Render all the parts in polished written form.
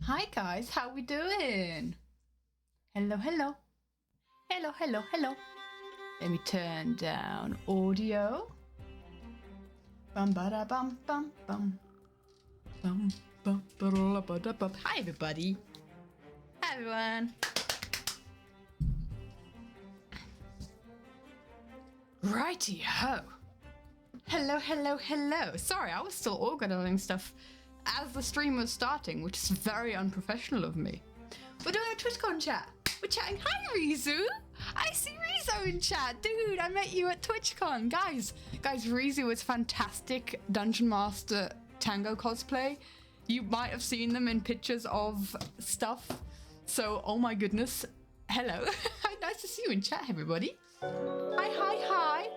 Hi guys, how we doing? Hello, hello. Hello, hello, hello. Let me turn down audio. Bum ba da bum bum bum. Bum bum ba da ba da bum. Hi everybody. Hi everyone. Righty-ho. Hello, hello, hello. Sorry, I was still organizing stuff as the stream was starting, which is very unprofessional of me. We're doing a TwitchCon chat. We're chatting. Hi, Rizu. I see Rizu in chat. Dude, I met you at TwitchCon. Guys, Rizu is fantastic Dungeon Master Tango cosplay. You might have seen them in pictures of stuff. So, oh my goodness. Hello. Nice to see you in chat, everybody. Hi, hi, hi.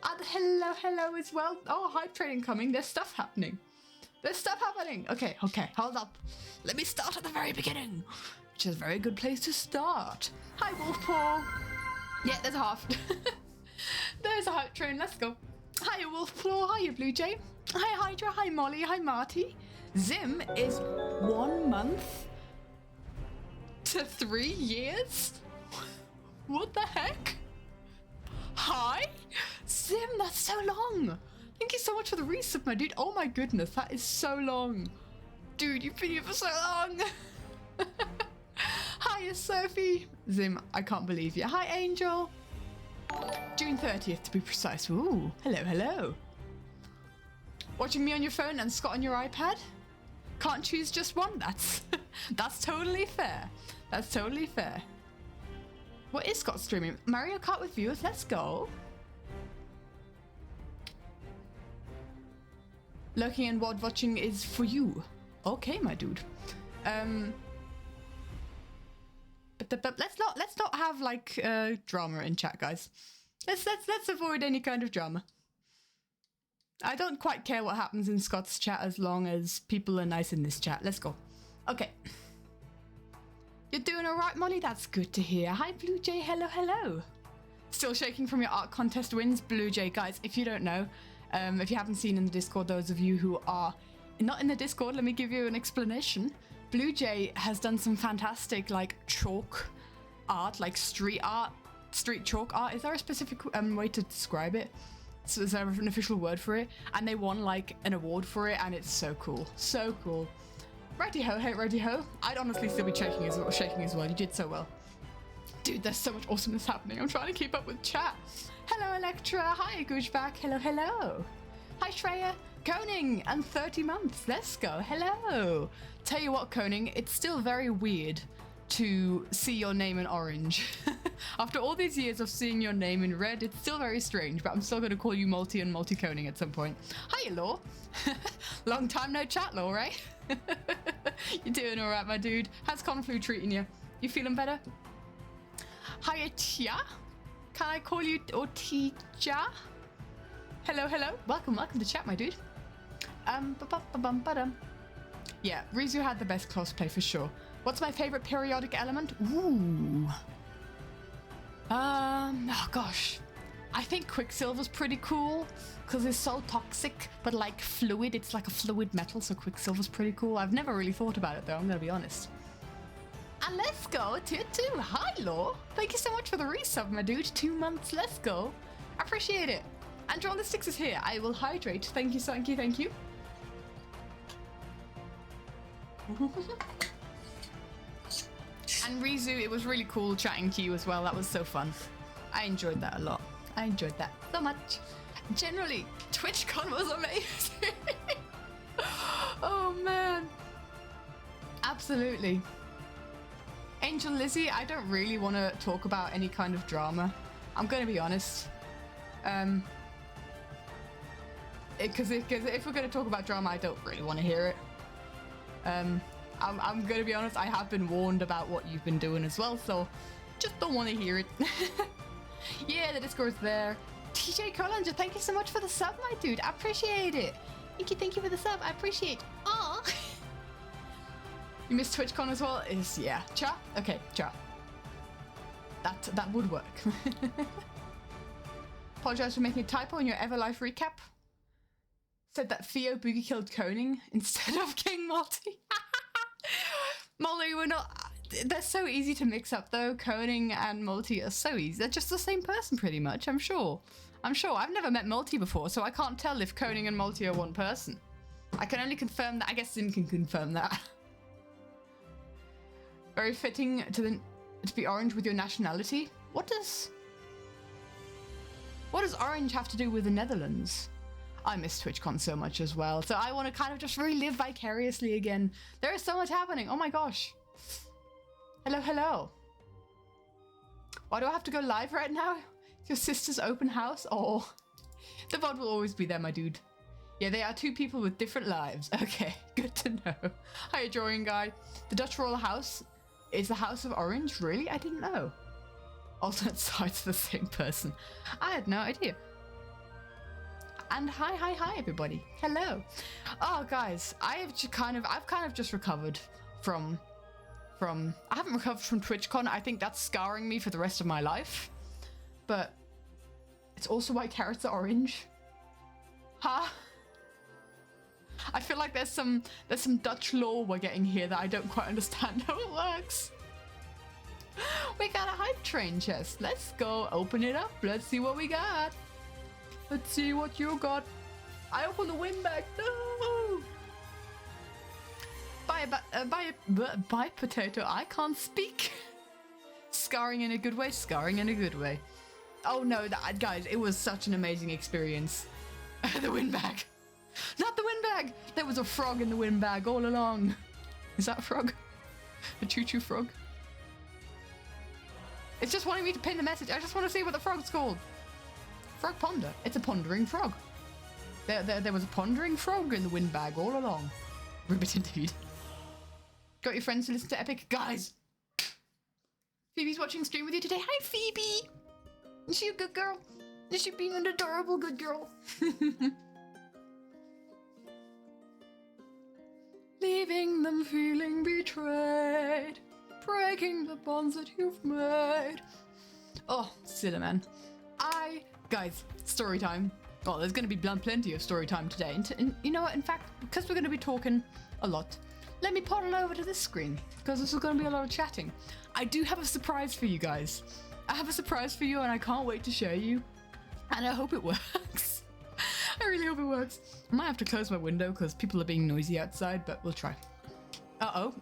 And hello, hello as well. Oh, hype trading coming. There's stuff happening. There's stuff happening. Okay, hold up. Let me start at the very beginning, which is a very good place to start. Hi, Wolfpaw. Yeah, there's a half. There's a hype train. Let's go. Hiya, Wolfpaw. Hiya, Blue Jay. Hi, Hydra. Hi, Molly. Hi, Marty. Zim is 1 month to 3 years. What the heck? Hi, Zim. That's so long. Thank you so much for the resub, my dude. Oh my goodness, that is so long. Dude, you've been here for so long. Hiya, Sophie. Zim, I can't believe you. Hi, Angel. June 30th to be precise. Ooh, hello, hello. Watching me on your phone and Scott on your iPad? Can't choose just one? That's totally fair. That's totally fair. What is Scott streaming? Mario Kart with viewers? Let's go. Lurking and WOD watching is for you. Okay, my dude. But let's not have like drama in chat, guys. Let's avoid any kind of drama. I don't quite care what happens in Scott's chat as long as people are nice in this chat. Let's go. Okay. You're doing all right, Molly? That's good to hear. Hi, Blue Jay. Hello, hello. Still shaking from your art contest wins, Blue Jay. Guys, if you don't know, if you haven't seen in the Discord, those of you who are not in the Discord, let me give you an explanation. Blue Jay has done some fantastic like chalk art, like street chalk art. Is there a specific way to describe it? So is there an official word for it? And they won like an award for it, and it's so cool. So cool. Righty ho, hey, righty ho. I'd honestly still be shaking as well. You did so well. Dude, there's so much awesomeness happening. I'm trying to keep up with chat. Hello, Electra. Hi, Goochback. Hello, hello. Hi, Shreya. Koning and 30 months. Let's go. Hello. Tell you what, Koning, it's still very weird to see your name in orange. After all these years of seeing your name in red, it's still very strange, but I'm still going to call you Multi and Multi Koning at some point. Hiya, Law. Long time no chat, Law, right? You're doing all right, my dude. How's Conflu treating you? You feeling better? Hiya, Tia. Can I call you Otija? Hello, hello. Welcome to chat, my dude. Yeah, Rizu had the best cosplay for sure. What's my favorite periodic element? Ooh. Oh gosh. I think Quicksilver's pretty cool because it's so toxic, but like fluid. It's like a fluid metal, so Quicksilver's pretty cool. I've never really thought about it though, I'm gonna be honest. And let's go, Tier 2. Hi, Law. Thank you so much for the resub, my dude. 2 months, let's go. I appreciate it. Andrew on the Sticks is here. I will hydrate. Thank you, thank you, thank you. And Rizu, it was really cool chatting to you as well. That was so fun. I enjoyed that a lot. I enjoyed that so much. Generally, TwitchCon was amazing. Oh, man. Absolutely. Angel Lizzie, I don't really want to talk about any kind of drama. I'm going to be honest. Because if we're going to talk about drama, I don't really want to hear it. I'm going to be honest, I have been warned about what you've been doing as well, so just don't want to hear it. Yeah, the Discord's there. TJ Colanger, thank you so much for the sub, my dude. I appreciate it. Thank you for the sub. I appreciate it. Aw. You missed TwitchCon as well? Yeah. Cha? Okay, cha. That would work. Apologize for making a typo in your Everlife recap. Said that Theo boogie killed Koning instead of King Multi. Molly, we're not... They're so easy to mix up though. Koning and Multi are so easy. They're just the same person pretty much, I'm sure. I've never met Multi before, so I can't tell if Koning and Multi are one person. I can only confirm that. I guess Zin can confirm that. Very fitting to be orange with your nationality. What does orange have to do with the Netherlands? I miss TwitchCon so much as well, so I want to kind of just relive vicariously again. There is so much happening. Oh my gosh. Hello, hello. Why do I have to go live right now? It's your sister's open house? Oh, the VOD will always be there, my dude. Yeah, they are two people with different lives. Okay, good to know. Hi, drawing guy. The Dutch Royal House is the House of Orange? Really? I didn't know. Alternate sides of the same person. I had no idea. And hi everybody. Hello. Oh guys, I've kind of just recovered from I haven't recovered from TwitchCon. I think that's scarring me for the rest of my life. But it's also why carrots are orange. Huh? I feel like there's some Dutch law we're getting here that I don't quite understand how it works. We got a hype train chest. Let's go open it up. Let's see what we got. Let's see what you got. I opened the windbag. No. Buy potato. I can't speak. Scarring in a good way. Scarring in a good way. Oh no, guys, it was such an amazing experience. The windbag. Not the windbag. There was a frog in the windbag all along. Is that a frog? A choo-choo frog? It's just wanting me to pin the message. I just want to see what the frog's called. Frog ponder. It's a pondering frog. There was a pondering frog in the windbag all along. Ribbit indeed. Got your friends to listen to Epic? Guys! Phoebe's watching stream with you today. Hi, Phoebe! Is she a good girl? Is she being an adorable good girl? Leaving them feeling betrayed. Breaking the bonds that you've made. Oh, silly man. Guys, story time. Oh, there's going to be plenty of story time today. And you know what? In fact, because we're going to be talking a lot, let me paddle over to this screen, because this is going to be a lot of chatting. I do have a surprise for you guys. I have a surprise for you, and I can't wait to show you. And I hope it works. I really hope it works. I might have to close my window because people are being noisy outside, but we'll try. Uh-oh.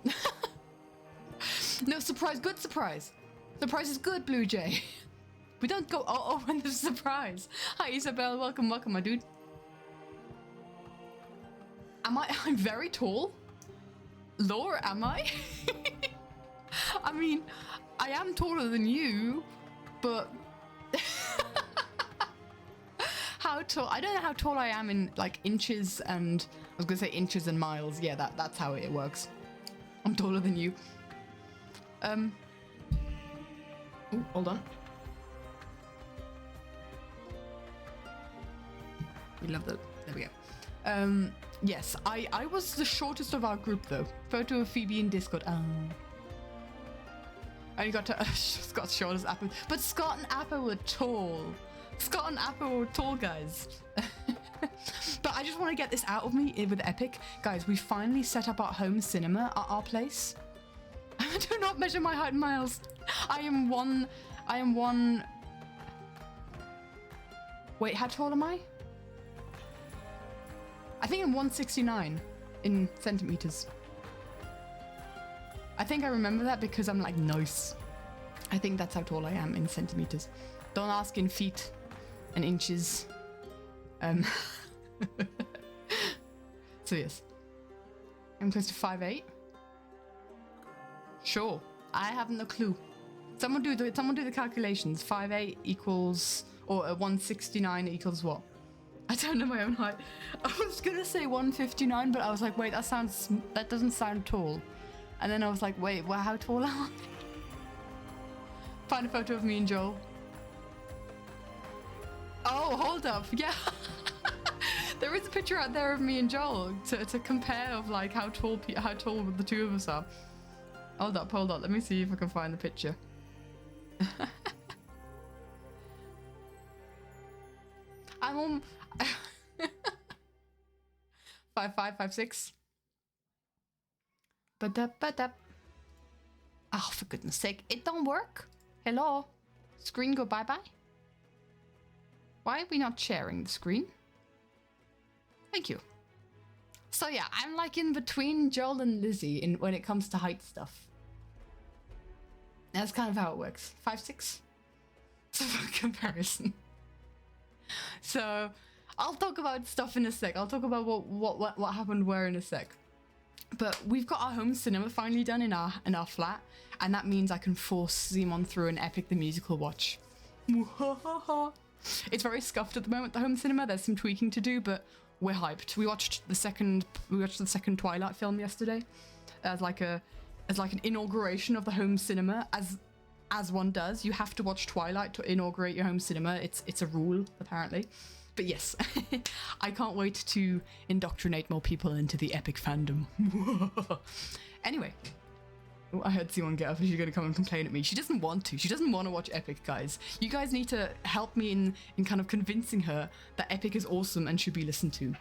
No, surprise. Good surprise. Surprise is good, Blue Jay. We don't go uh-oh when there's a surprise. Hi, Isabel. Welcome, my dude. I'm very tall? Laura, am I? I mean, I am taller than you, but... How tall? I don't know how tall I am in, like, inches and... I was gonna say inches and miles. Yeah, that's how it works. I'm taller than you. Ooh, hold on. We love that. There we go. Yes, I was the shortest of our group though. Photo of Phoebe in Discord. I only got to Scott's short as Apple, but Scott and Apple were tall. Scott and Apple were tall guys. But I just want to get this out of me with Epic, guys. We finally set up our home cinema at our place. Do not measure my height in miles. I am one. Wait, how tall am I? I think I'm 169 in centimeters. I think I remember that because I'm like, nice. I think that's how tall I am in centimeters. Don't ask in feet and inches. So yes. I'm close to 5'8". Sure. I haven't a clue. Someone do the calculations. 5'8" equals, or 169 equals what? I don't know my own height. I was gonna say 159, but I was like, wait, that doesn't sound tall. And then I was like, wait, well, how tall am I? Find a photo of me and Joel. Oh, hold up, yeah. There is a picture out there of me and Joel to compare of like how tall the two of us are. Hold up, let me see if I can find the picture. 5'5", 5'6". goodness sake. It don't work. Hello? Screen go bye-bye? Why are we not sharing the screen? Thank you. So yeah, I'm like in between Joel and Lizzie when it comes to height stuff. That's kind of how it works. 5'6". So for comparison. So I'll talk about stuff in a sec. I'll talk about what happened where in a sec. But we've got our home cinema finally done in our flat, and that means I can force Simon through an Epic the Musical watch. It's very scuffed at the moment, the home cinema. There's some tweaking to do, but we're hyped. We watched the second Twilight film yesterday as like an inauguration of the home cinema. As one does, you have to watch Twilight to inaugurate your home cinema. It's a rule, apparently. But yes, I can't wait to indoctrinate more people into the Epic fandom. Anyway, I heard Simon get up and she's going to come and complain at me. She doesn't want to. She doesn't want to watch Epic, guys. You guys need to help me in kind of convincing her that Epic is awesome and should be listened to.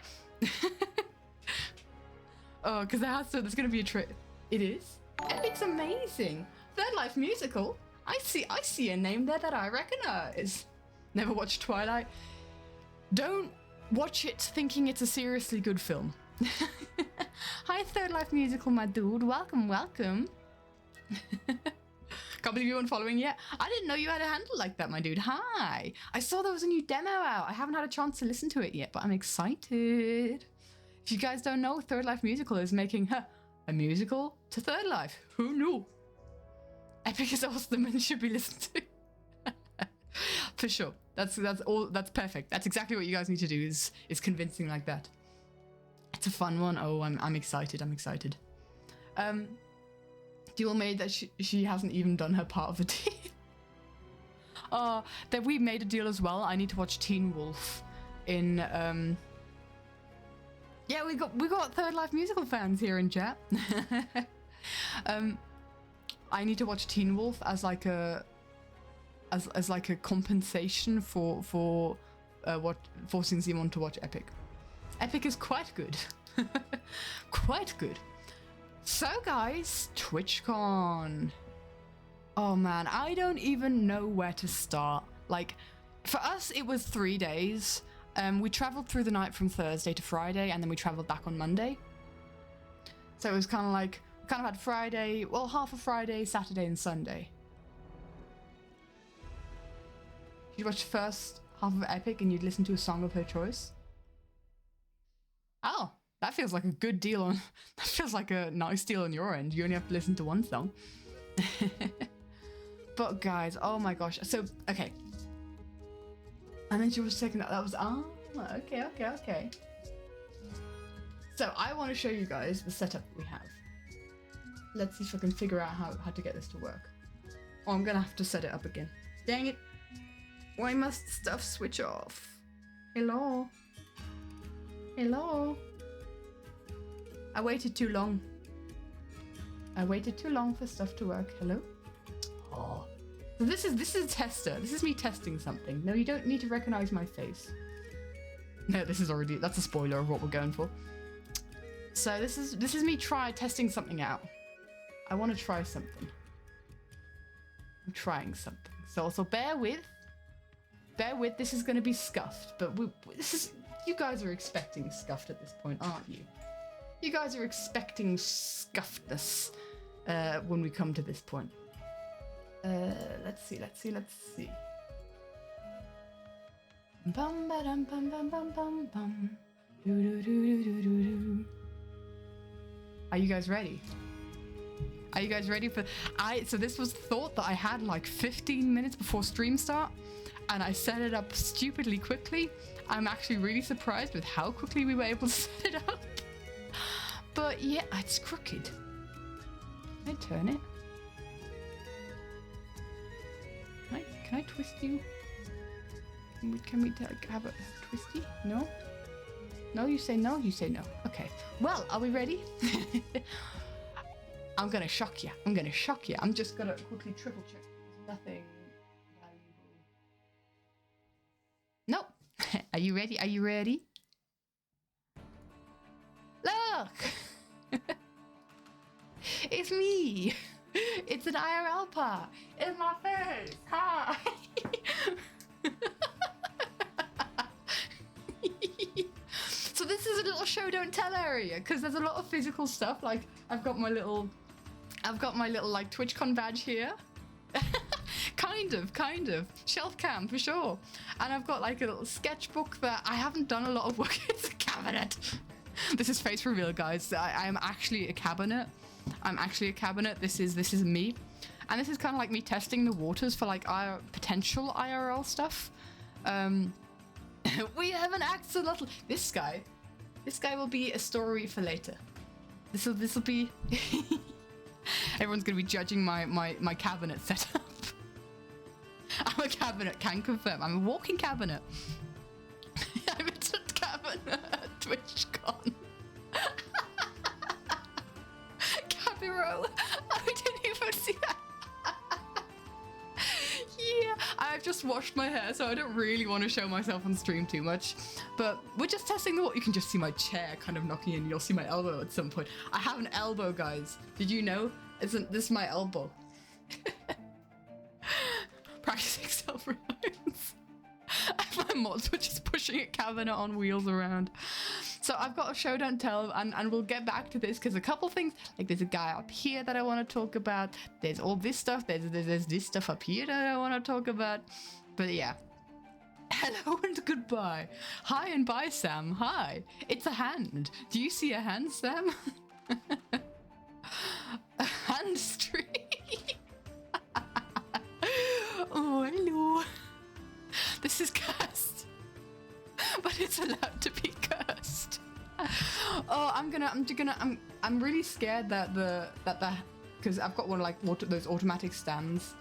Oh, because there's going to be a trick. It is? Epic's amazing. Third Life Musical. I see a name there that I recognize. Never watched Twilight. Don't watch it thinking it's a seriously good film. Hi, Third Life Musical, my dude. Welcome. Can't believe you weren't following yet. I didn't know you had a handle like that, my dude. Hi. I saw there was a new demo out. I haven't had a chance to listen to it yet, but I'm excited. If you guys don't know, Third Life Musical is making a musical to Third Life. Who knew? Epic is awesome and should be listened to. For sure. That's perfect. That's exactly what you guys need to do is convincing like that. It's a fun one. Oh, I'm excited. Dual made that she hasn't even done her part of the deal. Oh, that we made a deal as well. I need to watch Teen Wolf in yeah, we got Third Life Musical fans here in chat. I need to watch Teen Wolf as like a compensation for forcing Simon to watch Epic. Epic is quite good. Quite good. So guys, TwitchCon. Oh man, I don't even know where to start. Like, for us it was 3 days. We traveled through the night from Thursday to Friday, and then we traveled back on Monday. So it was kind of like, kind of had Friday, well, half of Friday, Saturday and Sunday. You'd watch the first half of Epic and you'd listen to a song of her choice. Oh, that feels like a good deal on, that feels like a nice deal on your end. You only have to listen to one song. But guys, oh my gosh. So, okay. And then she was checking that was, okay. So I want to show you guys the setup we have. Let's see if I can figure out how to get this to work. Oh, I'm gonna have to set it up again. Dang it. Why must stuff switch off? Hello? Hello? I waited too long. I waited too long for stuff to work. Hello? Oh. So this is a tester. This is me testing something. No, you don't need to recognize my face. No, that's a spoiler of what we're going for. So this is me testing something out. I want to try something. I'm trying something. So bear with. This is going to be scuffed, but you guys are expecting scuffed at this point, aren't you? You guys are expecting scuffedness when we come to this point. Let's see. Bum ba dum bum bum bum bum bum. Do do do do do do. Are you guys ready? Are you guys ready for? So this was thought that I had like 15 minutes before stream start, and I set it up stupidly quickly. I'm actually really surprised with how quickly we were able to set it up. But yeah, it's crooked. Can I turn it? Can I twist you? Can we have a twisty? No? No, you say no? You say no. Okay. Well, are we ready? I'm gonna shock you. I'm just gonna quickly triple check. There's nothing valuable. Nope. Are you ready? Look! It's me! It's an IRL part in my face. Hi. So this is a little show don't tell area because there's a lot of physical stuff. Like I've got my little like TwitchCon badge here. kind of shelf cam for sure, and I've got like a little sketchbook that I haven't done a lot of work. It's a cabinet. This is face reveal, guys. I am actually a cabinet. I'm actually a cabinet. This is me, and this is kind of like me testing the waters for like potential IRL stuff. We have an axolotl. This guy will be a story for later. This will be. Everyone's gonna be judging my cabinet setup. I'm a cabinet, can confirm. I'm a walking cabinet. I'm a cabinet at TwitchCon. Cabiro. I didn't even see that. Yeah, I've just washed my hair, so I don't really want to show myself on stream too much. But we're just testing the water. You can just see my chair kind of knocking in. You'll see my elbow at some point. I have an elbow, guys. Did you know? Isn't this my elbow? Practicing self-reliance. My mods were just pushing a cabinet on wheels around. So I've got a show don't tell, and we'll get back to this because a couple things, like there's a guy up here that I want to talk about. There's all this stuff. There's this stuff up here that I want to talk about. But yeah. Hello and goodbye. Hi and bye, Sam. Hi. It's a hand. Do you see a hand, Sam? A hand streak. Oh, hello. This is cursed, but it's allowed to be cursed. Oh, I'm really scared that because I've got one of like those automatic stands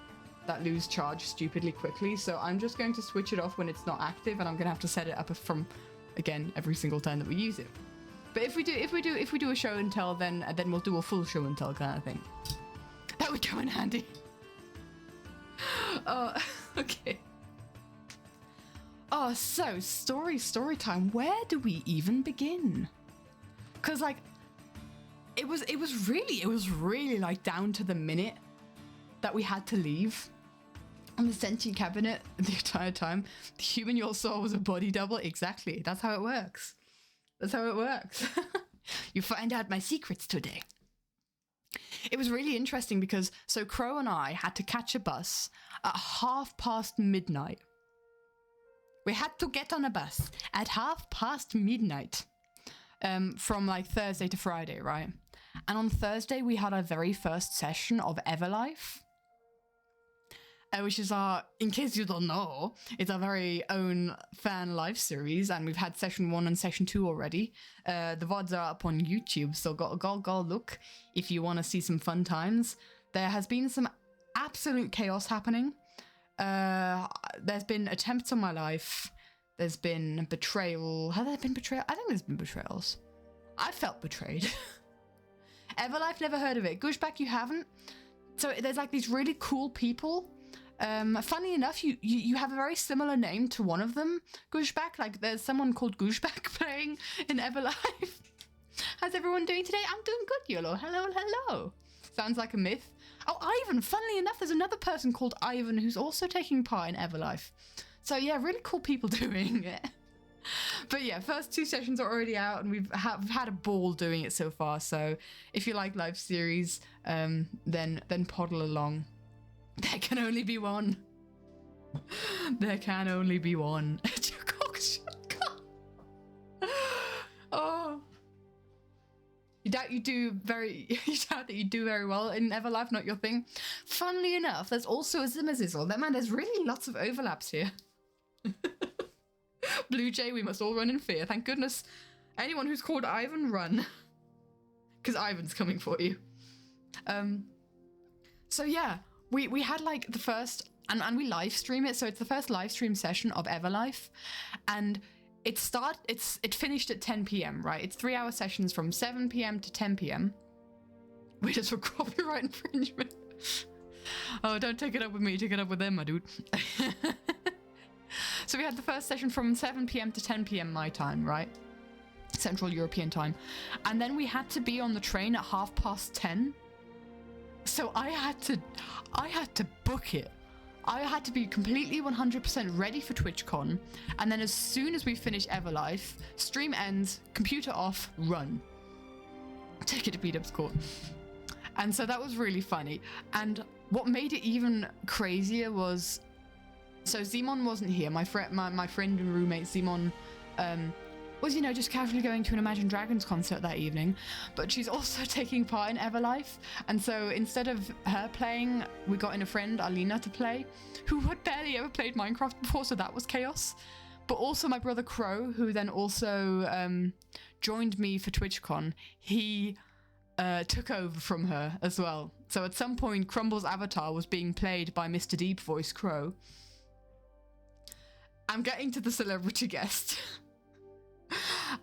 that lose charge stupidly quickly. So I'm just going to switch it off when it's not active, and I'm gonna have to set it up from again every single time that we use it. But if we do a show and tell, then we'll do a full show and tell kind of thing. That would come in handy. Okay. Oh, so story time. Where do we even begin? Because like, it was really like down to the minute that we had to leave on the sentient cabinet the entire time. The human you saw was a body double. Exactly. That's how it works. That's how it works. You find out my secrets today. It was really interesting because so Crow and I had to catch a bus at midnight. We had to get on a bus at midnight from like Thursday to Friday, right? And on Thursday we had our very first session of Everlife, which is in case you don't know, it's our very own fan live series, and we've had session 1 and session 2 already. The VODs are up on YouTube, so go look if you want to see some fun times. There has been some absolute chaos happening. There's been attempts on my life. There's been betrayal. Have there been betrayal? I think there's been betrayals. I felt betrayed. Everlife, never heard of it. Gushback, you haven't? So there's like these really cool people. Funny enough, you have a very similar name to one of them, Gushback. Like there's someone called Gushback playing in Everlife. How's everyone doing today? I'm doing good, YOLO. Hello. Sounds like a myth. Oh, Ivan. Funnily enough, there's another person called Ivan who's also taking part in Everlife. So yeah, really cool people doing it. But yeah, first 2 sessions are already out, and we've had a ball doing it so far. So if you like live series, then poddle along. There can only be one. There can only be one. Oh. You doubt that you do very well in Everlife, not your thing. Funnily enough, there's also a Zimmerzizzle. Man, there's really lots of overlaps here. Blue Jay, we must all run in fear. Thank goodness. Anyone who's called Ivan, run. Because Ivan's coming for you. So yeah, we had like the first, and we live stream it, so it's the first live stream session of Everlife, and it finished at 10 p.m, right? It's 3-hour sessions from 7 p.m. to 10 p.m. Wait, just for copyright infringement. Oh, don't take it up with me, take it up with them, my dude. So we had the first session from 7 p.m. to 10 p.m. my time, right? Central European time. And then we had to be on the train at 10:30. So I had to book it. I had to be completely 100% ready for TwitchCon, and then as soon as we finish Everlife, stream ends, computer off, run. Take it to B-Dub's court. And so that was really funny. And what made it even crazier was, so Zimon wasn't here. My friend and roommate Zimon was, you know, just casually going to an Imagine Dragons concert that evening, but she's also taking part in Everlife. And so instead of her playing, we got in a friend, Alina, to play, who had barely ever played Minecraft before, so that was chaos. But also my brother Crow, who then also joined me for TwitchCon, he took over from her as well. So at some point, Crumble's avatar was being played by Mr. Deep Voice Crow. I'm getting to the celebrity guest.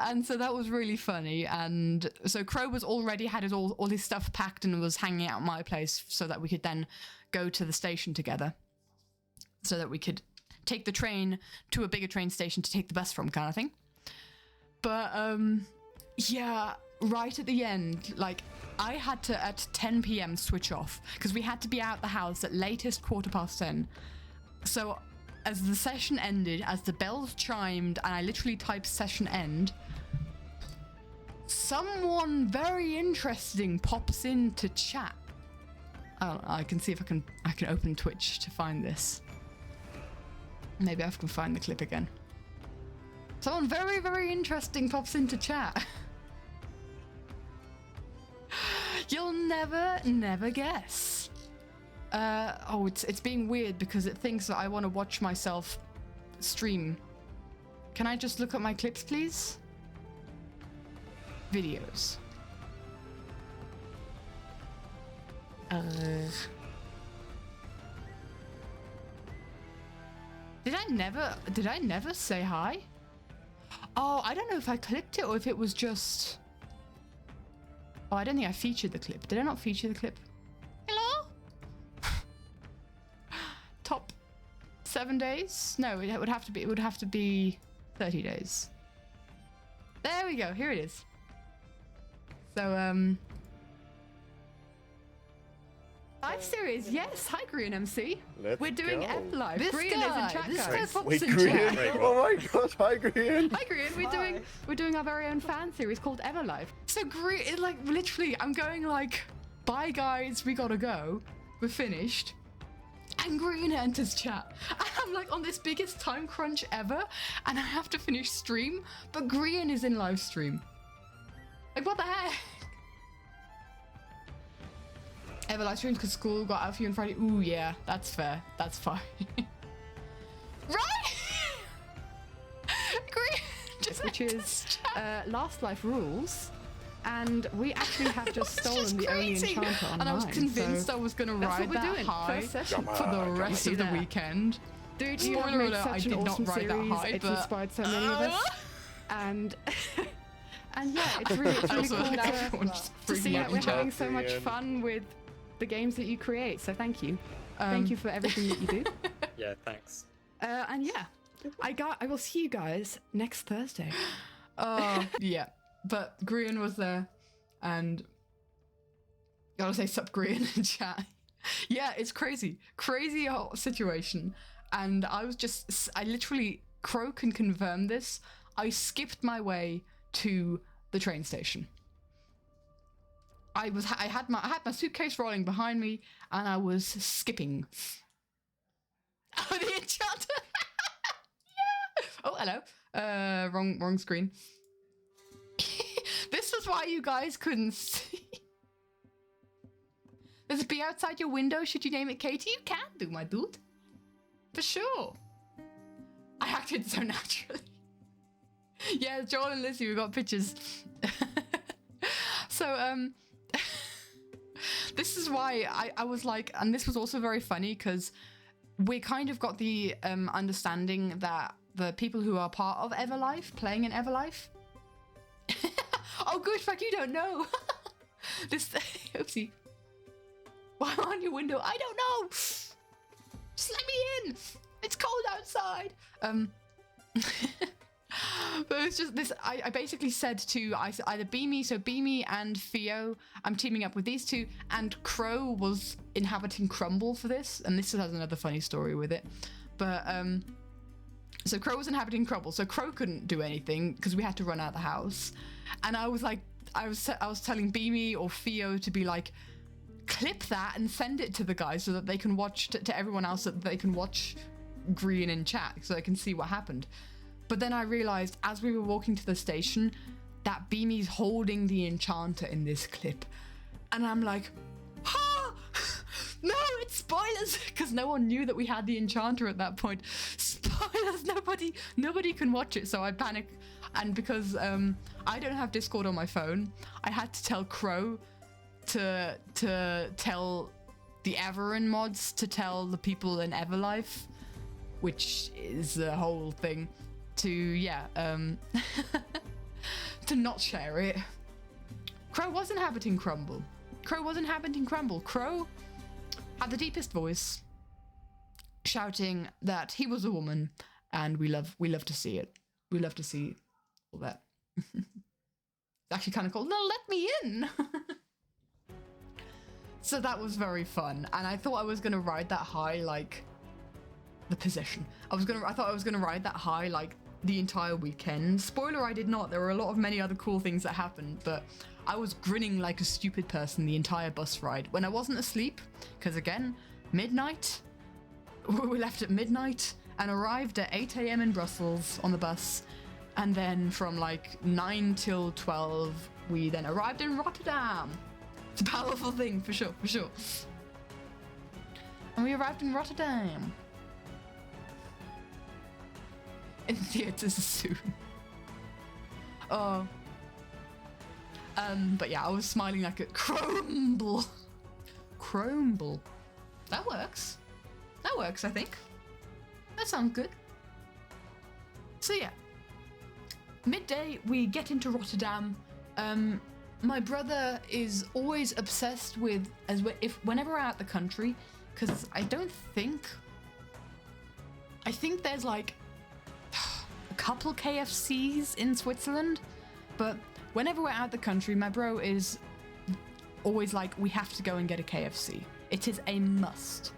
And so that was really funny. And so Crow was already had all his stuff packed and was hanging out at my place so that we could then go to the station together, so that we could take the train to a bigger train station to take the bus from, kind of thing. But yeah, right at the end, like I had to at 10 p.m. switch off because we had to be out the house at latest 10:15. So as the session ended, as the bells chimed, and I literally typed session end, someone very interesting pops into chat. Oh, I can see if I can open Twitch to find this. Maybe I can find the clip again. Someone very, very interesting pops into chat. You'll never guess. Oh, it's being weird because it thinks that I want to watch myself stream. Can I just look at my clips, please? Videos. Did I never say hi? Oh, I don't know if I clipped it or if it was just... Oh, I don't think I featured the clip. Did I not feature the clip? Hello? Top 7 days? No, it would have to be 30 days. There we go. Here it is. So live series, yes. Hi, Green MC. We're doing Everlife. This Green is in chat, guys. Wait, Green? Oh my gosh, hi, Green. Hi, Green. We're doing our very own fan series called Everlife. So Green, like literally, I'm going like, bye guys, we gotta go. We're finished. And Green enters chat. And I'm like on this biggest time crunch ever, and I have to finish stream, but Green is in live stream. Like, what the heck? Ever live streams because school got out for you on Friday? Ooh, yeah, that's fair. That's fine. Right? Green just which is Last Life Rules. And we actually have just stolen the only enchanter online. And I was convinced I was going to ride that high for the rest of the weekend. Dude, you have made such an awesome series. It's inspired so many of us. And yeah, it's really cool to see that we're having so much fun with the games that you create. So thank you. Thank you for everything that you do. Yeah, thanks. And yeah, I will see you guys next Thursday. Oh, yeah. But Green was there, and gotta say sup Green in chat. Yeah, it's crazy hot situation. And I literally, Crow can confirm this, I skipped my way to the train station. I had my suitcase rolling behind me, and I was skipping. Oh, the enchanter! Yeah! Oh, hello. Wrong screen. This was why you guys couldn't see. There's a bee outside your window. Should you name it Katie? You can do, my dude. For sure. I acted so naturally. Yeah, Joel and Lizzie, we got pictures. So, this is why I was like, and this was also very funny because we kind of got the understanding that the people who are part of Everlife, playing in Everlife, oh, good fuck, you don't know. This, oopsie. Why am I on your window? I don't know. Just let me in. It's cold outside. But it was just this. I basically said to either Beamy, so Beamy and Theo, I'm teaming up with these two, and Crow was inhabiting Crumble for this, and this has another funny story with it. But so Crow was inhabiting Crumble, so Crow couldn't do anything because we had to run out of the house, and I was like, I was telling Beamy or Theo to be like, clip that and send it to the guys so that they can watch to everyone else, so that they can watch Green in chat so they can see what happened. But then I realized as we were walking to the station that Beamy's holding the enchanter in this clip, and I'm like, no, it's spoilers, because no one knew that we had the enchanter at that point. Spoilers, nobody can watch it. So I panic, and because I don't have Discord on my phone, I had to tell Crow to tell the Everin mods to tell the people in Everlife, which is the whole thing, to to not share it. Crow was inhabiting Crumble. Crow had the deepest voice, shouting that he was a woman, and we love to see it. We love to see all that. It's actually kind of cool. No, let me in. So that was very fun, and I thought I was gonna ride that high, like the position. I thought I was gonna ride that high like the entire weekend. Spoiler, I did not. There were a lot of many other cool things that happened, but I was grinning like a stupid person the entire bus ride when I wasn't asleep, because again, midnight. We left at midnight and arrived at 8 a.m. in Brussels on the bus, and then from like 9 till 12 we then arrived in Rotterdam. It's a powerful thing, for sure. And we arrived in Rotterdam. In theaters soon. Oh. But yeah, I was smiling like a crumble. Crumble. That works, I think. That sounds good. So yeah. Midday, we get into Rotterdam. My brother is always obsessed with whenever we're out the country, because I think there's like a couple KFCs in Switzerland, but whenever we're out the country, my bro is always like, we have to go and get a KFC. It is a must.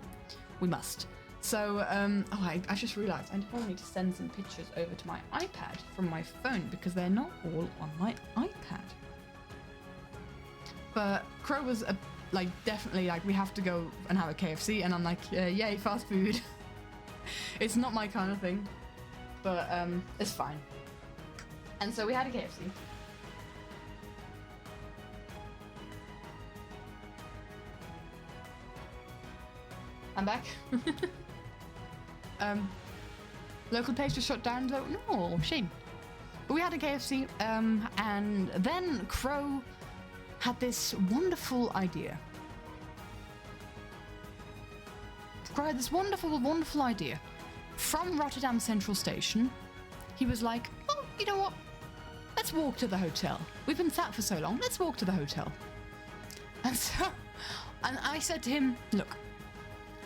We must. So, I just realized I probably need to send some pictures over to my iPad from my phone, because they're not all on my iPad. But Crow was definitely like, we have to go and have a KFC, and I'm like, yay, fast food. It's not my kind of thing, but it's fine. And so we had a KFC. I'm back. Local place was shut down though. No, shame. But we had a KFC, and then Crow had this wonderful idea. Crow had this wonderful idea. From Rotterdam Central Station, he was like, oh, you know what? Let's walk to the hotel. We've been sat for so long, let's walk to the hotel. And I said to him, look,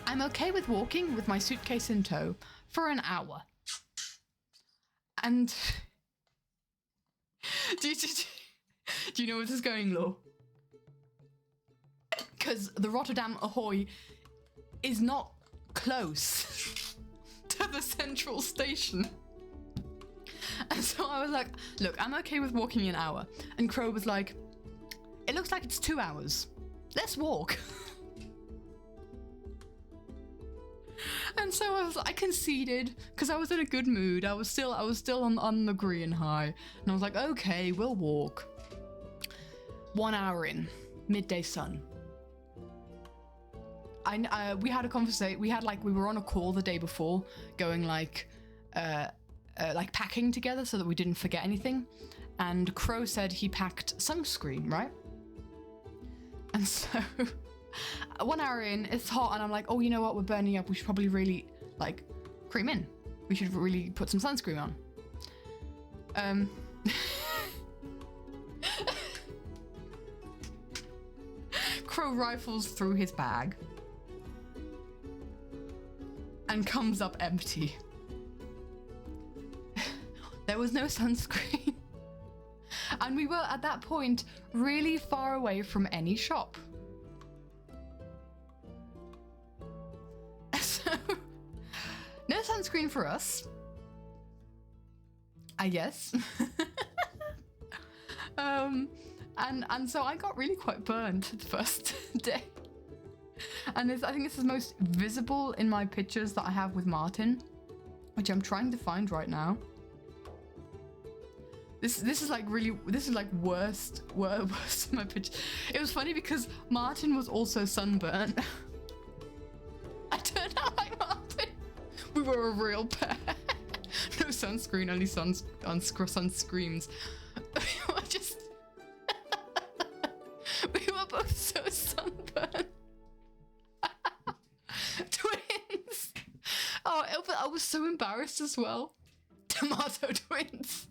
I'm okay with walking with my suitcase in tow for an hour. And do you know where this is going, Law? Because the Rotterdam Ahoy is not close to the central station. And so I was like, look, I'm okay with walking an hour. And Crow was like, it looks like it's 2 hours. Let's walk. And so I conceded, because I was in a good mood. I was still on the green high. And I was like, okay, we'll walk. 1 hour in, midday sun. We had a conversation. We were on a call the day before, going like packing together so that we didn't forget anything. And Crow said he packed sunscreen, right? And so 1 hour in, it's hot, and I'm like, oh, you know what? We're burning up. We should probably really cream in. We should really put some sunscreen on. Crow rifles through his bag and comes up empty. There was no sunscreen. And we were, at that point, really far away from any shop. So, no sunscreen for us, I guess. And so I got really quite burned the first day. And I think this is most visible in my pictures that I have with Martin, which I'm trying to find right now. This is like really, this is like worst in my picture. It was funny because Martin was also sunburnt. I turned out like Martin. We were a real pair. No sunscreen, only sunscreens. We were just, we were both so sunburnt. Twins. Oh, I was so embarrassed as well. Tomato twins.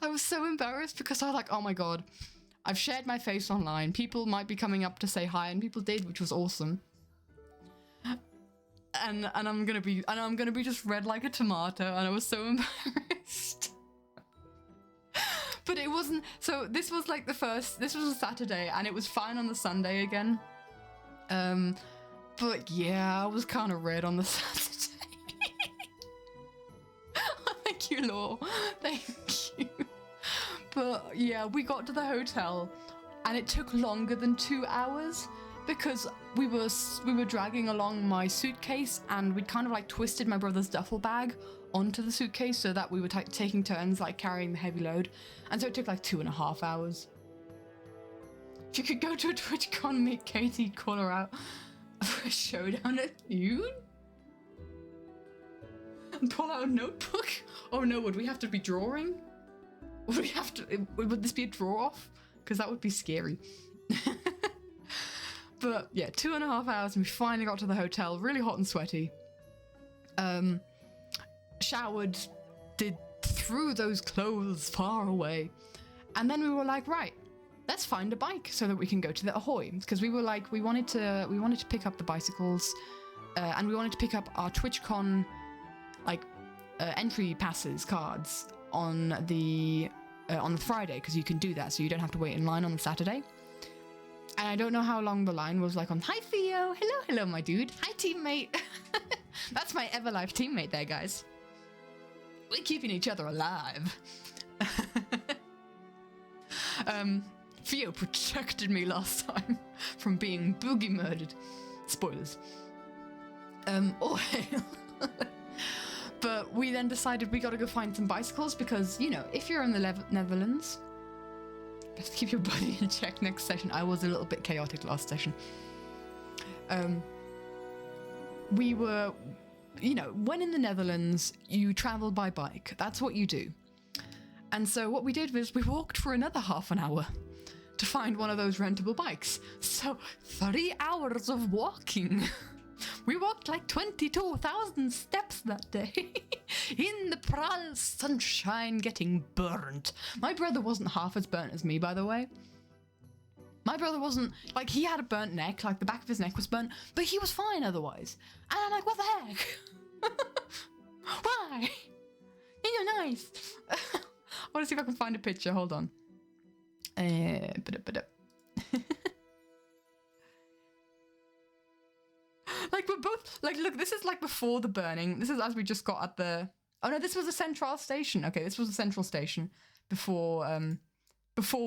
I was so embarrassed because I was like, oh my god, I've shared my face online. People might be coming up to say hi, and people did, which was awesome. And I'm gonna be just red like a tomato, and I was so embarrassed. But it wasn't. So this was like this was a Saturday, and it was fine on the Sunday again. But yeah, I was kind of red on the Saturday. Thank you, Law. Thank you. But yeah, we got to the hotel and it took longer than 2 hours because we were dragging along my suitcase, and we'd kind of like twisted my brother's duffel bag onto the suitcase so that we were taking turns like carrying the heavy load. And so it took like 2.5 hours. If you could go to a TwitchCon, meet Katie, call her out for a showdown at noon? And pull out a notebook? Oh no, would we have to be drawing? Would we have to, would this be a draw off? Because that would be scary. But yeah, 2.5 hours and we finally got to the hotel, really hot and sweaty. Showered, threw those clothes far away. And then we were like, right, let's find a bike so that we can go to the Ahoy. Because we were like, we wanted to pick up the bicycles, and we wanted to pick up our TwitchCon entry passes cards on the Friday, because you can do that, so you don't have to wait in line on the Saturday. And I don't know how long the line was like on. Hi Theo, hello my dude. Hi teammate. That's my Everlife teammate there, guys. We're keeping each other alive. Theo protected me last time from being boogie murdered. Spoilers. All hail. But we then decided we gotta go find some bicycles because, you know, if you're in the Netherlands, best keep your body in check next session. I was a little bit chaotic last session. We were, you know, when in the Netherlands, you travel by bike. That's what you do. And so what we did was we walked for another half an hour to find one of those rentable bikes. So 3 hours of walking. We walked like 22,000 steps that day in the Prague sunshine, getting burnt. My brother wasn't half as burnt as me, by the way. My brother wasn't, like, he had a burnt neck, like the back of his neck was burnt, but he was fine otherwise. And I'm like, what the heck? Why? You're nice. I want to see if I can find a picture. Hold on. Like, we're both, like, look, this is like before the burning. This is as we just got at the, oh no, this was a central station. Okay, this was a central station before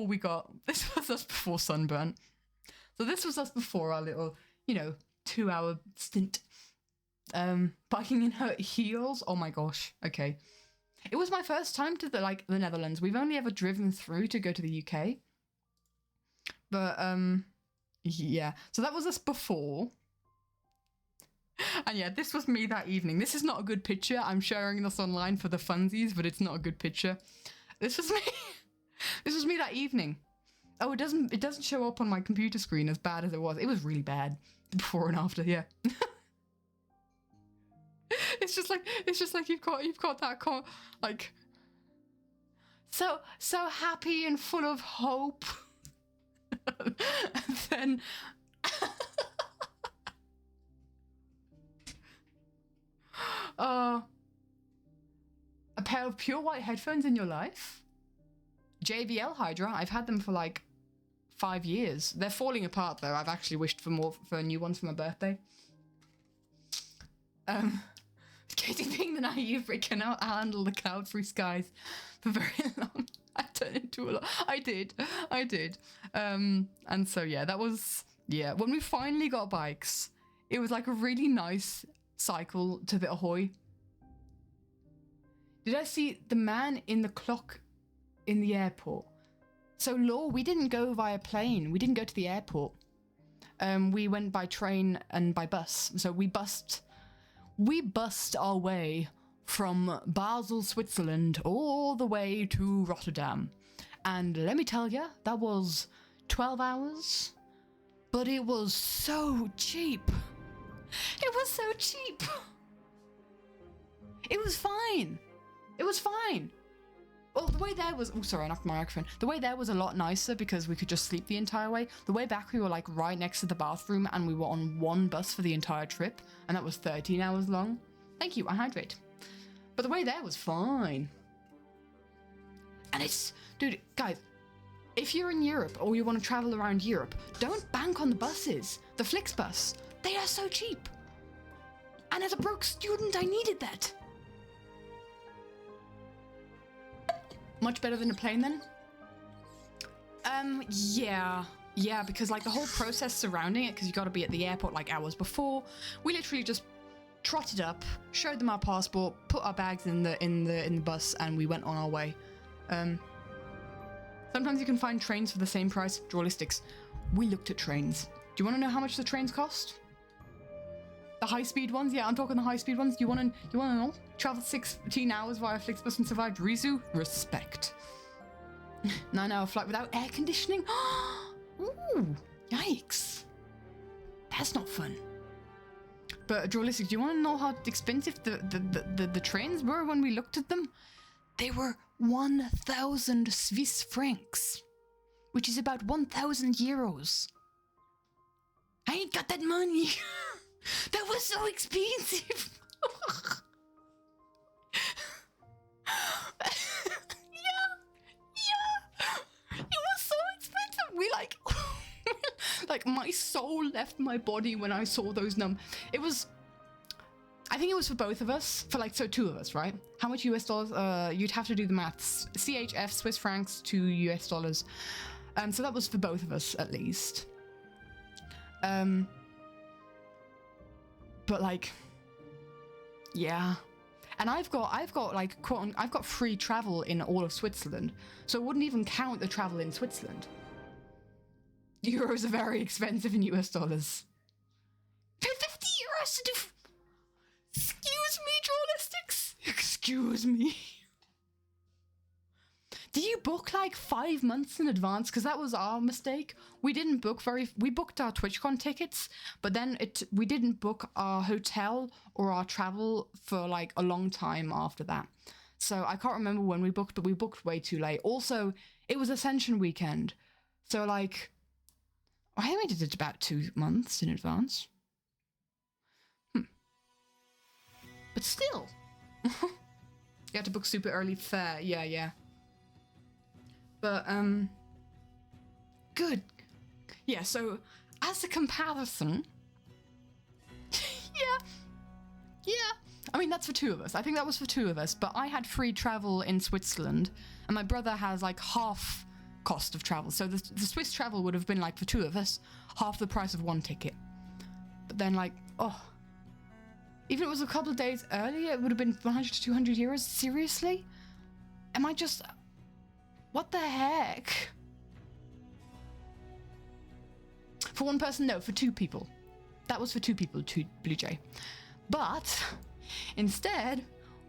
we got, this was us before sunburn. So this was us before our little, you know, 2-hour stint. Biking in her heels. Oh my gosh. Okay. It was my first time to the Netherlands. We've only ever driven through to go to the UK. But, yeah. So that was us before. And yeah, this was me that evening. This is not a good picture. I'm sharing this online for the funsies, but it's not a good picture. This was me. This was me that evening. Oh, it doesn't show up on my computer screen as bad as it was. It was really bad before and after. Yeah. It's just like you've got that like so happy and full of hope. And then a pair have pure white headphones in your life? JBL Hydra. I've had them for like 5 years. They're falling apart though. I've actually wished for new ones for my birthday. Katie being the naive Brit cannot handle the cloud-free skies for very long. I turned into a lot. I did. And so yeah, that was, yeah, when we finally got bikes, it was like a really nice cycle to the Ahoy. Did I see the man in the clock in the airport? So Law, we didn't go via plane. We didn't go to the airport. We went by train and by bus. So we bussed our way from Basel, Switzerland, all the way to Rotterdam. And let me tell you, that was 12 hours, but it was so cheap. It was so cheap. It was fine. It was fine. Well, the way there was... Oh, sorry, I knocked my microphone. The way there was a lot nicer because we could just sleep the entire way. The way back, we were like right next to the bathroom and we were on one bus for the entire trip. And that was 13 hours long. Thank you, I hydrate. But the way there was fine. And it's... Dude, guys, if you're in Europe or you want to travel around Europe, don't bank on the buses. The Flixbus. They are so cheap. And as a broke student, I needed that. Much better than a plane then? Yeah, because like the whole process surrounding it, because you got to be at the airport like hours before, we literally just trotted up, showed them our passport, put our bags in the bus, and we went on our way. Sometimes you can find trains for the same price. Drawlistics. We looked at trains. Do you want to know how much the trains cost? The high-speed ones? Yeah, I'm talking the high-speed ones. You want to know? Traveled 16 hours via Flixbus and survived Rizu? Respect. 9-hour flight without air conditioning? Ooh, yikes. That's not fun. But Drawlistic, do you want to know how expensive the trains were when we looked at them? They were 1,000 Swiss francs, which is about 1,000 euros. I ain't got that money. That was so expensive. Yeah. It was so expensive. We like, like my soul left my body when I saw those numbers. It was, I think it was for both of us, for like, so two of us, right? How much US dollars? You'd have to do the maths. CHF, Swiss francs to US dollars. So that was for both of us at least. But like, yeah. And I've got like I've got free travel in all of Switzerland, so it wouldn't even count the travel in Switzerland. Euros are very expensive in US dollars. 50 euros to do. Excuse me, Drawlistics. Excuse me. Did you book like 5 months in advance? Because that was our mistake. We didn't book we booked our TwitchCon tickets, but then we didn't book our hotel or our travel for like a long time after that. So I can't remember when we booked, but we booked way too late. Also, it was Ascension weekend. So like, I think we did it about 2 months in advance. But still. You had to book super early. Fair, yeah. But, good. Yeah, so, as a comparison, yeah. I mean, that's for two of us. I think that was for two of us, but I had free travel in Switzerland, and my brother has, like, half cost of travel. So the Swiss travel would have been, like, for two of us, half the price of one ticket. But then, like, even if it was a couple of days earlier, it would have been 100 to 200 euros. Seriously? Am I just... What the heck? For one person, no, for two people. That was for two people, to Blue Jay. But instead,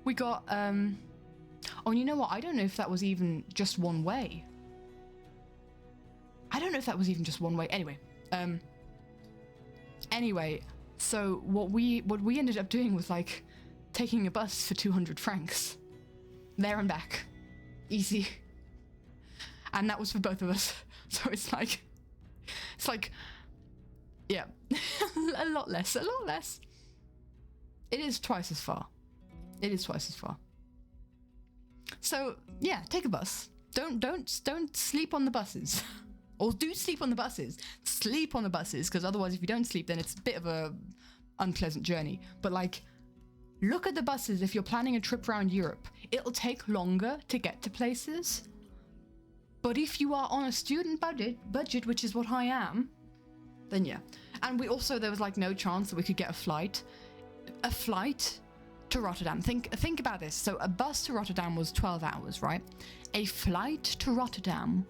we got, oh, you know what? I don't know if that was even just one way. Anyway, so what we ended up doing was like taking a bus for 200 francs. There and back. Easy. And that was for both of us. So it's like, yeah, a lot less. It is twice as far. So yeah, take a bus. Don't sleep on the buses. Or do sleep on the buses. Sleep on the buses, because otherwise if you don't sleep, then it's a bit of a unpleasant journey. But like, look at the buses if you're planning a trip around Europe. It'll take longer to get to places. But if you are on a student budget, which is what I am, then yeah. And there was like no chance that we could get a flight to Rotterdam. Think about this. So a bus to Rotterdam was 12 hours, right? A flight to Rotterdam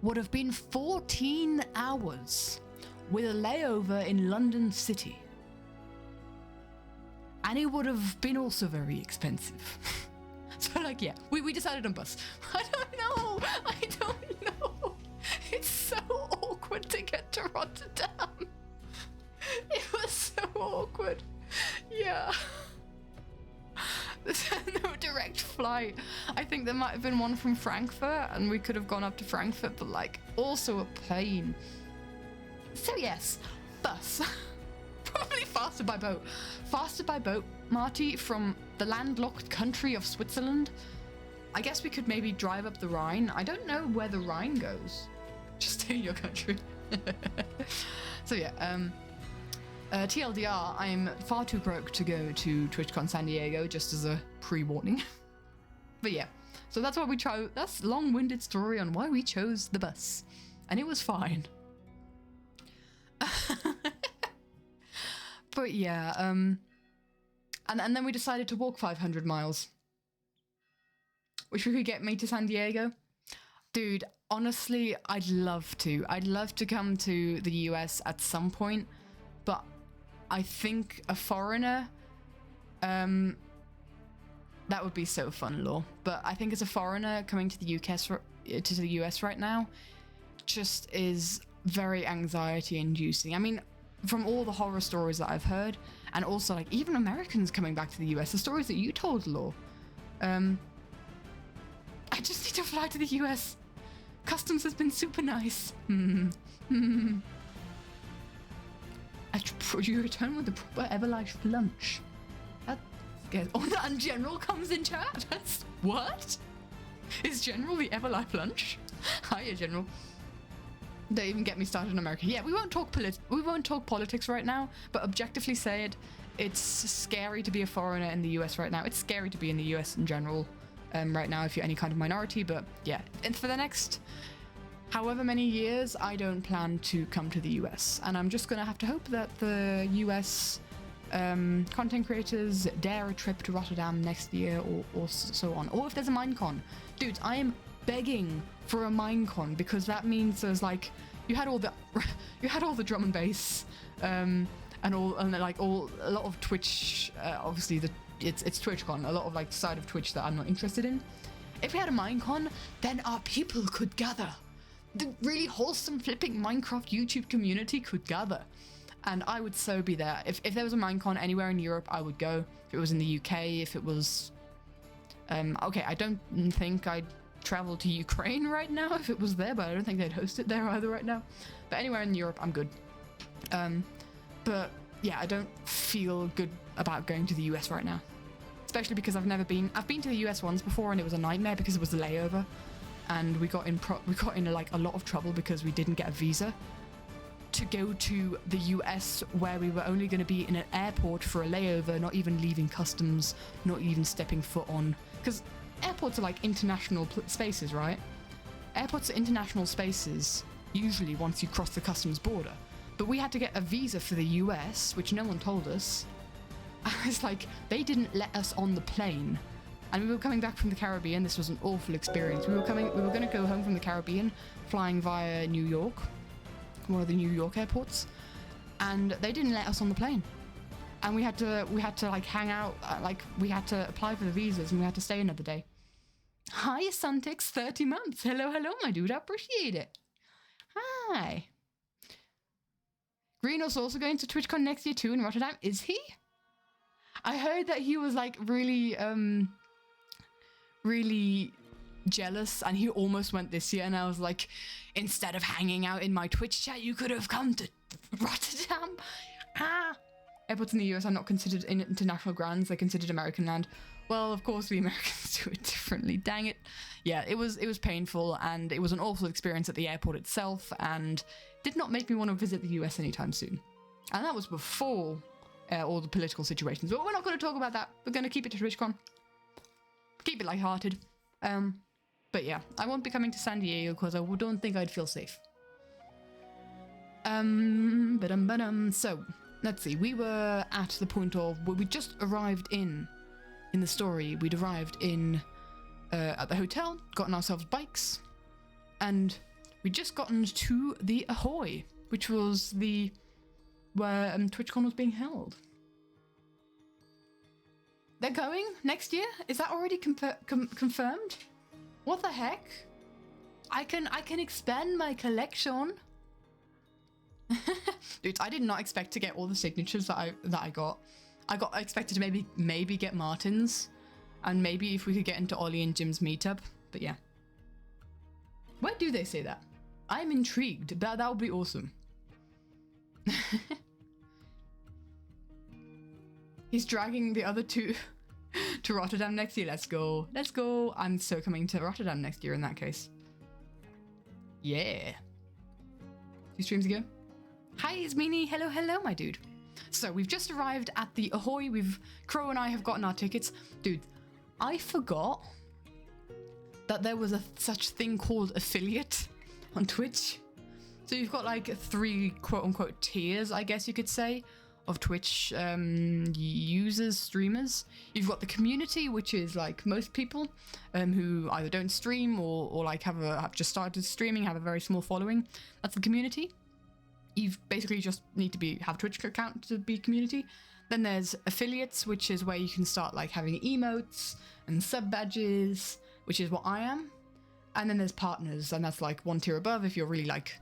would have been 14 hours with a layover in London City. And it would have been also very expensive. So like, yeah, we decided on bus. I don't know. It's so awkward to get to Rotterdam. It was so awkward. Yeah. There's no direct flight. I think there might have been one from Frankfurt and we could have gone up to Frankfurt, but like also a plane. So yes, bus. Probably faster by boat. Faster by boat, Marty, from the landlocked country of Switzerland. I guess we could maybe drive up the Rhine. I don't know where the Rhine goes. Just stay in your country. So yeah, TLDR, I'm far too broke to go to TwitchCon San Diego, just as a pre-warning. But yeah, so that's why we chose. That's a long-winded story on why we chose the bus, and it was fine. But yeah, and then we decided to walk 500 miles, which would get me to San Diego. Dude, honestly, I'd love to. I'd love to come to the US at some point, but I think a foreigner, that would be so fun, lol. But I think as a foreigner coming to the US right now, just is very anxiety inducing. I mean, from all the horror stories that I've heard, and also like even Americans coming back to the US, the stories that you told, lol. I just need to fly to the US. Customs has been super nice. You return with the proper Everlife lunch. That scares. Oh, and General comes in chat. That's what? Is General the Everlife lunch? Hiya, General. Don't even get me started in America. Yeah, we won't talk politics right now, but objectively said, it's scary to be a foreigner in the US right now. It's scary to be in the US in general right now if you're any kind of minority, but yeah. And for the next however many years, I don't plan to come to the US. And I'm just gonna have to hope that the US content creators dare a trip to Rotterdam next year or so on. Or if there's a Minecon. Dudes, I am begging for a Minecon, because that means there's like you had all the drum and bass and a lot of Twitch, obviously it's TwitchCon, a lot of like the side of Twitch that I'm not interested in. If we had a Minecon, then our people could gather. The really wholesome flipping Minecraft YouTube community could gather, and I would so be there. If there was a Minecon anywhere in Europe, I would go. If it was in the UK, if it was okay, I don't think I'd travel to Ukraine right now if it was there, but I don't think they'd host it there either right now. But anywhere in Europe, I'm good. But yeah, I don't feel good about going to the US right now, especially because I've been to the US once before, and it was a nightmare because it was a layover, and we got in like a lot of trouble because we didn't get a visa to go to the US, where we were only going to be in an airport for a layover, not even leaving customs, not even stepping foot on, because airports are like international spaces, right? Airports are international spaces, usually once you cross the customs border. But we had to get a visa for the US, which no one told us. It's like, they didn't let us on the plane. And we were coming back from the Caribbean. This was an awful experience. We were going to go home from the Caribbean, flying via New York, one of the New York airports. And they didn't let us on the plane. And we had to like hang out, we had to apply for the visas, and we had to stay another day. Hi, Suntix, 30 months. Hello, my dude. I appreciate it. Hi. Greenos also going to TwitchCon next year too in Rotterdam. Is he? I heard that he was like really jealous, and he almost went this year, and I was like, instead of hanging out in my Twitch chat, you could have come to Rotterdam. airports in the US are not considered international grounds, they're considered American land. Well, of course, the Americans do it differently. Dang it. Yeah, it was painful, and it was an awful experience at the airport itself, and did not make me want to visit the US anytime soon. And that was before all the political situations. But we're not going to talk about that. We're going to keep it to TwitchCon. Keep it lighthearted. But yeah, I won't be coming to San Diego because I don't think I'd feel safe. So, let's see. We were at the point of where we just arrived in the story. We'd arrived at the hotel, gotten ourselves bikes, and we'd just gotten to the Ahoy, which was where TwitchCon was being held. They're going next year? Is that already confirmed? What the heck? I can expand my collection. Dude, I did not expect to get all the signatures that I got. I expected to maybe get Martin's, and maybe if we could get into Ollie and Jim's meetup. But yeah. Where do they say that? I'm intrigued. That would be awesome. He's dragging the other two to Rotterdam next year. Let's go. Let's go. I'm so coming to Rotterdam next year in that case. Yeah. 2 streams ago. Hi, it's Meanie. Hello, hello, my dude. So we've just arrived at the Ahoy. Crow and I have gotten our tickets. Dude, I forgot that there was such thing called affiliate on Twitch. So you've got like 3 quote-unquote tiers, I guess you could say, of Twitch users, streamers. You've got the community, which is like most people who either don't stream or like have just started streaming, have a very small following. That's the community. You basically just need to have a Twitch account to be community. Then there's affiliates, which is where you can start like having emotes and sub badges, which is what I am. And then there's partners, and that's like 1 tier above if you're really like,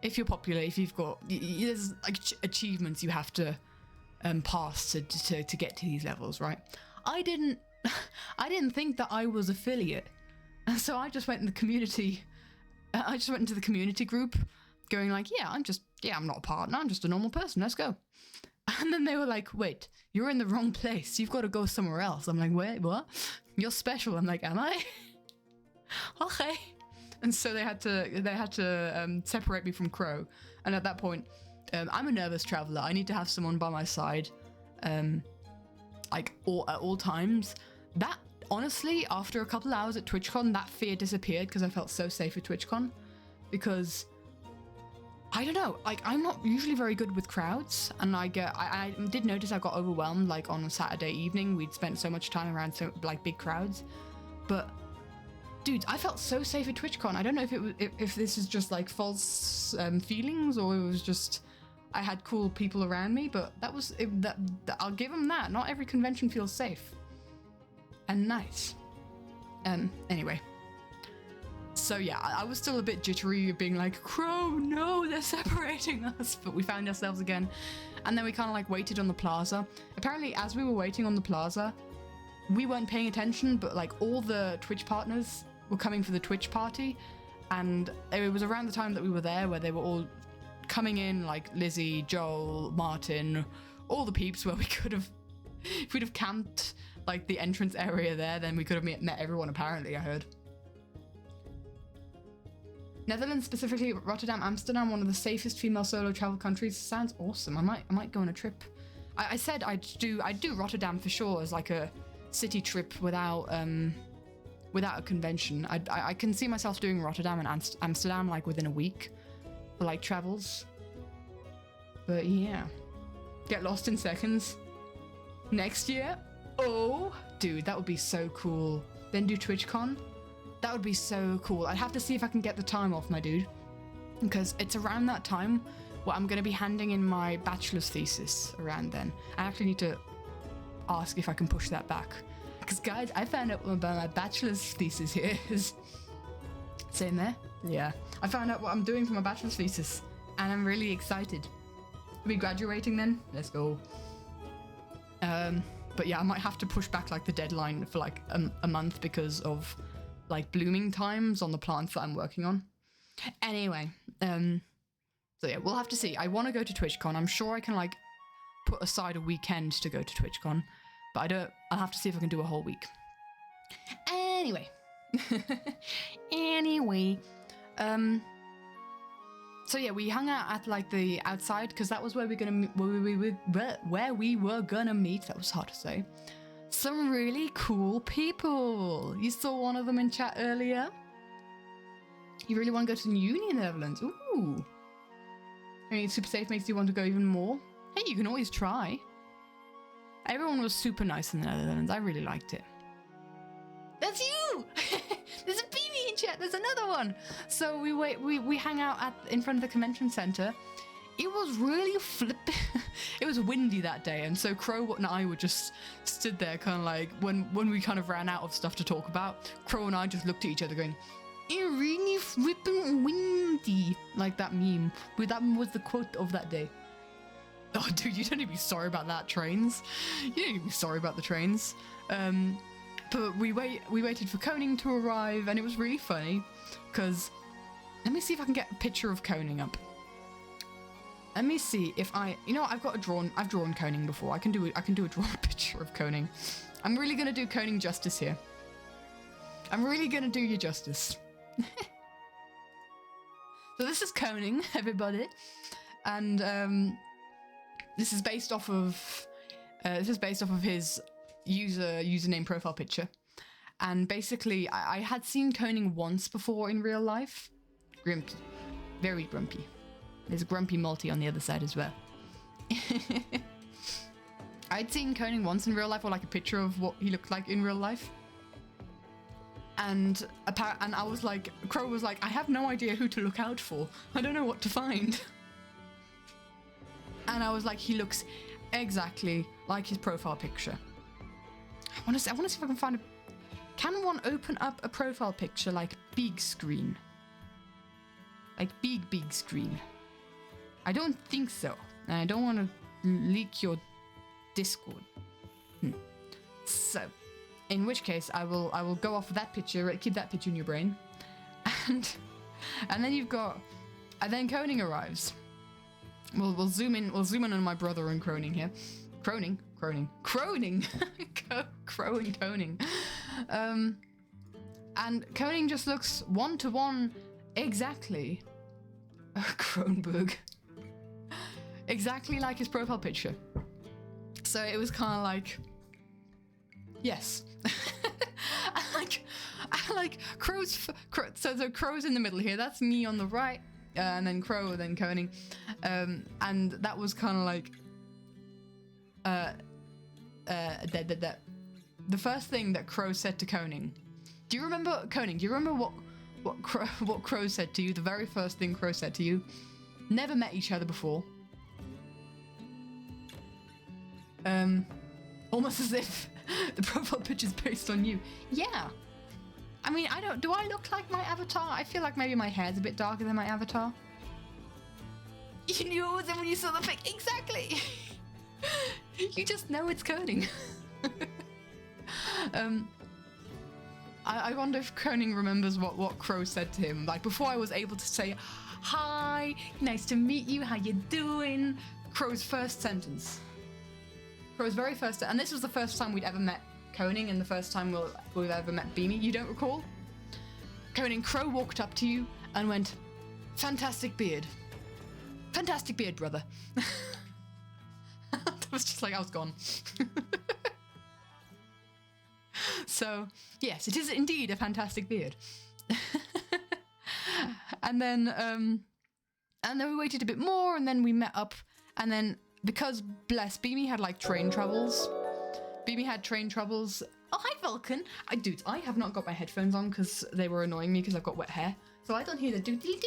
if you're popular, if you've got, there's like achievements you have to pass to get to these levels, right? I didn't think that I was affiliate, and so I just went in the community. I just went into the community group, going like, I'm not a partner, I'm just a normal person, let's go. And then they were like, wait, you're in the wrong place, you've got to go somewhere else. I'm like, wait, what? You're special. I'm like, am I? Okay. And so they had to separate me from Crow. And at that point, I'm a nervous traveler. I need to have someone by my side, like at all times. That honestly, after a couple of hours at TwitchCon, that fear disappeared because I felt so safe at TwitchCon. Because I don't know, like I'm not usually very good with crowds, and I did notice I got overwhelmed like on a Saturday evening. We'd spent so much time around like big crowds, but dude, I felt so safe at TwitchCon. I don't know if this is just like false feelings, or it was just I had cool people around me, but I'll give them that. Not every convention feels safe and nice. Anyway. So yeah, I was still a bit jittery, being like, Crow, no, they're separating us. But we found ourselves again. And then we kind of like waited on the plaza. Apparently, as we were waiting on the plaza, we weren't paying attention, but like all the Twitch partners were coming for the Twitch party. And it was around the time that we were there where they were all coming in, like Lizzie, Joel, Martin, all the peeps, where we could have, if we'd have camped like the entrance area there, then we could have met everyone, apparently, I heard. Netherlands, specifically Rotterdam, Amsterdam, one of the safest female solo travel countries. Sounds awesome. I might go on a trip. I said I'd do Rotterdam for sure as like a city trip without a convention. I can see myself doing Rotterdam and Amsterdam like within a week for like travels. But yeah, get lost in seconds. Next year, oh dude, that would be so cool. Then do TwitchCon. That would be so cool. I'd have to see if I can get the time off, my dude, because it's around that time where I'm going to be handing in my bachelor's thesis around then. I actually need to ask if I can push that back, because guys, I found out about my bachelor's thesis here. Same there? Yeah. I found out what I'm doing for my bachelor's thesis, and I'm really excited. Are we graduating then? Let's go. But yeah, I might have to push back like the deadline for like a month because of like blooming times on the plants that I'm working on. Anyway, so yeah, we'll have to see. I want to go to TwitchCon. I'm sure I can like put aside a weekend to go to TwitchCon, but I'll have to see if I can do a whole week. Anyway. So yeah, we hung out at like the outside because that was where we were gonna meet. That was hard to say. Some really cool people. You saw one of them in chat earlier. You really want to go to uni in the Netherlands? Ooh. I mean, super safe makes you want to go even more. Hey, you can always try. Everyone was super nice in the Netherlands. I really liked it. That's you! There's a Beanie in chat. There's another one. So we hang out in front of the convention center. It was really flipping. It was windy that day, and so Crow and I were just stood there, kind of like when we kind of ran out of stuff to talk about. Crow and I just looked at each other, going, "It's really flipping windy," like that meme. That was the quote of that day. Oh, dude, you don't need to be sorry about that, trains. You don't need to be sorry about the trains. But we waited for Koning to arrive, and it was really funny, because let me see if I can get a picture of Koning up. Let me see if I've drawn Koning before. I can do a drawn picture of Koning. I'm really gonna do Koning justice here. I'm really gonna do you justice. So this is Koning, everybody, and this is based off of his username profile picture. And basically I had seen Koning once before in real life. Grumpy, very grumpy. There's a grumpy multi on the other side as well. I'd seen Koning once in real life, or like a picture of what he looked like in real life. And I was like, Crow was like, I have no idea who to look out for. I don't know what to find. And I was like, he looks exactly like his profile picture. I want to see if I can find can one open up a profile picture like big screen? Like big screen. I don't think so. And I don't want to leak your Discord. So, in which case I will go off of that picture, keep that picture in your brain. And then Koning arrives. We'll zoom in on my brother and Koning here. Koning. Crow and Koning. And Koning just looks one-to-one exactly. Kronberg. Exactly like his profile picture. So it was kind of like, yes. I like Crow's. So Crow's in the middle here. That's me on the right, and then Crow, then Koning, and that was kind of like, the first thing that Crow said to Koning. Do you remember, Koning? Do you remember what Crow said to you? The very first thing Crow said to you. Never met each other before. Almost as if the profile picture's based on you. Yeah. I mean, do I look like my avatar? I feel like maybe my hair's a bit darker than my avatar. You knew it was him when you saw the pic. Exactly. You just know it's Koning. I wonder if Koning remembers what Crow said to him. Like, before I was able to say, "Hi, nice to meet you, how you doing?" Crow's first sentence. Crow's very first, and this was the first time we'd ever met Koning, and the first time we've ever met Beanie. You don't recall? Koning, Crow walked up to you and went, "Fantastic beard. Fantastic beard, brother." That was just like, I was gone. So, yes, it is indeed a fantastic beard. And then we waited a bit more, and then we met up, and then because Beanie had like train troubles. Beanie had train troubles. Oh, hi Vulcan. I have not got my headphones on because they were annoying me because I've got wet hair. So I don't hear the doodly.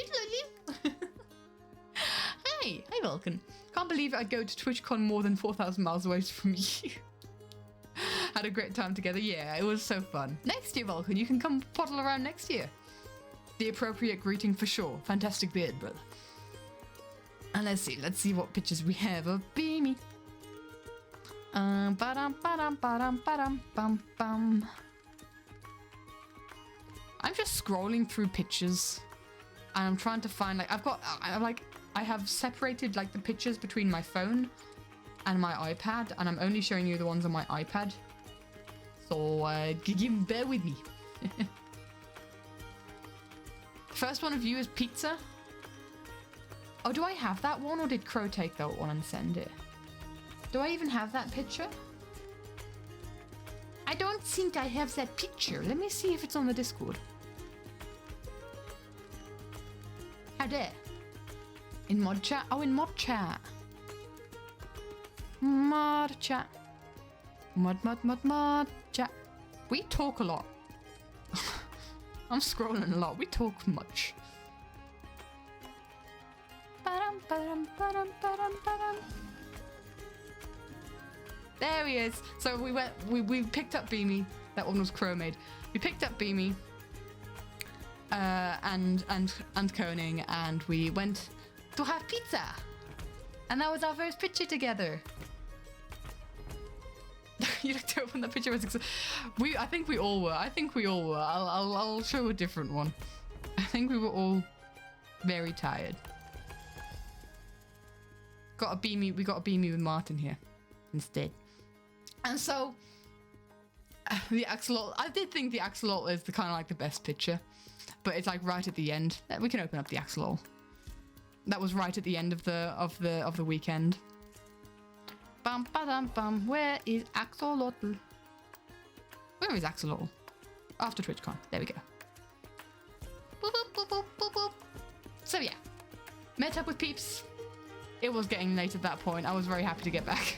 Hey, Vulcan. Can't believe I'd go to TwitchCon more than 4,000 miles away from you. Had a great time together. Yeah, it was so fun. Next year, Vulcan, you can come poddle around next year. The appropriate greeting for sure. Fantastic beard, brother. And let's see what pictures we have of Beanie. I'm just scrolling through pictures, and I'm trying to find I have separated like the pictures between my phone and my iPad, and I'm only showing you the ones on my iPad. So bear with me. First one of you is pizza. Oh, do I have that one, or did Crow take that one and send it? Do I even have that picture? I don't think I have that picture. Let me see if it's on the Discord. How dare? In mod chat? Oh, in mod chat. Mod chat. Mod chat. We talk a lot. I'm scrolling a lot. We talk much. There he is. So we picked up Beamy. That one was Crow made. We picked up Beamy and Koning, and we went to have pizza. And that was our first picture together. You looked up when the picture was. I think we all were. I'll show a different one. I think we were all very tired. We got a Beamy with Martin here instead. And so the axolotl. I did think the axolotl is the kind of like the best picture, but it's like right at the end. We can open up the axolotl. That was right at the end of the weekend. Bum ba dum bum. Where is axolotl? Where is axolotl? After TwitchCon. There we go. Boop, boop, boop, boop, boop, boop. So yeah, met up with peeps. It was getting late at that point. I was very happy to get back.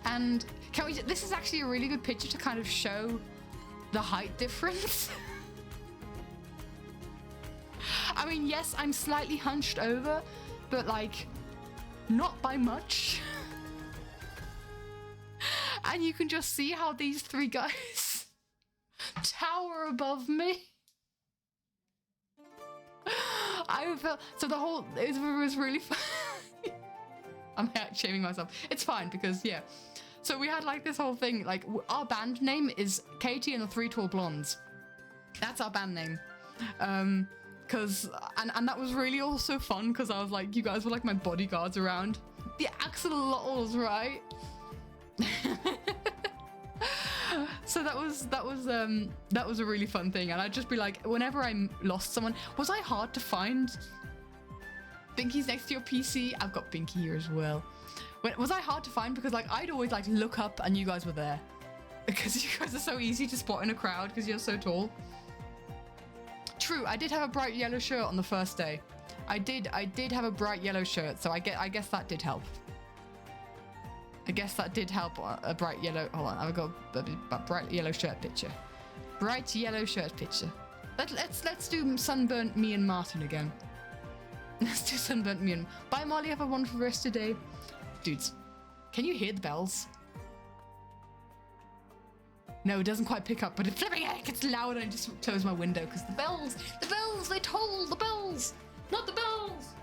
And can we? This is actually a really good picture to kind of show the height difference. I mean, yes, I'm slightly hunched over, but like, not by much. And you can just see how these three guys tower above me. I felt so the whole it was really fun. I'm shaming myself. It's fine because yeah. So we had like this whole thing. Like our band name is Katie and the Three Tall Blondes. That's our band name. Cause and that was really also fun because I was like, you guys were like my bodyguards around. The axolotls, right? So that was a really fun thing, and I'd just be like, whenever I lost someone, was I hard to find? Binky's next to your PC. I've got Binky here as well. Was I hard to find because like I'd always like look up and you guys were there because you guys are so easy to spot in a crowd because you're so tall. True, I did have a bright yellow shirt on the first day. I did have a bright yellow shirt, so I guess that did help. I guess that did help. A bright yellow. Hold on, I've got a bright yellow shirt picture. Bright yellow shirt picture. Let's do sunburnt me and Martin again. Let's do sunburnt me and. Bye, Molly. Have a wonderful rest today, dudes. Can you hear the bells? No, it doesn't quite pick up, but it's flipping heck, it's loud, and I just close my window because the bells, they toll, the bells, not the bells.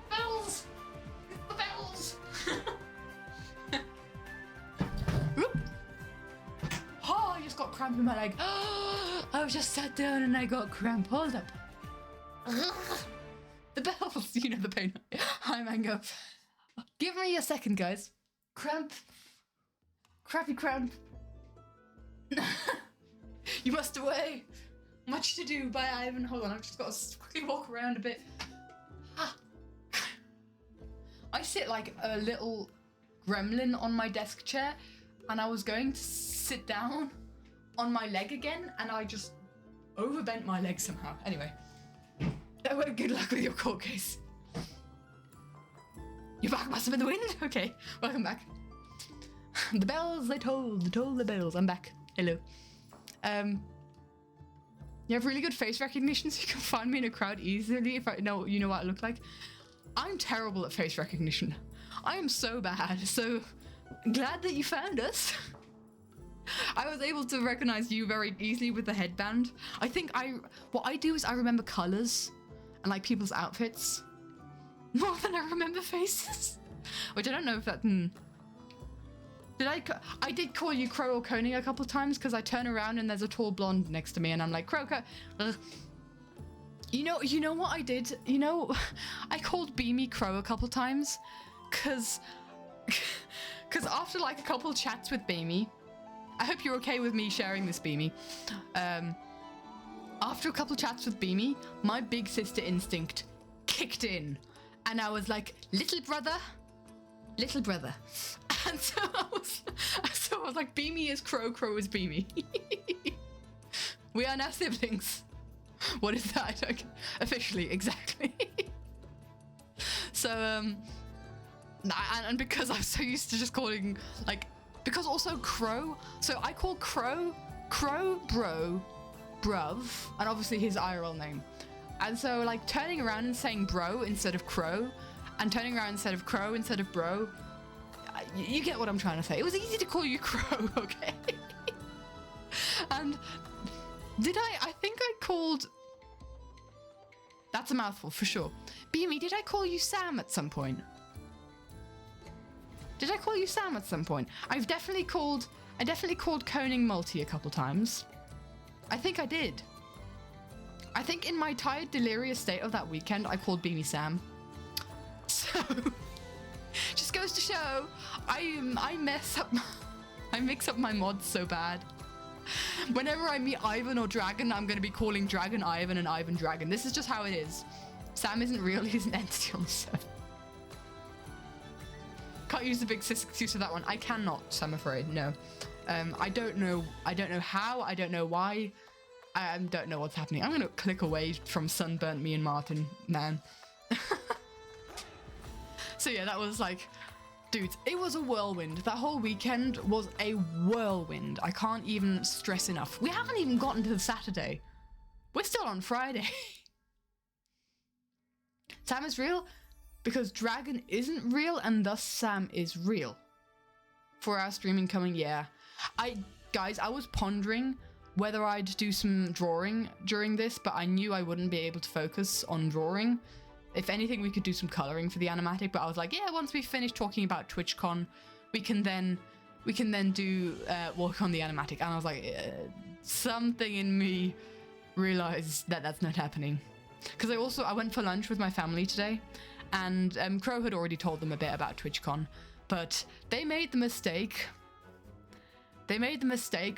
Bells, the bells. Whoop. Oh, I just got cramp in my leg. I just sat down and I got cramp. Hold up. The bells, you know the pain. Hi, Mango. Give me a second, guys. Cramp. Crappy cramp. You must away. Much to do. Bye, Ivan. Hold on, I've just got to quickly walk around a bit. Ah. I sit like a little gremlin on my desk chair, and I was going to sit down on my leg again, and I just overbent my leg somehow. Anyway. Good luck with your court case. You're back, must have been the wind? Okay, welcome back. The bells, they toll the bells. I'm back. Hello. You have really good face recognition, so you can find me in a crowd easily if you know what I look like. I'm terrible at face recognition. I am so bad, so glad that you found us. I was able to recognize you very easily with the headband. I think what I do is I remember colors and like people's outfits more than I remember faces. Which I don't know if that. I did call you Crow or Coney a couple of times because I turn around and there's a tall blonde next to me and I'm like, Crow. You know what I did? You know, I called Beamy Crow a couple times, cause after like a couple chats with Beamy, I hope you're okay with me sharing this, Beamy. After a couple chats with Beamy, my big sister instinct kicked in, and I was like, little brother, and so I was like, Beamy is Crow, Crow is Beamy. We are now siblings. What is that? Okay. Officially, exactly. So, and because I'm so used to just calling, like, because also Crow, so I call Crow, bro, bruv, and obviously his IRL name. And so, like, turning around and saying bro instead of Crow, and turning around instead of Crow instead of bro, you get what I'm trying to say. It was easy to call you Crow, okay? And I think I called... That's a mouthful, for sure. Beamy, did I call you Sam at some point? Did I call you Sam at some point? I definitely called Coning Multi a couple times. I think I did. I think in my tired, delirious state of that weekend, I called Beamy Sam. So, just goes to show, I mix up my mods so bad. Whenever I meet Ivan or Dragon, I'm going to be calling Dragon Ivan and Ivan Dragon. This is just how it is. Sam isn't real, he's an entity on the server. Can't use the big sis excuse for that one. I cannot, I'm afraid, no. I don't know how, I don't know why. I don't know what's happening. I'm going to click away from Sunburnt Me and Martin, man. So yeah, that was like... Dudes, it was a whirlwind. That whole weekend was a whirlwind. I can't even stress enough. We haven't even gotten to the Saturday. We're still on Friday. Sam is real because Dragon isn't real and thus Sam is real. 4 hour streaming coming, yeah. Guys, I was pondering whether I'd do some drawing during this, but I knew I wouldn't be able to focus on drawing. If anything, we could do some coloring for the animatic, but I was like, yeah, once we finish talking about TwitchCon, we can then do work on the animatic. And I was like, something in me realized that that's not happening. Because I went for lunch with my family today, and Crow had already told them a bit about TwitchCon, but they made the mistake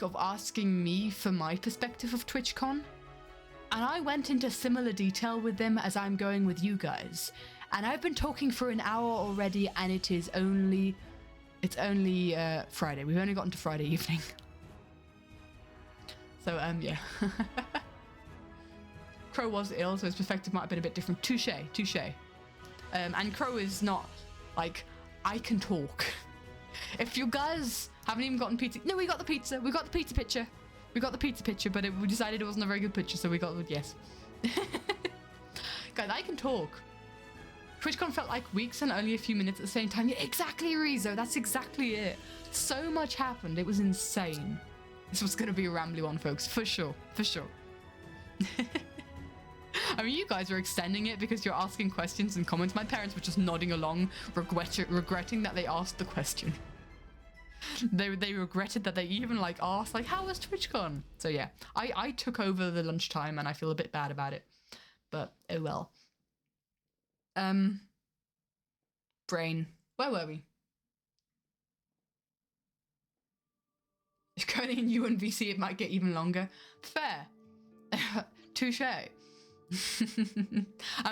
of asking me for my perspective of TwitchCon. And I went into similar detail with them as I'm going with you guys. And I've been talking for an hour already, and it's only Friday. We've only gotten to Friday evening. So, yeah. Crow was ill, so his perspective might have been a bit different. Touche. And Crow is not, like, I can talk. If you guys haven't even gotten pizza... No, we got the pizza. We got the pizza picture. We got the pizza picture, but we decided it wasn't a very good picture, so we got the yes. Guys, I can talk. TwitchCon felt like weeks and only a few minutes at the same time. Yeah, exactly, Rezo. That's exactly it. So much happened. It was insane. This was going to be a rambly one, folks. For sure. For sure. I mean, you guys are extending it because you're asking questions and comments. My parents were just nodding along, regretting that they asked the question. They regretted that they even like asked like, how was TwitchCon? So yeah, I took over the lunchtime and I feel a bit bad about it, but oh well. Brain, where were we? If going in you and VC, it might get even longer. Fair. Touche. I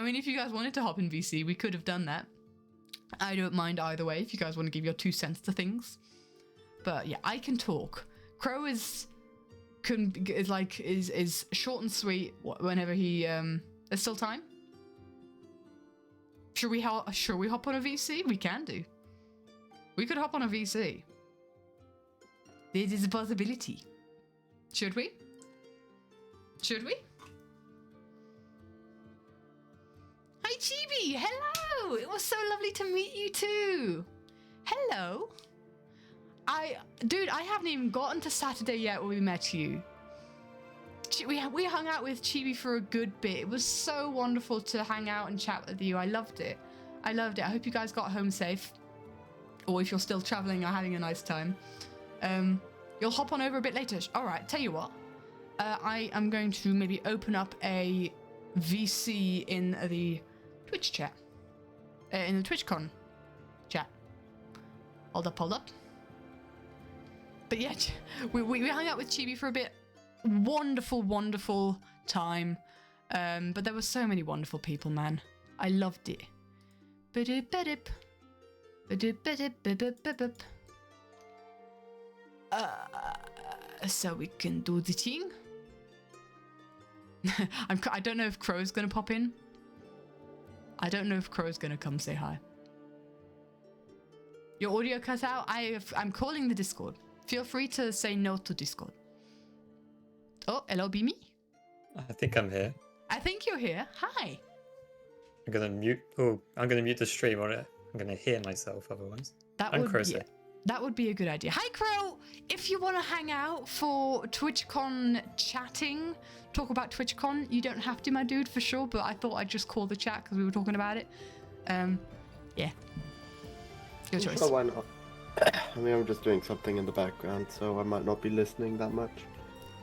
mean, if you guys wanted to hop in VC, we could have done that. I don't mind either way if you guys want to give your 2 cents to things. But yeah, I can talk. Crow is short and sweet whenever he there's still time. Should we hop on a VC? We can do. We could hop on a VC. This is a possibility. Should we? Should we? Hi Chibi, hello! It was so lovely to meet you too. Hello. Dude, I haven't even gotten to Saturday yet when we met you. We hung out with Chibi for a good bit. It was so wonderful to hang out and chat with you. I loved it. I hope you guys got home safe. Or if you're still traveling or having a nice time. You'll hop on over a bit later. All right, tell you what. I am going to maybe open up a VC in the Twitch chat. In the TwitchCon chat. Hold up. But yeah, we hung out with Chibi for a bit. Wonderful time. But there were so many wonderful people, man. I loved it. So we can do the thing. I don't know if Crow's gonna pop in. I don't know if Crow's gonna come say hi. Your audio cut out. I'm calling the Discord. Feel free to say no to Discord. Oh, hello, Beamy. I think I'm here. I think you're here. Hi. I'm gonna mute. Oh, I'm gonna mute the stream, or I'm gonna hear myself otherwise. That would be a good idea. Hi, Crow. If you want to hang out for TwitchCon chatting, talk about TwitchCon, you don't have to, my dude, for sure. But I thought I'd just call the chat because we were talking about it. Yeah. Your choice. Sure, why not? I mean, I'm just doing something in the background, so I might not be listening that much.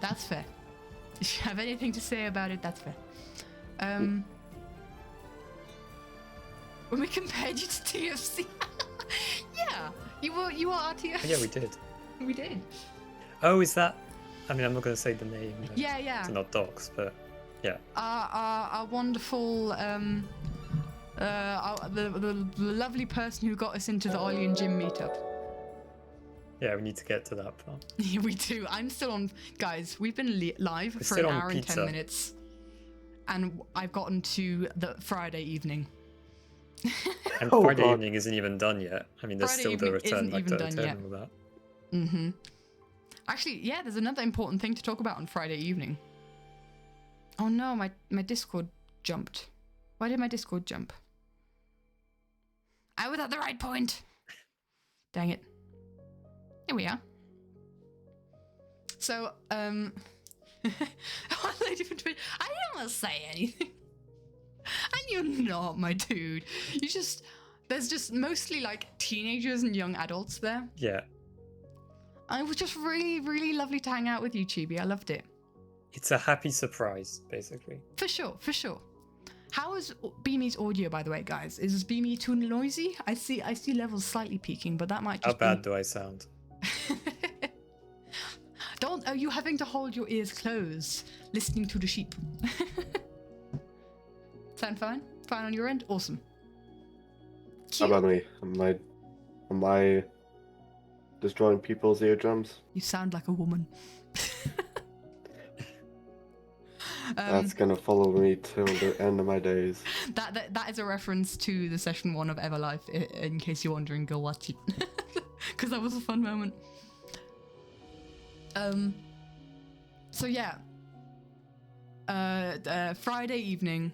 That's fair. If you have anything to say about it, that's fair. When we compared you to TFC, yeah, you were our TFC. Oh, yeah, we did. We did. Oh, is that? I mean, I'm not gonna say the name. Yeah. To not docs, but yeah. Our wonderful the lovely person who got us into the Ollie and Jim meetup. Yeah, we need to get to that part. Yeah, we do. I'm still on, guys. We've been live for an hour and 10 minutes, and I've gotten to the Friday evening. And Friday evening isn't even done yet. I mean, there's Friday still the return, like the return and all that. Mm-hmm. Actually, yeah, there's another important thing to talk about on Friday evening. Oh no, my Discord jumped. Why did my Discord jump? I was at the right point. Dang it. Here we are. So, I didn't want to say anything. And you're not, my dude. There's just mostly like teenagers and young adults there. Yeah. And it was just really, really lovely to hang out with you, Chibi. I loved it. It's a happy surprise, basically. For sure. How is Beamy's audio, by the way, guys? Is Beamy too noisy? I see levels slightly peaking, but that might just How bad do I sound? Are you having to hold your ears closed, listening to the sheep? Sound fine? Fine on your end? Awesome. How about me? Am I destroying people's eardrums? You sound like a woman. That's gonna follow me till the end of my days. That is a reference to the session 1 of Everlife, in case you're wondering, go watch it. Because that was a fun moment. So yeah. Friday evening.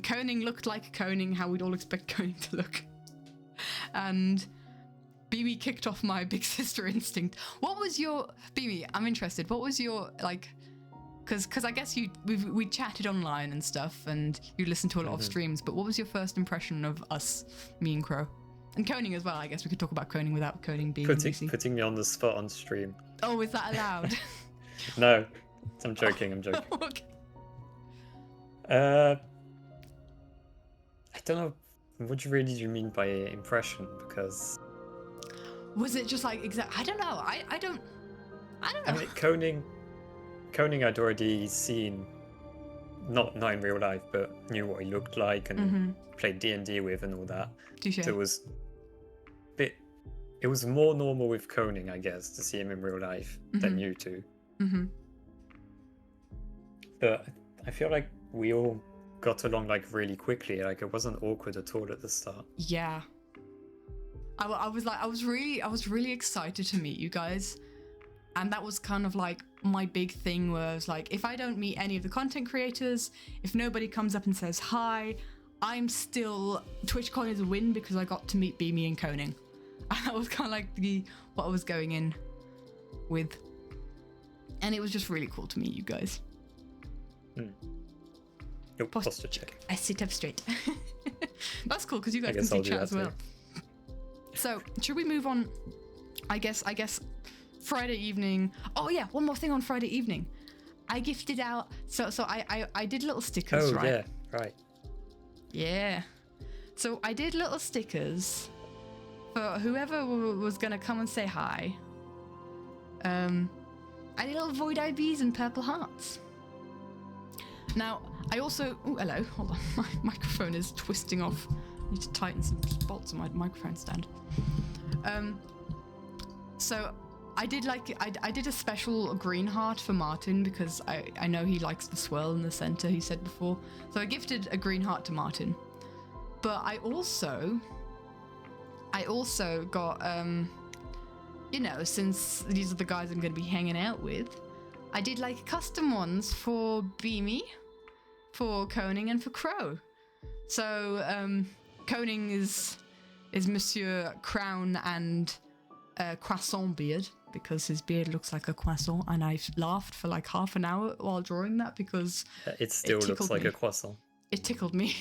Koning looked like Koning, how we'd all expect Koning to look. And Bibi kicked off my big sister instinct. What was your... Bibi, I'm interested. What was your, like... Because I guess we chatted online and stuff, and you listened to a lot of streams, but what was your first impression of us, me and Crow? And Koning as well, I guess we could talk about Koning without Koning being putting me on the spot on stream. Oh, is that allowed? No, I'm joking. Okay. I don't know. What really do you mean by impression? Because was it just like I don't know. I don't know. I mean, Koning I'd already seen, not in real life, but knew what he looked like and played D&D with and all that. Touché. So it was more normal with Koning, I guess, to see him in real life than you two. But I feel like we all got along like really quickly. Like it wasn't awkward at all at the start. Yeah. I was really excited to meet you guys. And that was kind of like my big thing was like, if I don't meet any of the content creators, if nobody comes up and says hi, I'm still... TwitchCon is a win because I got to meet Beamy and Koning. And that was kind of like what I was going in with. And it was just really cool to meet you guys. Posture check. I sit up straight. That's cool because you guys can I'll see do chat as that well. So, should we move on? I guess Friday evening. Oh yeah, one more thing on Friday evening. I gifted out. So I did little stickers, Oh right? yeah, right. Yeah. So I did little stickers for whoever was gonna come and say hi. I did little void IBs and purple hearts. Now I also. Oh, hello. Hold on. My microphone is twisting off. I need to tighten some bolts on my microphone stand. So I did I did a special green heart for Martin because I know he likes the swirl in the center, he said before. So I gifted a green heart to Martin. But I also got you know, since these are the guys I'm going to be hanging out with, I did like custom ones for Beamy, for Koning, and for Crow. So Koning is Monsieur Crown and Croissant Beard, because his beard looks like a croissant, and I laughed for like half an hour while drawing that because It still looks like a croissant. It tickled me.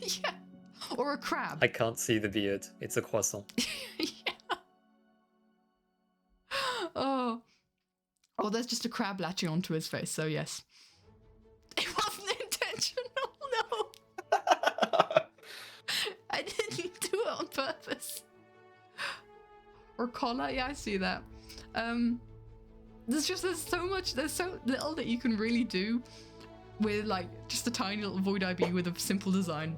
Yeah. Or a crab. I can't see the beard. It's a croissant. Yeah. Oh, there's just a crab latching onto his face, so yes. It wasn't intentional, no. I didn't do it on purpose. Or collar, yeah, I see that. There's so little that you can really do with like just a tiny little void IB with a simple design.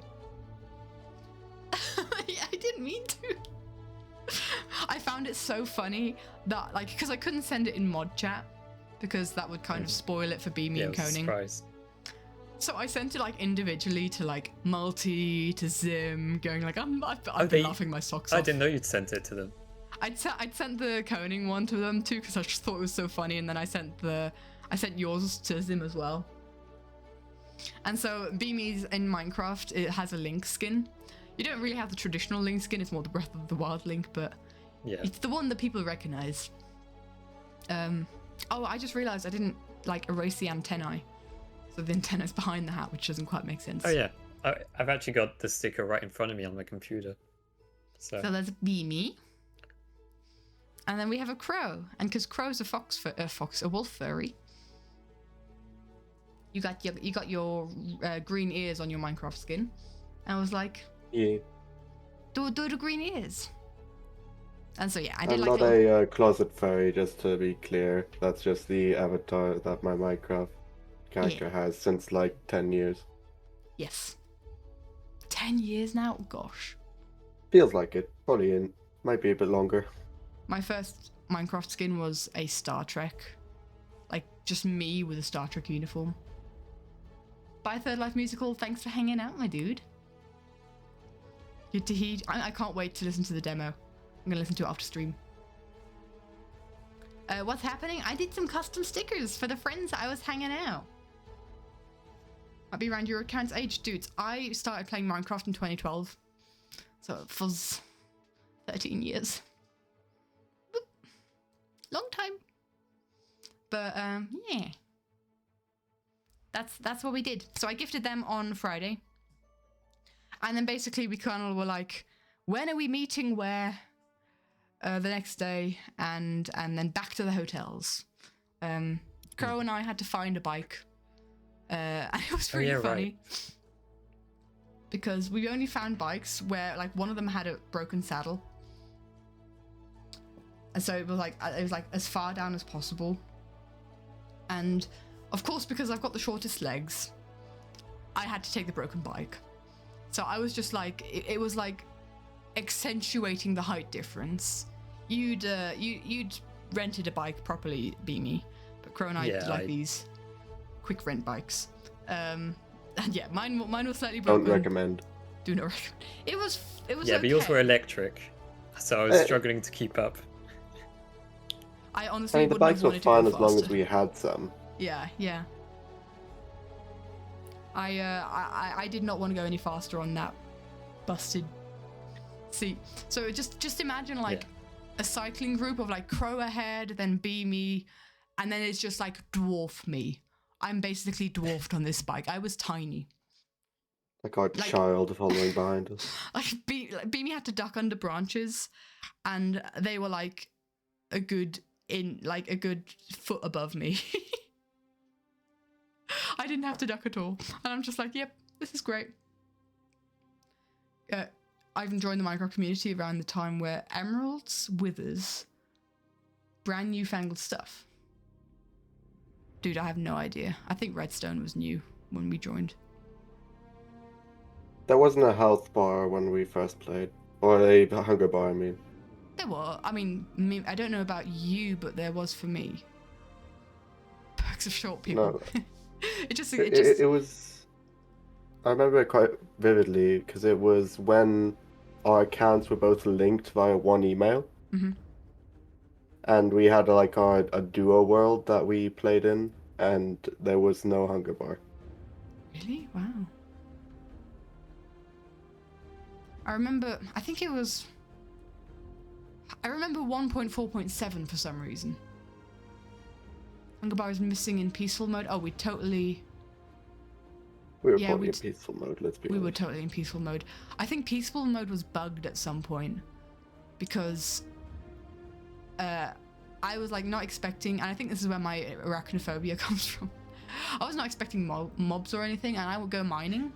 Yeah, I didn't mean to. I found it so funny that, like, because I couldn't send it in mod chat because that would kind of spoil it for Beamy and Koning. Surprise. So I sent it like individually to like Multi, to Zim, going like I've been laughing my socks off. I didn't know you'd sent it to them. I'd sent the Koning one to them too because I just thought it was so funny, and then I sent yours to Zim as well. And so Beamy's in Minecraft, it has a Link skin. You don't really have the traditional Link skin, it's more the Breath of the Wild Link, but yeah, it's the one that people recognize. Oh, I just realized I didn't like erase the antennae. So the antenna's behind the hat, which doesn't quite make sense. Oh yeah, I've actually got the sticker right in front of me on my computer. So there's Beamy. And then we have a crow. And because crow's a wolf furry. You got your green ears on your Minecraft skin. And I was like, Yeah. Do the green ears. And so yeah, I I'm did not a closet furry, just to be clear. That's just the avatar that my Minecraft character has since like 10 years. Yes. 10 years now? Oh, gosh. Feels like it. Probably might be a bit longer. My first Minecraft skin was a Star Trek. Like, just me with a Star Trek uniform. Bye, Third Life Musical. Thanks for hanging out, my dude. Good to heed. I can't wait to listen to the demo. I'm gonna listen to it after stream. What's happening? I did some custom stickers for the friends that I was hanging out. Might be around your account's age, dudes. I started playing Minecraft in 2012. So it was 13 years. Boop. Long time. But yeah. That's what we did. So I gifted them on Friday. And then basically we kind of were like, when are we meeting where? The next day, and then back to the hotels. Crow and I had to find a bike. And it was really funny. Right. Because we only found bikes where like one of them had a broken saddle. And so it was like as far down as possible. And of course, because I've got the shortest legs, I had to take the broken bike. So I was just like, it was like accentuating the height difference. You'd rented a bike properly, Beamy, but Crow and I did like these quick rent bikes. And yeah, mine was slightly broken. Don't recommend. Do not recommend. It was yeah, okay. But yours were electric, so I was struggling to keep up. I honestly the bikes were fine as long as we had some. Yeah. I did not want to go any faster on that busted seat. So just imagine like a cycling group of like Crow ahead, then Beamy, and then it's just like dwarf me. I'm basically dwarfed on this bike. I was tiny. Like our child following behind us. Like Beamy had to duck under branches, and they were like a good foot above me. I didn't have to duck at all. And I'm just like, yep, this is great. I've joined the Minecraft community around the time where emeralds, withers, brand newfangled stuff. Dude, I have no idea. I think redstone was new when we joined. There wasn't a health bar when we first played. Or a hunger bar, I mean. There were. I mean, I don't know about you, but there was for me. Perks of short people. No. It was... I remember it quite vividly, because it was when our accounts were both linked via one email. Mm-hmm. And we had like a duo world that we played in, and there was no hunger bar. Really? Wow. I remember 1.4.7 for some reason. Hunger bar is missing in peaceful mode. Oh, we totally... We were Yeah, probably in peaceful mode, let's be honest. We were totally in peaceful mode. I think peaceful mode was bugged at some point because I was like not expecting, and I think this is where my arachnophobia comes from. I was not expecting mobs or anything, and I would go mining,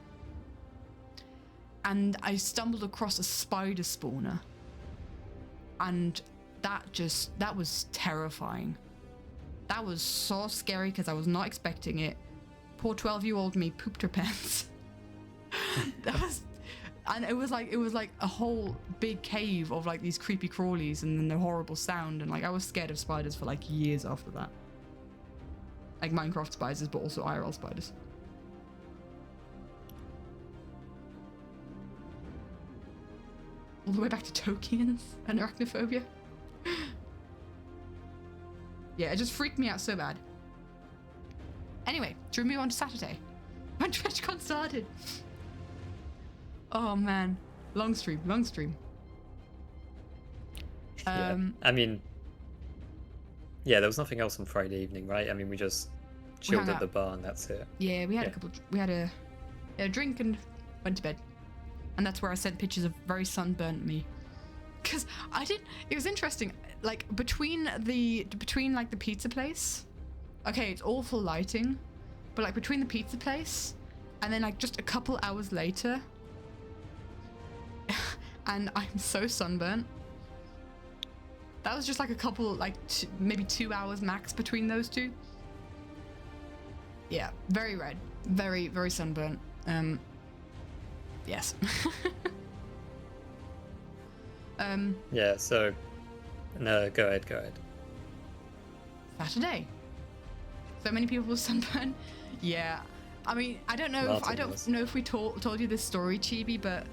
and I stumbled across a spider spawner, and that was terrifying. That was so scary because I was not expecting it. Poor 12-year-old me pooped her pants. And it was like a whole big cave of like these creepy crawlies and then the horrible sound, and like I was scared of spiders for like years after that. Like Minecraft spiders, but also IRL spiders. All the way back to Tolkien's and arachnophobia. Yeah, it just freaked me out so bad. Anyway, should we move on to Saturday? When Twitchcon started. Oh man, long stream. Yeah. I mean, yeah, there was nothing else on Friday evening, right? I mean, we just chilled at the bar and that's it. Yeah, we had we had a drink and went to bed. And that's where I sent pictures of very sunburnt me. Cause it was interesting, like between like the pizza place, okay, it's awful lighting, but like between the pizza place and then like just a couple hours later, and I'm so sunburnt. That was just like a couple, like maybe 2 hours max between those two. Yeah, very red, very, very sunburnt. Yes. Yeah, so no, go ahead. Saturday. So many people with sunburn. Yeah. I mean, I don't know if we told you this story, Chibi, but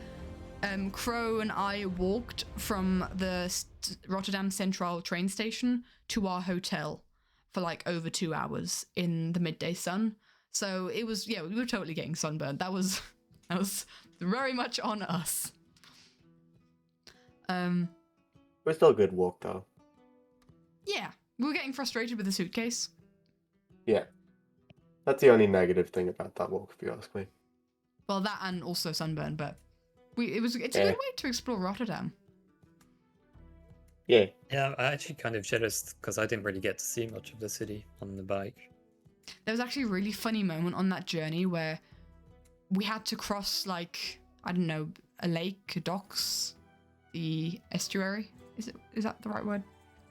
Crow and I walked from the Rotterdam Central train station to our hotel for like over 2 hours in the midday sun. So it was, yeah, we were totally getting sunburned. That was very much on us. We're still a good walk though. Yeah, we were getting frustrated with the suitcase. Yeah. That's the only negative thing about that walk, if you ask me. Well, that and also sunburn, but it's a good way to explore Rotterdam. Yeah. Yeah, I'm actually kind of jealous because I didn't really get to see much of the city on the bike. There was actually a really funny moment on that journey where we had to cross, like, I don't know, a lake, a docks, the estuary. Is that the right word?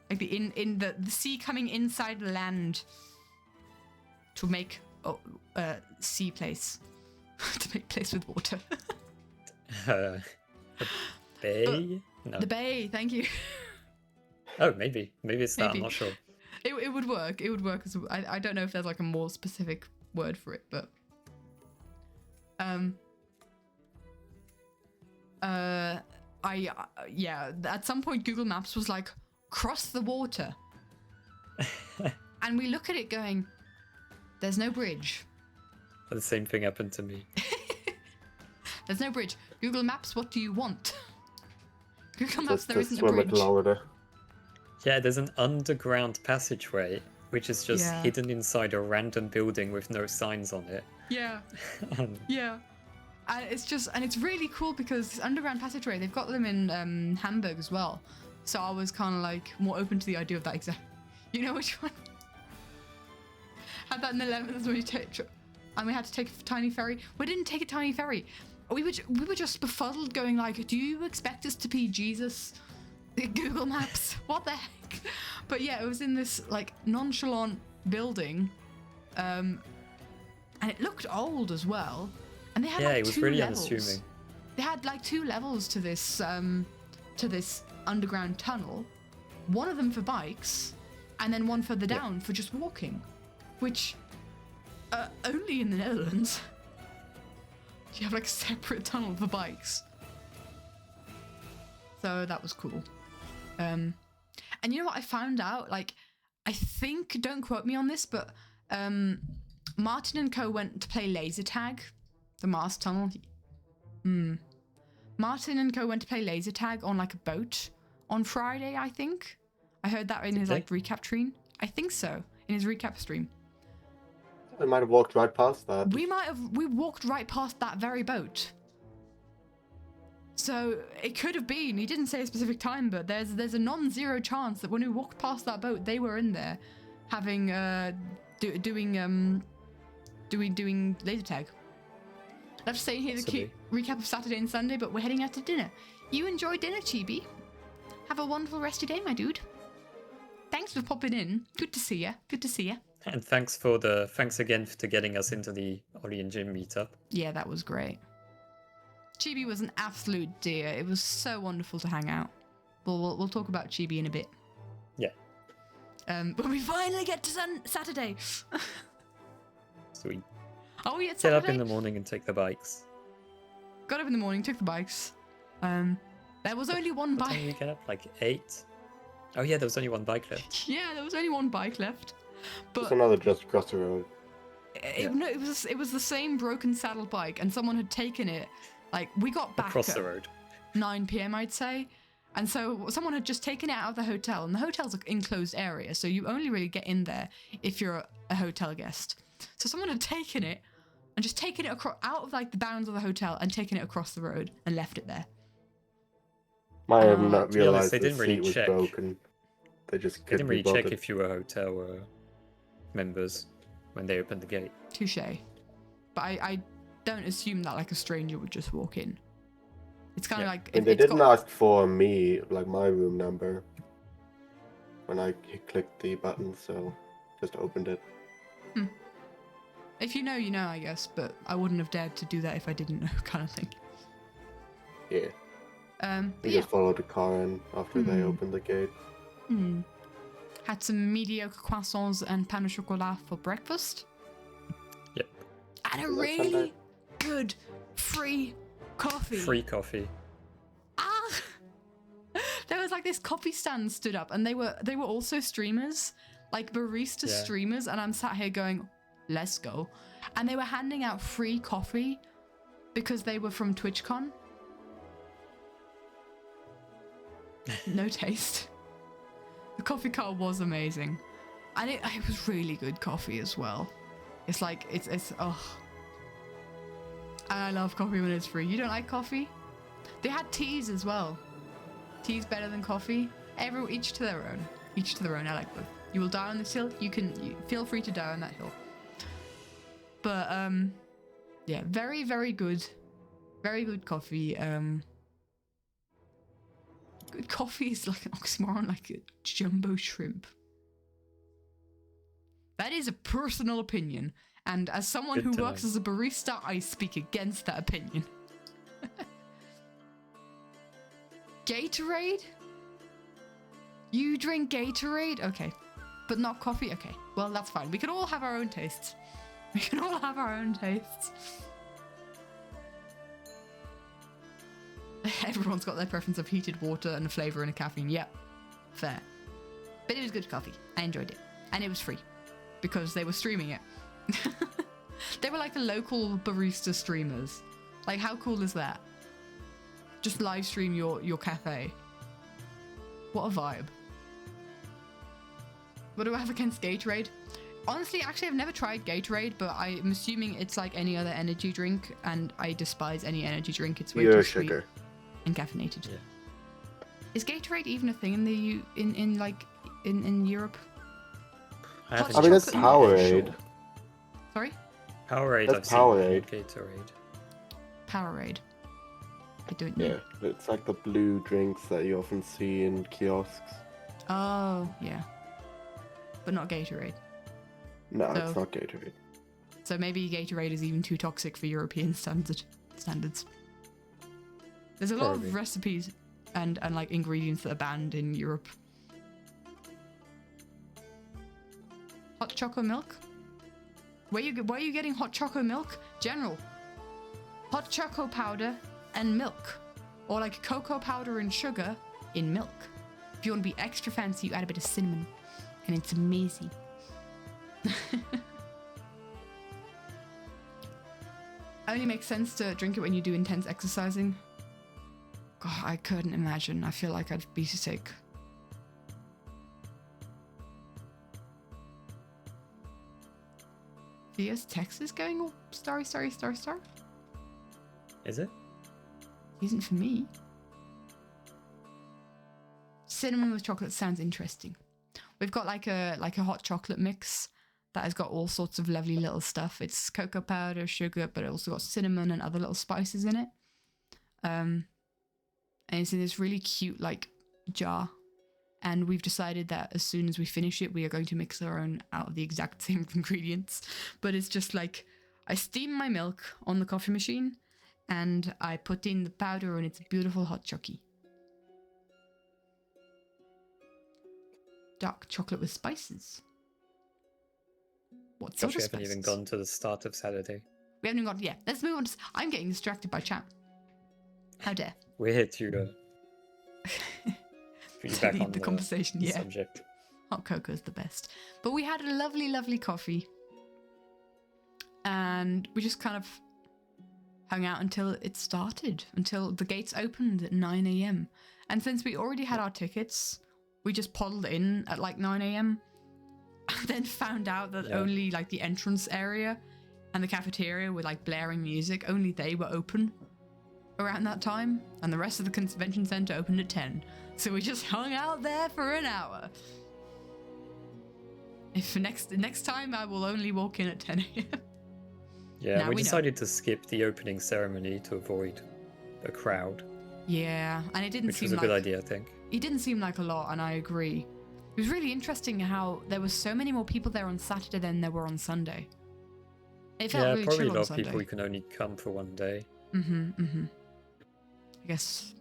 Like the sea coming inside the land to make sea place. To make place with water. The bay? No. The bay, thank you. Oh, maybe it's that. I'm not sure. It would work. It would work as I don't know if there's like a more specific word for it, but yeah, at some point Google Maps was like, cross the water. And we look at it going, there's no bridge. The same thing happened to me. There's no bridge. Google Maps, what do you want? Google Maps, there isn't a swim bridge. kilometer. Yeah, there's an underground passageway which is just hidden inside a random building with no signs on it. Yeah. Yeah. And it's really cool because this underground passageway, they've got them in Hamburg as well. So I was kind of like more open to the idea of that exact. You know which one? Had that in the 11th when you and we had to take a tiny ferry. We didn't take a tiny ferry. We were just befuddled, going like, "Do you expect us to be Jesus?" Google Maps. What the heck? But yeah, it was in this like nonchalant building, and it looked old as well. And they had like it was 2 really levels. unassuming. They had like 2 levels to this underground tunnel. One of them for bikes, and then one further down for just walking, which only in the Netherlands. You have like a separate tunnel for bikes. So that was cool. And you know what I found out? Like, I think, don't quote me on this, but Martin and co went to play laser tag, the Mars tunnel. Martin and co went to play laser tag on like a boat on Friday, I think. I heard that in his like recap stream. I think so, in his recap stream. I might have walked right past that. We walked right past that very boat. So it could have been, he didn't say a specific time, but there's a non-zero chance that when we walked past that boat, they were in there having doing laser tag. I'll just say here's a cute recap of Saturday and Sunday, but we're heading out to dinner. You enjoy dinner, Chibi. Have a wonderful rest of your day, my dude. Thanks for popping in. Good to see ya. Good to see ya. And thanks again for getting us into the Ollie and Jim meetup. Yeah, that was great. Chibi was an absolute dear. It was so wonderful to hang out. We'll talk about Chibi in a bit. Yeah. When we finally get to Saturday. Sweet. Oh, yeah, Get up in the morning and take the bikes. Got up in the morning, took the bikes. There was only one bike. What time did you get up? Like 8? Oh yeah, there was only one bike left. Yeah, there was only one bike left. But there's another just across the road. No, it was the same broken saddle bike, and someone had taken it. Like, we got back across the road. 9 p.m, I'd say. And so someone had just taken it out of the hotel, and the hotel's an enclosed area, so you only really get in there if you're a hotel guest. So someone had taken it and just taken it out of like the bounds of the hotel and taken it across the road and left it there. Might have not To be honest, realized they the didn't really seat was check. broken. They just They didn't really couldn't be check bothered. if you were hotel members when they opened the gate. Touché. But I don't assume that like a stranger would just walk in. It's kind of like... And they didn't ask for me, like my room number, when I clicked the button, so just opened it. If you know, you know, I guess, but I wouldn't have dared to do that if I didn't know, kind of thing. Yeah. But We yeah. just followed the car in after they opened the gate. Had some mediocre croissants and pain au chocolat for breakfast. Yep. And a Was that really Sunday? good free coffee. Free coffee. There was like this coffee stand stood up, and they were also streamers, like barista streamers, and I'm sat here going, let's go. And they were handing out free coffee because they were from TwitchCon. No taste. The coffee car was amazing, and it was really good coffee as well. It's like it's oh, and I love coffee when it's free. You don't like coffee? They had teas as well. Tea's better than coffee. Each to their own. Each to their own. I like both. You will die on this hill. You feel free to die on that hill. But yeah, very very good coffee. Good coffee is like an oxymoron, like a jumbo shrimp. That is a personal opinion, and as someone who works as a barista, I speak against that opinion. Gatorade? You drink Gatorade? Okay. But not coffee? Okay. Well, that's fine. We can all have our own tastes. We can all have our own tastes. Everyone's got their preference of heated water and a flavour and a caffeine. Yep. Fair. But it was good coffee. I enjoyed it. And it was free. Because they were streaming it. They were like the local barista streamers. Like, how cool is that? Just live stream your cafe. What a vibe. What do I have against Gatorade? Honestly, actually, I've never tried Gatorade, but I'm assuming it's like any other energy drink, and I despise any energy drink. It's way too sweet sugar and caffeinated. Yeah. Is Gatorade even a thing in Europe? I mean, it's chocolate. Powerade. Sorry? Powerade, That's I've seen Powerade. Gatorade. Powerade. I don't know. Yeah, it's like the blue drinks that you often see in kiosks. Oh, yeah. But not Gatorade. No, So- it's not Gatorade. So maybe Gatorade is even too toxic for European standards. There's a lot Probably. of recipes and like ingredients that are banned in Europe. Hot chocolate milk? Why are you getting hot chocolate milk? General. Hot choco powder and milk. Or like cocoa powder and sugar in milk. If you want to be extra fancy, you add a bit of cinnamon. And it's amazing. Only makes sense to drink it when you do intense exercising. God, I couldn't imagine. I feel like I'd be sick. Thea's text is going all star. Is it? Isn't for me. Cinnamon with chocolate sounds interesting. We've got like a hot chocolate mix that has got all sorts of lovely little stuff. It's cocoa powder, sugar, but it also got cinnamon and other little spices in it. And it's in this really cute like jar. And we've decided that as soon as we finish it, we are going to mix our own out of the exact same ingredients. But it's just like I steam my milk on the coffee machine and I put in the powder and it's a beautiful hot chocky. Dark chocolate with spices. What sort Gosh, we of haven't spices? even gone to the start of Saturday. We haven't even gone. Yeah, let's move on. I'm getting distracted by chat. How dare. We're here to put you back lead on the conversation, yeah. subject. Hot cocoa is the best. But we had a lovely, lovely coffee. And we just kind of hung out until it started, until the gates opened at 9 a.m. And since we already had our tickets, we just poddled in at like 9 a.m. and then found out that only like the entrance area and the cafeteria were like blaring music, only they were open around that time. And the rest of the convention center opened at 10. So we just hung out there for an hour. If next time I will only walk in at 10 a.m. Yeah, Now we we know. decided to skip the opening ceremony to avoid a crowd, Yeah, and it didn't which seem was a like good idea, I think. it didn't seem like a lot, and I agree. It was really interesting how there were so many more people there on Saturday than there were on Sunday. It felt Yeah, really probably chill a on lot of Sunday. people who can only come for one day. I guess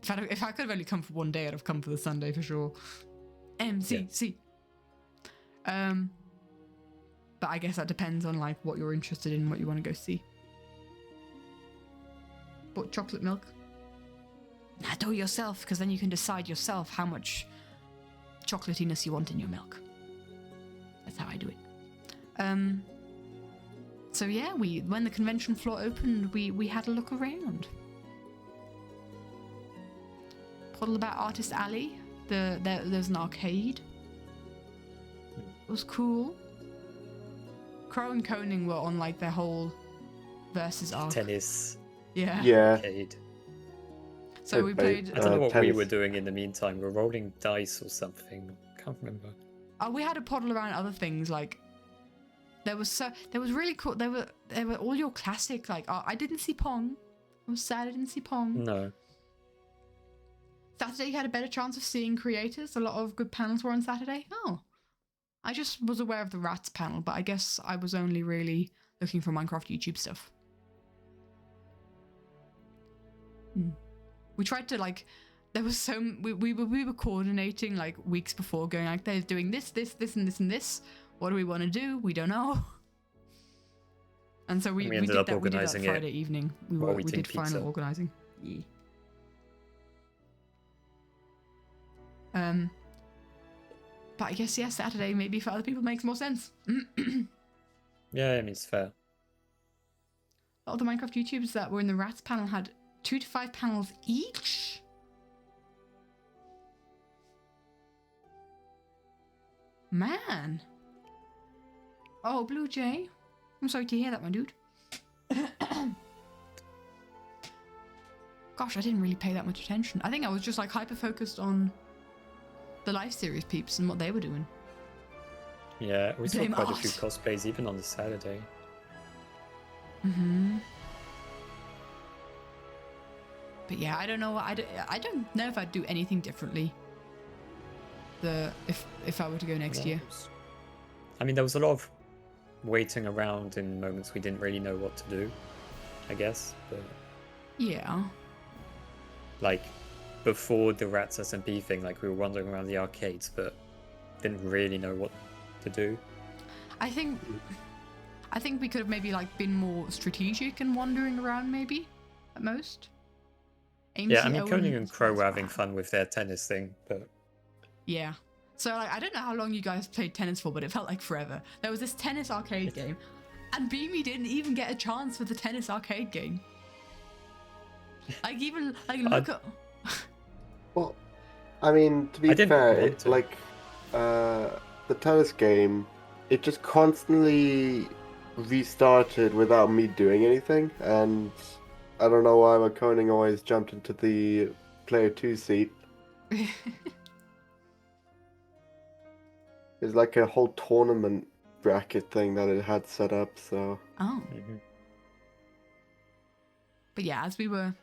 if I could have only come for one day, I'd have come for the Sunday for sure. MCC. But I guess that depends on like what you're interested in, what you want to go see. But chocolate milk. Nah, do it yourself, because then you can decide yourself how much chocolatiness you want in your milk. That's how I do it. So yeah, when the convention floor opened, we had a look around. Poddle about Artist Alley. There's an arcade. It was cool. Crow and Koning were on like their whole versus arc. Tennis, Yeah. Yeah. arcade. So we played. I don't know what we tennis. were doing in the meantime. We're rolling dice or something. Can't remember. We had a poddle around other things like. There was really cool. There were all your classic like. I didn't see Pong. I was sad I didn't see Pong. No. Saturday you had a better chance of seeing creators. A lot of good panels were on Saturday. Oh. I just was aware of the Rats panel, but I guess I was only really looking for Minecraft YouTube stuff. We tried to like, there was we were coordinating like weeks before, going like they're doing this, and this. What do we want to do? We don't know. And so we ended did up that. We did that organising it Friday evening. while We eating did final pizza. organising. Yeah. But I guess Saturday maybe for other people makes more sense. Yeah, I mean, it's fair. A lot of the Minecraft YouTubers that were in the Rats panel had 2 to 5 panels each. Man. Oh, Blue Jay. I'm sorry to hear that, my dude. Gosh, I didn't really pay that much attention. I think I was just like hyper focused on the live series peeps and what they were doing. Yeah, we saw Blame quite a few us. cosplays even on the Saturday. Mm-hmm. But yeah, I don't know. I don't know if I'd do anything differently. If I were to go next year. I mean, there was a lot of waiting around in moments we didn't really know what to do, I guess. But yeah. Like, before the Rats SMP thing, like, we were wandering around the arcades, but didn't really know what to do. I think we could have maybe like been more strategic and wandering around, maybe at most. Yeah, I mean, Koning and Crow were having fun with their tennis thing, but yeah. So like, I don't know how long you guys played tennis for, but it felt like forever. There was this tennis arcade game, and Beamy didn't even get a chance for the tennis arcade game. Like even like look at. Well, I mean, to be fair, the tennis game, it just constantly restarted without me doing anything, and I don't know why my Koning always jumped into the player 2 seat. It's like a whole tournament bracket thing that it had set up, so... Oh. But yeah, as we were...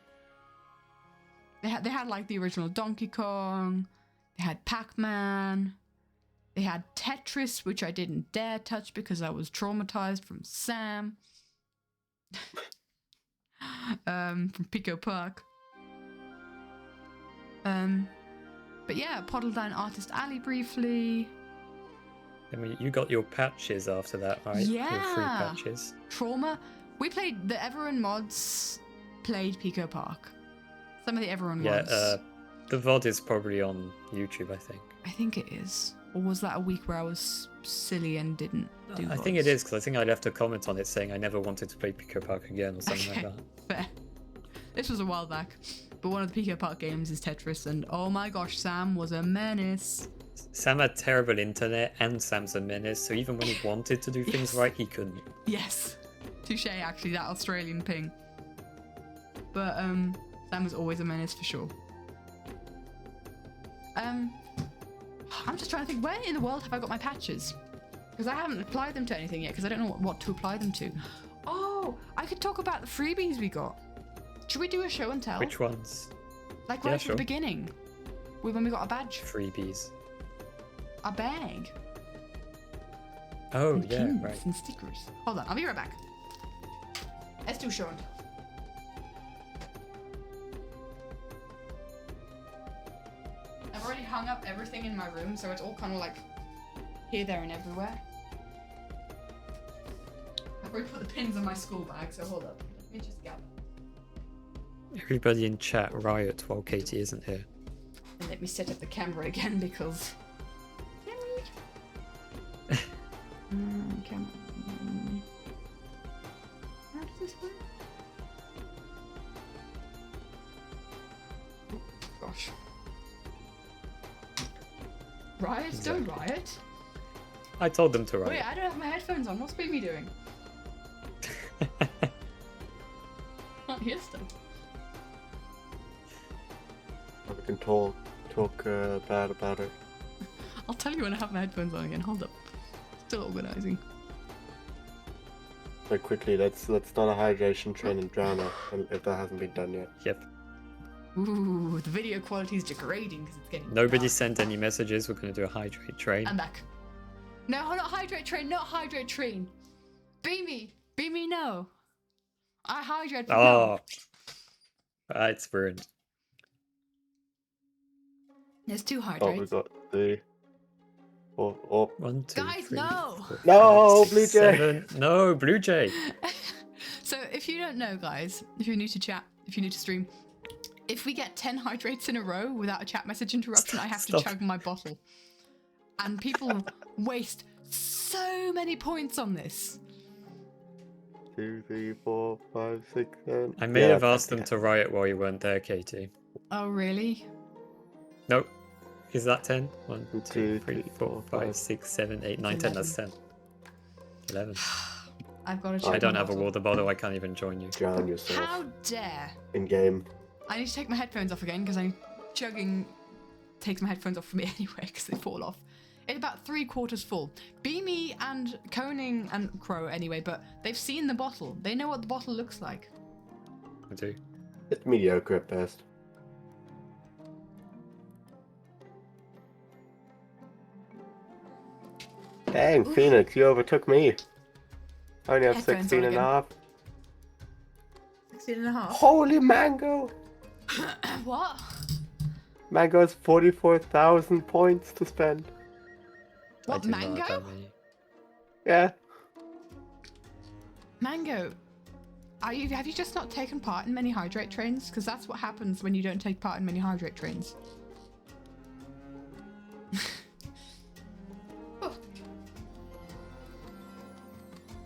They had like the original Donkey Kong, they had Pac-Man, they had Tetris, which I didn't dare touch because I was traumatized from Sam. From Pico Park. But yeah, Poddle Down Artist Alley briefly. I mean, you got your patches after that, right? Yeah. Your free patches. Trauma. We played the Everyone mods. Played Pico Park. Some of the Everyone mods. Yeah. The VOD is probably on YouTube, I think. I think it is. Or was that a week where I was silly and didn't do VODs? I think it is, because I think I left a comment on it saying I never wanted to play Pico Park again or something like that. Fair. This was a while back. But one of the Pico Park games is Tetris, and oh my gosh, Sam was a menace. Sam had terrible internet, and Sam's a menace, so even when he wanted to do things right, he couldn't. Yes. Touche, actually, that Australian ping. But, Sam was always a menace for sure. I'm just trying to think, where in the world have I got my patches? Because I haven't applied them to anything yet, because I don't know what to apply them to. Oh, I could talk about the freebies we got. Should we do a show and tell? Which ones? Like right at the beginning. When we got a badge. Freebies. A bag. Oh, and yeah, pins right. and stickers. Hold on, I'll be right back. Let's do show and tell. I've already hung up everything in my room, so it's all kind of like here, there, and everywhere. I've already put the pins in my school bag, so hold up. Let me just gather. Everybody in chat riot while Katie isn't here. And let me set up the camera again because... camera. How does this work? Oh, gosh. Riot? Exactly. Don't riot. I told them to riot. Wait, I don't have my headphones on. What's Beamy doing? Can't hear stuff. We can talk bad about it. I'll tell you when I have my headphones on again. Hold up. Still organizing. But quickly, let's start a hydration train and drama if that hasn't been done yet. Yep. Ooh, the video quality is degrading because it's getting Nobody dark. sent any messages. We're going to do a hydrate train. I'm back. No, not hydrate train, not hydrate train. Beamy, no. I hydrate. Oh, it's ruined. There's two Oh, hydrates. we got the... Oh. 1, 2, Guys, 3, no. 4, No, 5, Blue 6, Jay. 7. No, Blue Jay. So if you don't know, guys, if you're new to chat, if you're new to stream, if we get 10 hydrates in a row without a chat message interruption, I have to chug my bottle. And people waste so many points on this. 2, 3, 4, 5, 6, 7. I may have asked them to riot while you weren't there, Katie. Oh, really? Nope. Is that 10? 1, 2, 2, 3, 4, 5, 6, 7, 8, 9, 10. That's 10. 11. I've got to check. I don't have a water bottle. I can't even join you. Drown yourself. How dare? In game. I need to take my headphones off again because chugging takes my headphones off for me anyway because they fall off. It's about 3/4 full. Beamy and Koning and Crow anyway, but they've seen the bottle. They know what the bottle looks like. I do. It's mediocre at best. Dang, Oof. Phoenix, you overtook me. I only have Headphones 16 on and a again. half. 16 and a half. Holy mango! What? Mango has 44,000 points to spend. I What, did not have mango? that many. Yeah. Mango, have you just not taken part in many hydrate trains? Because that's what happens when you don't take part in many hydrate trains. Oh.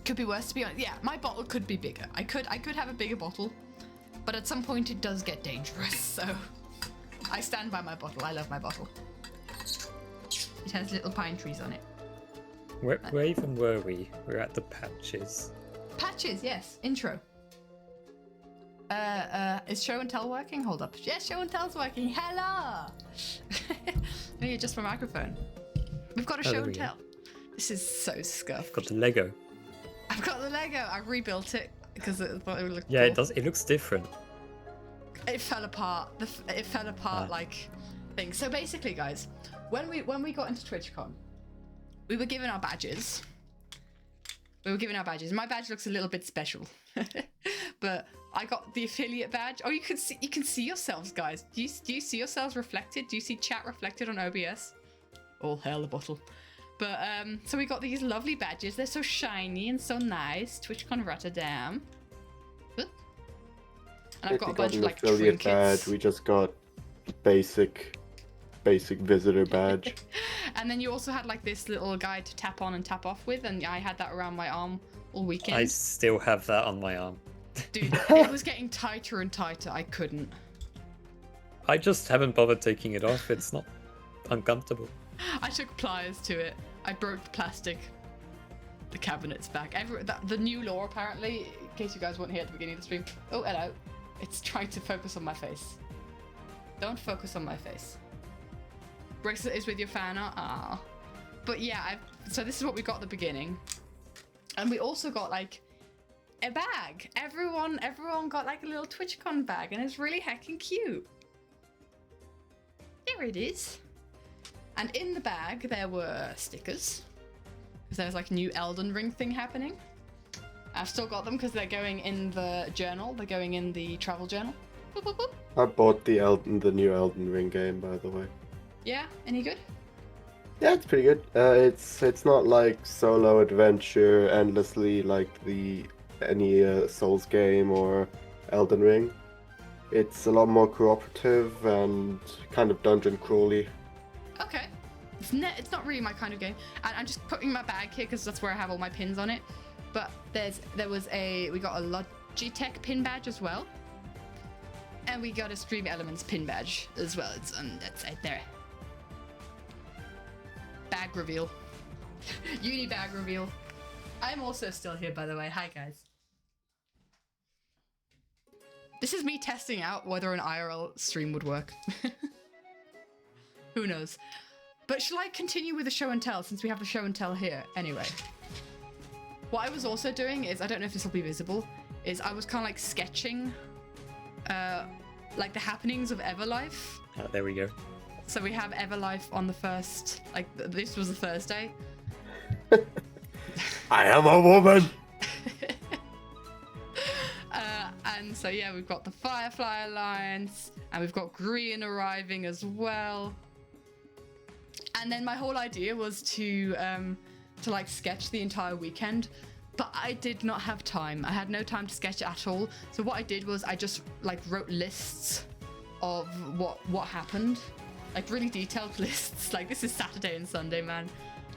Could be worse, to be honest. Yeah, my bottle could be bigger. I could have a bigger bottle, but at some point it does get dangerous. So I stand by my bottle. I love my bottle. It has little pine trees on it. Where even were we? We're at the patches. Patches, yes. Intro. Is show and tell working? Hold up. Yes, show and tell's working. Hello! Maybe just for microphone. We've got a show and tell. This is so scuffed. I've got the Lego. I've got the Lego. I rebuilt it because I thought it would look Yeah, cool. it does. It looks different. It fell apart. It fell apart like things. So basically, guys, when we got into TwitchCon, we were given our badges. My badge looks a little bit special, but I got the affiliate badge. Oh, you can see yourselves, guys. Do you see yourselves reflected? Do you see chat reflected on OBS? All hail the bottle. But so we got these lovely badges. They're so shiny and so nice. TwitchCon Rotterdam. And I've got a bunch of like trinkets. Badge. We just got basic visitor badge. And then you also had like this little guide to tap on and tap off with, and I had that around my arm all weekend. I still have that on my arm. Dude, it was getting tighter and tighter. I couldn't. I just haven't bothered taking it off. It's not uncomfortable. I took pliers to it. I broke the plastic. The cabinet's back. The new law, apparently, in case you guys weren't here at the beginning of the stream. Oh, hello. It's trying to focus on my face. Don't focus on my face. Brexit is with your fan art. Ah. But yeah, so this is what we got at the beginning. And we also got like a bag. Everyone got like a little TwitchCon bag, and it's really heckin' cute. There it is. And in the bag there were stickers, because there was like a new Elden Ring thing happening. I've still got them because they're going in the journal. They're going in the travel journal. Boop, boop, boop. I bought the new Elden Ring game, by the way. Yeah, any good? Yeah, it's pretty good. It's not like solo adventure endlessly like any Souls game or Elden Ring. It's a lot more cooperative and kind of dungeon crawly. Okay. It's not really my kind of game. And I'm just putting my bag here because that's where I have all my pins on it. But we got a Logitech pin badge as well. And we got a Stream Elements pin badge as well. That's right there. Bag reveal. Uni bag reveal. I'm also still here, by the way. Hi, guys. This is me testing out whether an IRL stream would work. Who knows? But shall I continue with the show and tell, since we have the show and tell here anyway? What I was also doing is, I don't know if this will be visible, is I was kind of like sketching like the happenings of Everlife. Oh, there we go. So we have Everlife on the first, like this was a Thursday. I am a woman! And so yeah, we've got the Firefly Alliance, and we've got Green arriving as well. And then my whole idea was to like sketch the entire weekend, but I did not have time. I had no time to sketch at all. So what I did was I just like wrote lists of what happened, like really detailed lists. Like this is Saturday and Sunday, man.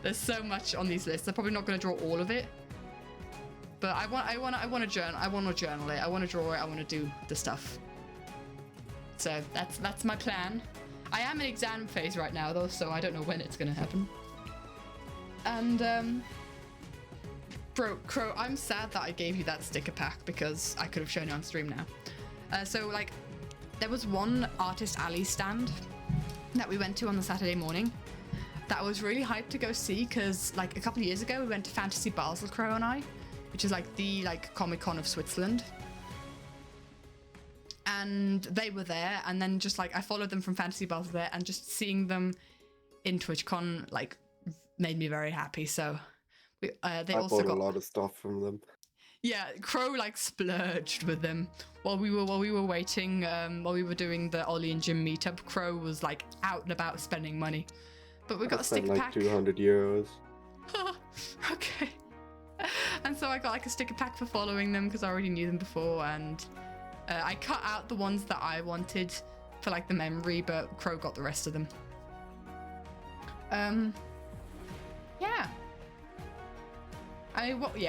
There's so much on these lists. I'm probably not going to draw all of it, but I want to journal. I want to journal it. I want to draw it. I want to do the stuff. So that's my plan. I am in exam phase right now though, so I don't know when it's gonna happen. And bro, Crow, I'm sad that I gave you that sticker pack because I could have shown it on stream now. So like, there was one Artist Alley stand that we went to on the Saturday morning, that I was really hyped to go see, because like a couple of years ago we went to Fantasy Basel, Crow and I, which is like the Comic-Con of Switzerland. And they were there, and then just like I followed them from Fantasy Basel there, and just seeing them in TwitchCon like made me very happy. So they also got a lot of stuff from them. Yeah, Crow like splurged with them while we were waiting. While we were doing the Ollie and Jim meetup, Crow was like out and about spending money. But we got a sticker like pack. 200 euros. Okay. And so I got like a sticker pack for following them because I already knew them before, and I cut out the ones that I wanted for like the memory, but Crow got the rest of them. Yeah.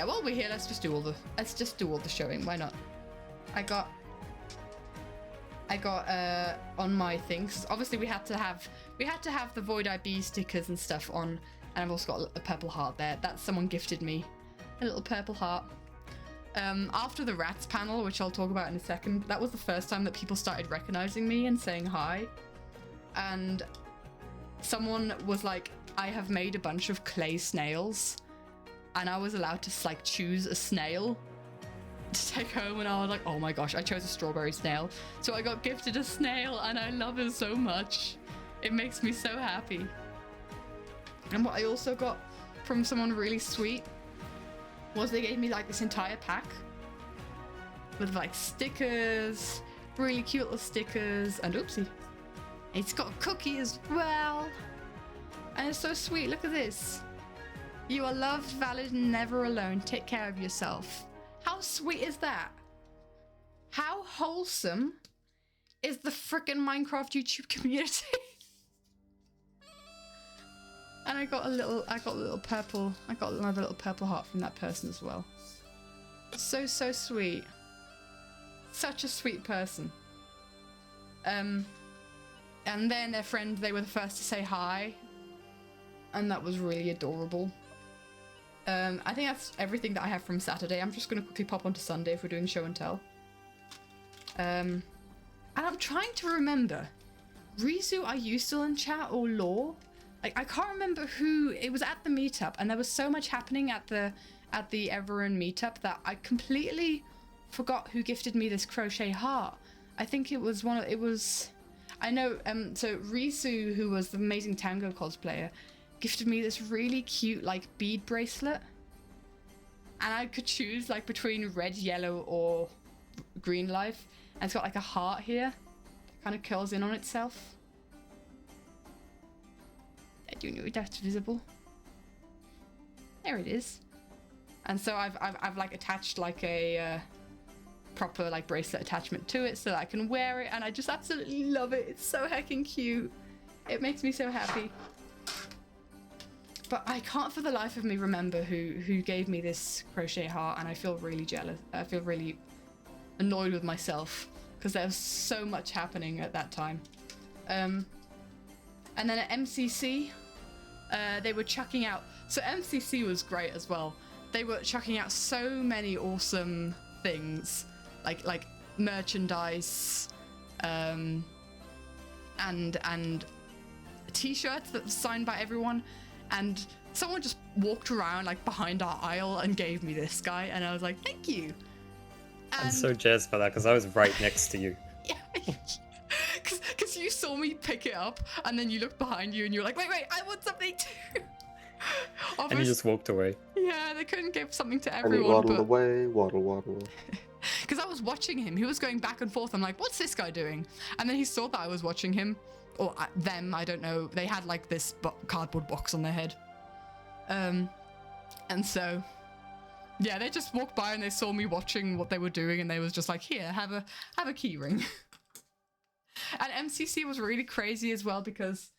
While we're here, let's just do all the showing. Why not? I got on my things. Obviously, we had to have the Void IB stickers and stuff on, and I've also got a purple heart there. That someone gifted me, a little purple heart. After the rats panel, which I'll talk about in a second, that was the first time that people started recognizing me and saying hi. And someone was like, I have made a bunch of clay snails, and I was allowed to like choose a snail to take home, and I was like, oh my gosh, I chose a strawberry snail. So I got gifted a snail, and I love it so much. It makes me so happy. And what I also got from someone really sweet was they gave me like this entire pack with like stickers, really cute little stickers, and oopsie, it's got a cookie as well. And it's so sweet. Look at this. You are loved, valid, and never alone. Take care of yourself. How sweet is that? How wholesome is the frickin' Minecraft YouTube community? And I got another little purple heart from that person as well. So sweet. Such a sweet person. And then their friend, they were the first to say hi, and that was really adorable. I think that's everything that I have from Saturday. I'm just gonna quickly pop onto Sunday if we're doing show and tell. And I'm trying to remember, Rizu, are you still in chat, or Law? Like, I can't remember who. It was at the meetup, and there was so much happening at the Everin meetup that I completely forgot who gifted me this crochet heart. I think it was I know. So Risu, who was the amazing Tango cosplayer, gifted me this really cute like bead bracelet, and I could choose like between red, yellow, or green life. And it's got like a heart here, kind of curls in on itself. I don't know if that's visible. There it is. And so I've like attached like a proper like bracelet attachment to it so that I can wear it, and I just absolutely love it. It's so heckin' cute. It makes me so happy. But I can't for the life of me remember who gave me this crochet heart, and I feel really jealous. I feel really annoyed with myself because there was so much happening at that time. And then at MCC, they were chucking out. So MCC was great as well. They were chucking out so many awesome things, like merchandise, and t-shirts that were signed by everyone. And someone just walked around like behind our aisle and gave me this guy, and I was like, thank you. And I'm so jealous about that because I was right next to you. Yeah. Because you saw me pick it up, and then you looked behind you and you were like, wait, I want something too. And you just walked away. Yeah, they couldn't give something to And everyone. he waddled away, waddle. Because I was watching him. He was going back and forth. I'm like, what's this guy doing? And then he saw that I was watching him. Or them, I don't know. They had like this cardboard box on their head. And so, yeah, they just walked by and they saw me watching what they were doing, and they was just like, here, have a key ring. And MCC was really crazy as well because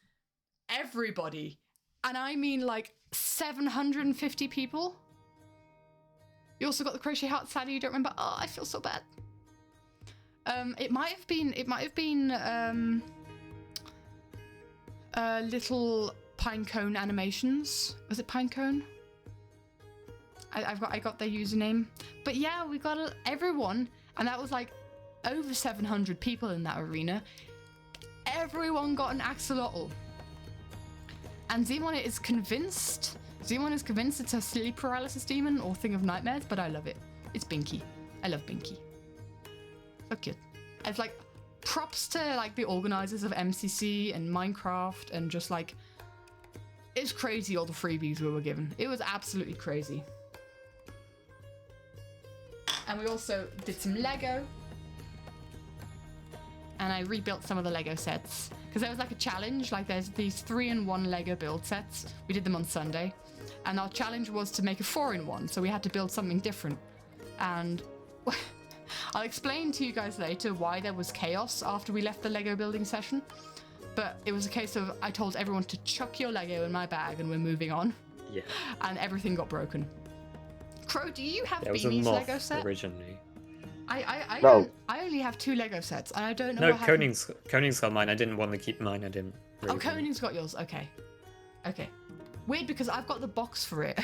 everybody, and I mean like 750 people. You also got the crochet heart. Sadly, you don't remember. Oh, I feel so bad. It might have been little Pinecone Animations. Was it Pinecone? I got their username. But yeah, we got everyone, and that was like over 700 people in that arena. Everyone got an axolotl. And Zemon is convinced it's a sleep paralysis demon or thing of nightmares, but I love it. It's Binky. I love Binky. So cute. It's like props to like the organizers of MCC and Minecraft and just like it's crazy all the freebies we were given. It was absolutely crazy. And we also did some Lego. And I rebuilt some of the Lego sets. Because there was like a challenge, like there's these 3-in-1 Lego build sets. We did them on Sunday. And our challenge was to make a 4-in-1. So we had to build something different. And I'll explain to you guys later why there was chaos after we left the Lego building session. But it was a case of I told everyone to chuck your Lego in my bag and we're moving on. Yeah. And everything got broken. Crow, do you have There was a Beanie's moth Lego set? originally. I only have 2 Lego sets, and I don't know. No, what happened. Koning's got mine. I didn't want to keep mine. I didn't. Really Oh, Koning's got yours. Okay. Weird because I've got the box for it.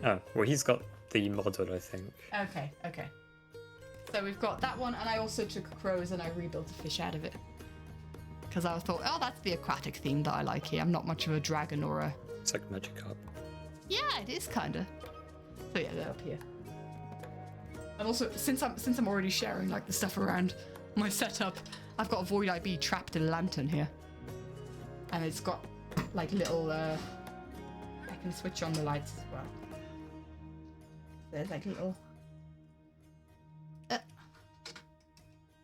Oh, well, he's got the model, I think. Okay. So we've got that one, and I also took Crow's and I rebuilt a fish out of it. Because I thought, oh, that's the aquatic theme that I like here. I'm not much of a dragon or a... It's like Magikarp. Yeah, it is kinda. So yeah, they're up here. And also, since I'm already sharing like the stuff around my setup, I've got a Void IB trapped in a lantern here, and it's got like little. I can switch on the lights as well. There's like little.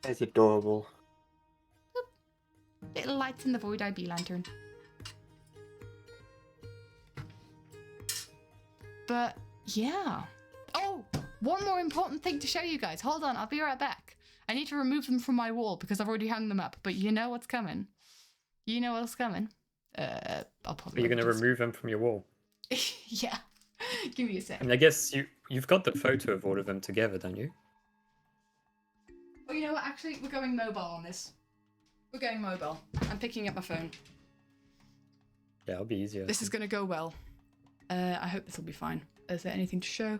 It's adorable. Little lights in the Void IB lantern. But yeah. Oh, one more important thing to show you guys. Hold on, I'll be right back. I need to remove them from my wall because I've already hung them up. But you know what's coming. You know what's coming. I'll probably. Are you going to remove them from your wall? Yeah. Give me a sec. I mean, I guess you've got the photo of all of them together, don't you? Oh, you know what? Actually, we're going mobile on this. We're going mobile. I'm picking up my phone. Yeah, it'll be easier. This is going to go well. I hope this will be fine. Is there anything to show?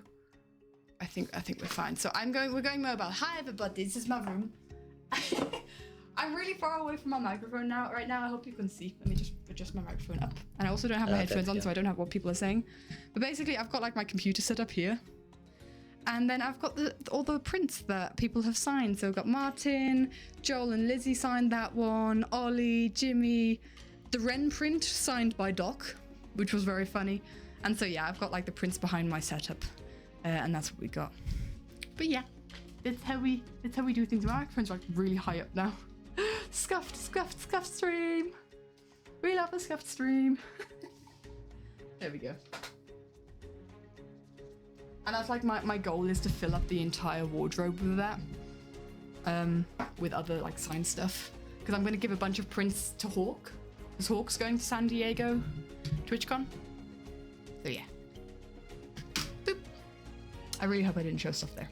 I think we're fine. So we're going mobile. Hi everybody, this is my room. I'm really far away from my microphone right now. I hope you can see. Let me just adjust my microphone up. And I also don't have my headphones on, so I don't have what people are saying. But basically, I've got like my computer set up here. And then I've got all the prints that people have signed. So I've got Martin, Joel and Lizzie signed that one, Ollie, Jimmy, the Ren print signed by Doc, which was very funny. And so yeah, I've got like the prints behind my setup. And that's what we got. But yeah, that's how we do things. My microphone's like really high up now. Scuffed stream. We love a scuffed stream. There we go. And that's like my goal is to fill up the entire wardrobe with that. With other like signed stuff. Because I'm going to give a bunch of prints to Hawk. Because Hawk's going to San Diego TwitchCon. So yeah. Boop. I really hope I didn't show stuff there.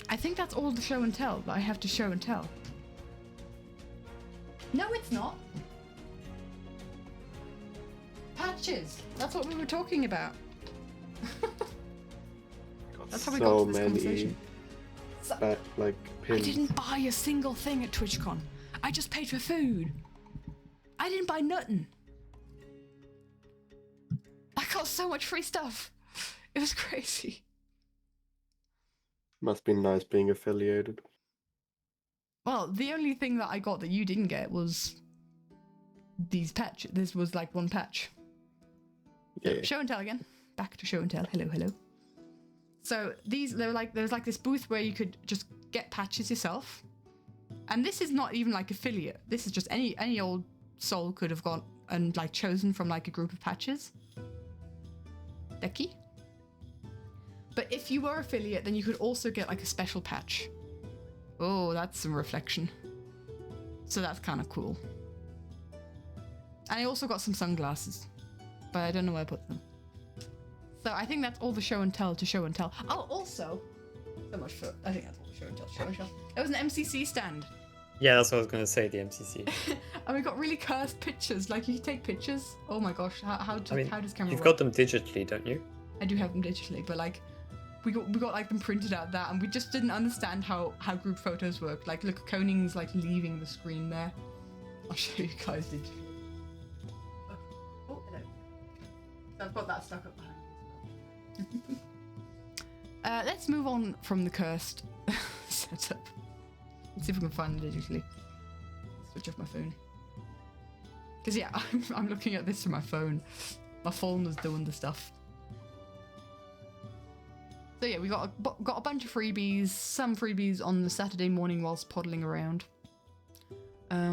I think that's all the show and tell that I have to show and tell. No, it's not. Patches. That's what we were talking about. That's how we got to this conversation. Like pins. I didn't buy a single thing at TwitchCon. I just paid for food. I didn't buy nothing. I got so much free stuff. It was crazy. Must be nice being affiliated. Well, the only thing that I got that you didn't get was these patches. This was like one patch. Yeah. Show and tell again. Back to show and tell. Hello. So there was like this booth where you could just get patches yourself. And this is not even like affiliate. This is just any old soul could have gone and like chosen from like a group of patches. Becky. But if you were affiliate, then you could also get like a special patch. Oh, that's some reflection. So that's kind of cool. And I also got some sunglasses, but I don't know where I put them. So I think that's all the show and tell to show and tell. Oh, also, so much for, I think that's all the show and tell to show and tell. It was an MCC stand. Yeah, that's what I was going to say, the MCC. And we got really cursed pictures. Like, you can take pictures. Oh my gosh, how does camera You've work? got them digitally, don't you? I do have them digitally, but like, we got like them printed out that, and we just didn't understand how group photos work. Like, look, Koning's like leaving the screen there. I'll show you guys digitally. I've got that stuck up behind me. Let's move on from the cursed setup. Let's see if we can find it digitally. Switch off my phone. Because yeah, I'm looking at this from my phone. My phone was doing the stuff. So yeah, we got a bunch of freebies. Some freebies on the Saturday morning whilst poddling around. But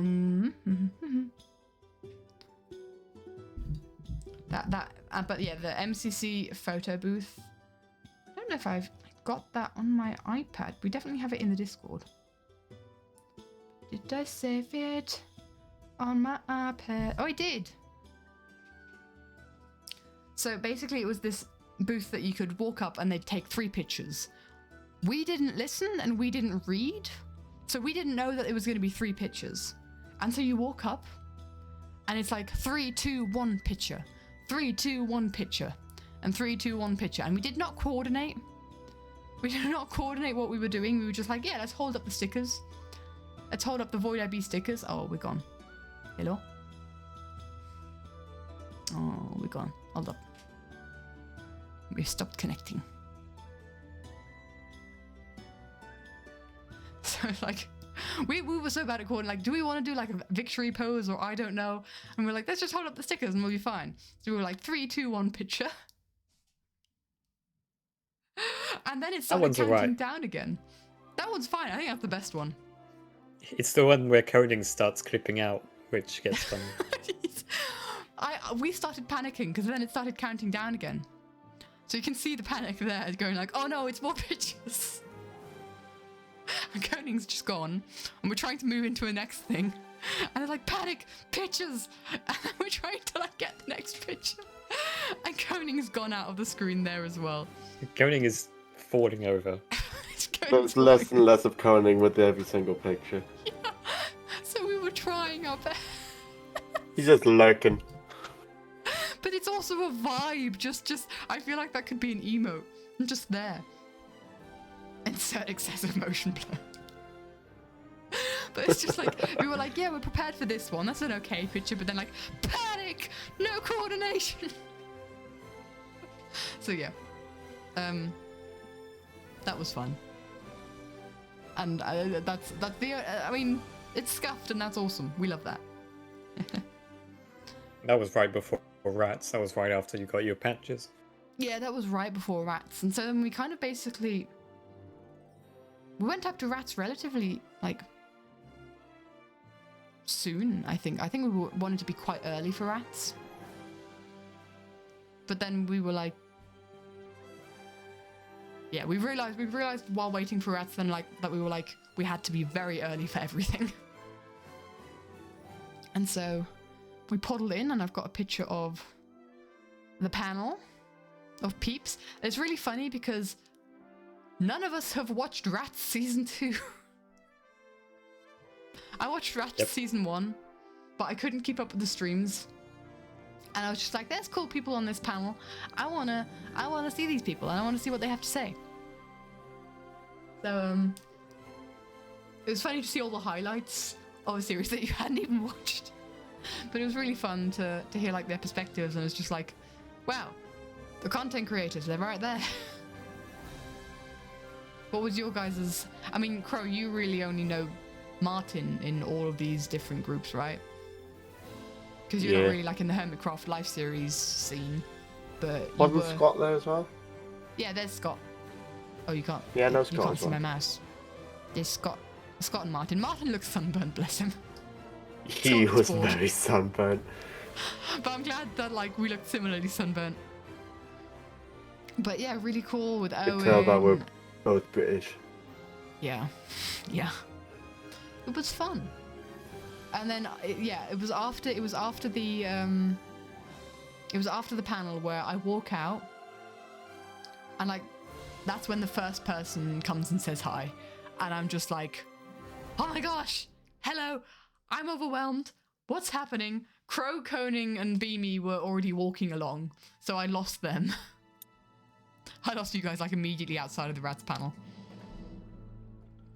yeah, the MCC photo booth. I don't know if I've got that on my iPad. We definitely have it in the Discord. Did I save it on my iPad? Oh, I did. So basically it was this booth that you could walk up and they'd take 3 pictures. We didn't listen and we didn't read. So we didn't know that it was going to be 3 pictures. And so you walk up and it's like 3, 2, 1 picture. 3, 2, 1 picture. And 3, 2, 1 picture. And we did not coordinate. We did not coordinate what we were doing. We were just like, yeah, let's hold up the stickers. Let's hold up the Void IB stickers. Oh, we're gone. Hello? Oh, we're gone. Hold up. We stopped connecting. So like, we were so bad at coordinating. Like, do we want to do like a victory pose or I don't know? And we're like, let's just hold up the stickers and we'll be fine. So we were like 3, 2, 1 picture. And then it started counting down again. That one's fine. I think that's the best one. It's the one where coding starts clipping out, which gets funny. We started panicking because then it started counting down again. So you can see the panic there going like, oh no, it's more pictures. And coding's just gone. And we're trying to move into a next thing. And it's like, panic, pictures. And then we're trying to like get the next picture. And coding's gone out of the screen there as well. Coding is falling over. There's less and less of coding with every single picture. Yeah. So we were trying our best. He's just lurking. But it's also a vibe. Just I feel like that could be an emote. I'm just there. Insert excessive motion blur. But it's just like, we were like, yeah, we're prepared for this one. That's an okay picture. But then like, panic! No coordination! So yeah. That was fun. And that's the, I mean, it's scuffed and that's awesome. We love that. That was right before Rats. That was right after you got your patches. Yeah, that was right before Rats. And so then we kind of basically... We went up to Rats relatively, like... soon, I think. I think we wanted to be quite early for Rats. But then we were like... Yeah, we realized while waiting for Rats then like that we were like, we had to be very early for everything. And so we poddled in and I've got a picture of the panel of peeps. It's really funny because none of us have watched Rats season 2. I watched Rats season 1, but I couldn't keep up with the streams. And I was just like, there's cool people on this panel. I wanna see these people and I wanna see what they have to say. So it was funny to see all the highlights of a series that you hadn't even watched. But it was really fun to hear like their perspectives, and it's just like, wow, the content creators, they're right there. What was your guys's? I mean, Crow, you really only know Martin in all of these different groups, right? Because you're not really like in the Hermitcraft life series scene, but wasn't Scott there as well? Yeah, there's Scott. Oh, you can't. Yeah, no, Scott. You can't see my mouse. There's Scott and Martin. Martin looks sunburned, bless him. He was very sunburned. But I'm glad that like we looked similarly sunburned. But yeah, really cool with Owen. You can tell that we're both British. Yeah, yeah. It was fun. And then it was after the panel where I walk out, and like that's when the first person comes and says hi, and I'm just like, oh my gosh, hello, I'm overwhelmed. What's happening? Crow, Koning, and Beamy were already walking along, so I lost them. I lost you guys like immediately outside of the Rats panel.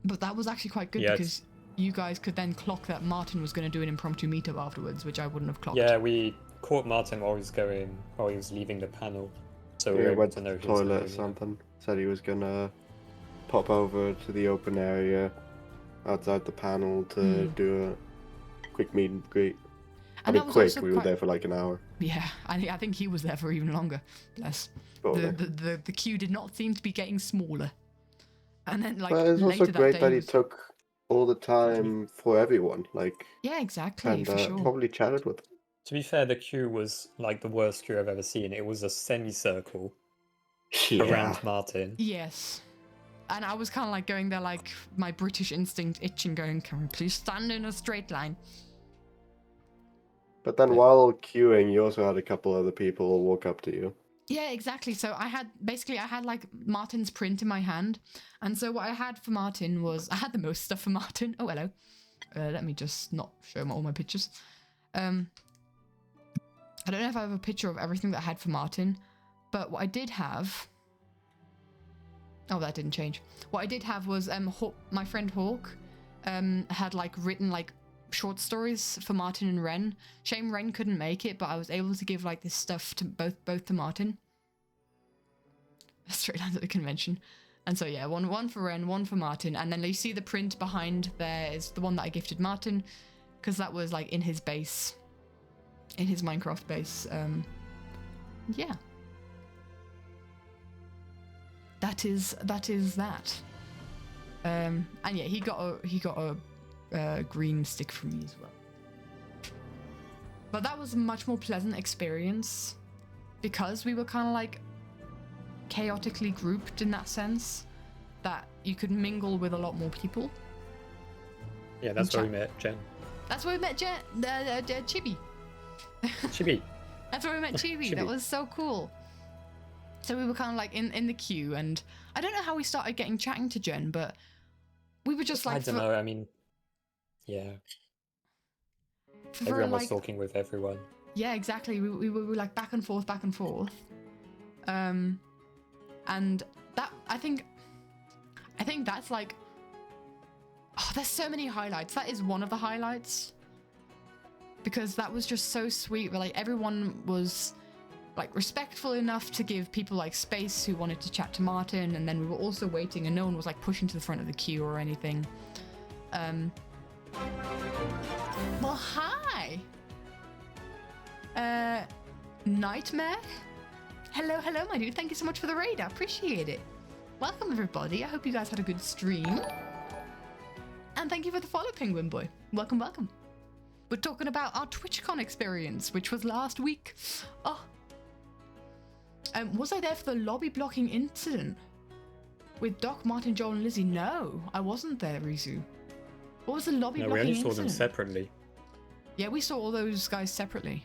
But that was actually quite good because you guys could then clock that Martin was going to do an impromptu meetup afterwards, which I wouldn't have clocked. Yeah, we caught Martin while he was leaving the panel. So we Yeah, were able went to to know the he was toilet or leaving, something. Said he was gonna pop over to the open area outside the panel to do a quick meet and greet. And that was also we were there for like an hour. Yeah, I think he was there for even longer. Bless. The queue did not seem to be getting smaller. And then like but it's later also great that he was... took all the time for everyone, like. Yeah, exactly, And for sure. probably chatted with them. To be fair, the queue was like the worst queue I've ever seen. It was a semicircle around Martin. Yes. And I was kind of like going there like my British instinct itching, going, can we please stand in a straight line? But then while queuing, you also had a couple other people walk up to you. Yeah, exactly. So I had like Martin's print in my hand. And so what I had for Martin was, I had the most stuff for Martin. Oh, hello. Let me just not show all my pictures. I don't know if I have a picture of everything that I had for Martin, but what I did have... Oh, that didn't change. What I did have was my friend Hawk had like written like short stories for Martin and Ren. Shame Ren couldn't make it, but I was able to give like this stuff to both to Martin. Straight out of the convention. And so yeah, one for Ren, one for Martin, and then you see the print behind there is the one that I gifted Martin, because that was like in his base, in his Minecraft base. Yeah. That is that. And yeah, he got a green stick from me as well. But that was a much more pleasant experience because we were kind of like chaotically grouped in that sense that you could mingle with a lot more people. Yeah, that's where we met Jen. That's where we met Chibi. Chibi. That's where we met Chibi. That was so cool. So we were kind of like in the queue, and I don't know how we started chatting to Jen, but we were just like... I don't know, I mean, yeah. Everyone was talking with everyone. Yeah, exactly. We were like back and forth. And that, I think that's like... Oh, there's so many highlights. That is one of the highlights. Because that was just so sweet. Where like everyone was... like respectful enough to give people like space who wanted to chat to Martin, and then we were also waiting and no one was like pushing to the front of the queue or anything. Well, hi! Nightmare? Hello, my dude. Thank you so much for the raid. I appreciate it. Welcome, everybody. I hope you guys had a good stream. And thank you for the follow, Penguin Boy. Welcome. We're talking about our TwitchCon experience, which was last week. Oh. Was I there for the lobby blocking incident? With Doc, Martin, Joel, and Lizzie? No, I wasn't there, Rizu. What was the lobby blocking incident? No, we only saw them separately. Yeah, we saw all those guys separately.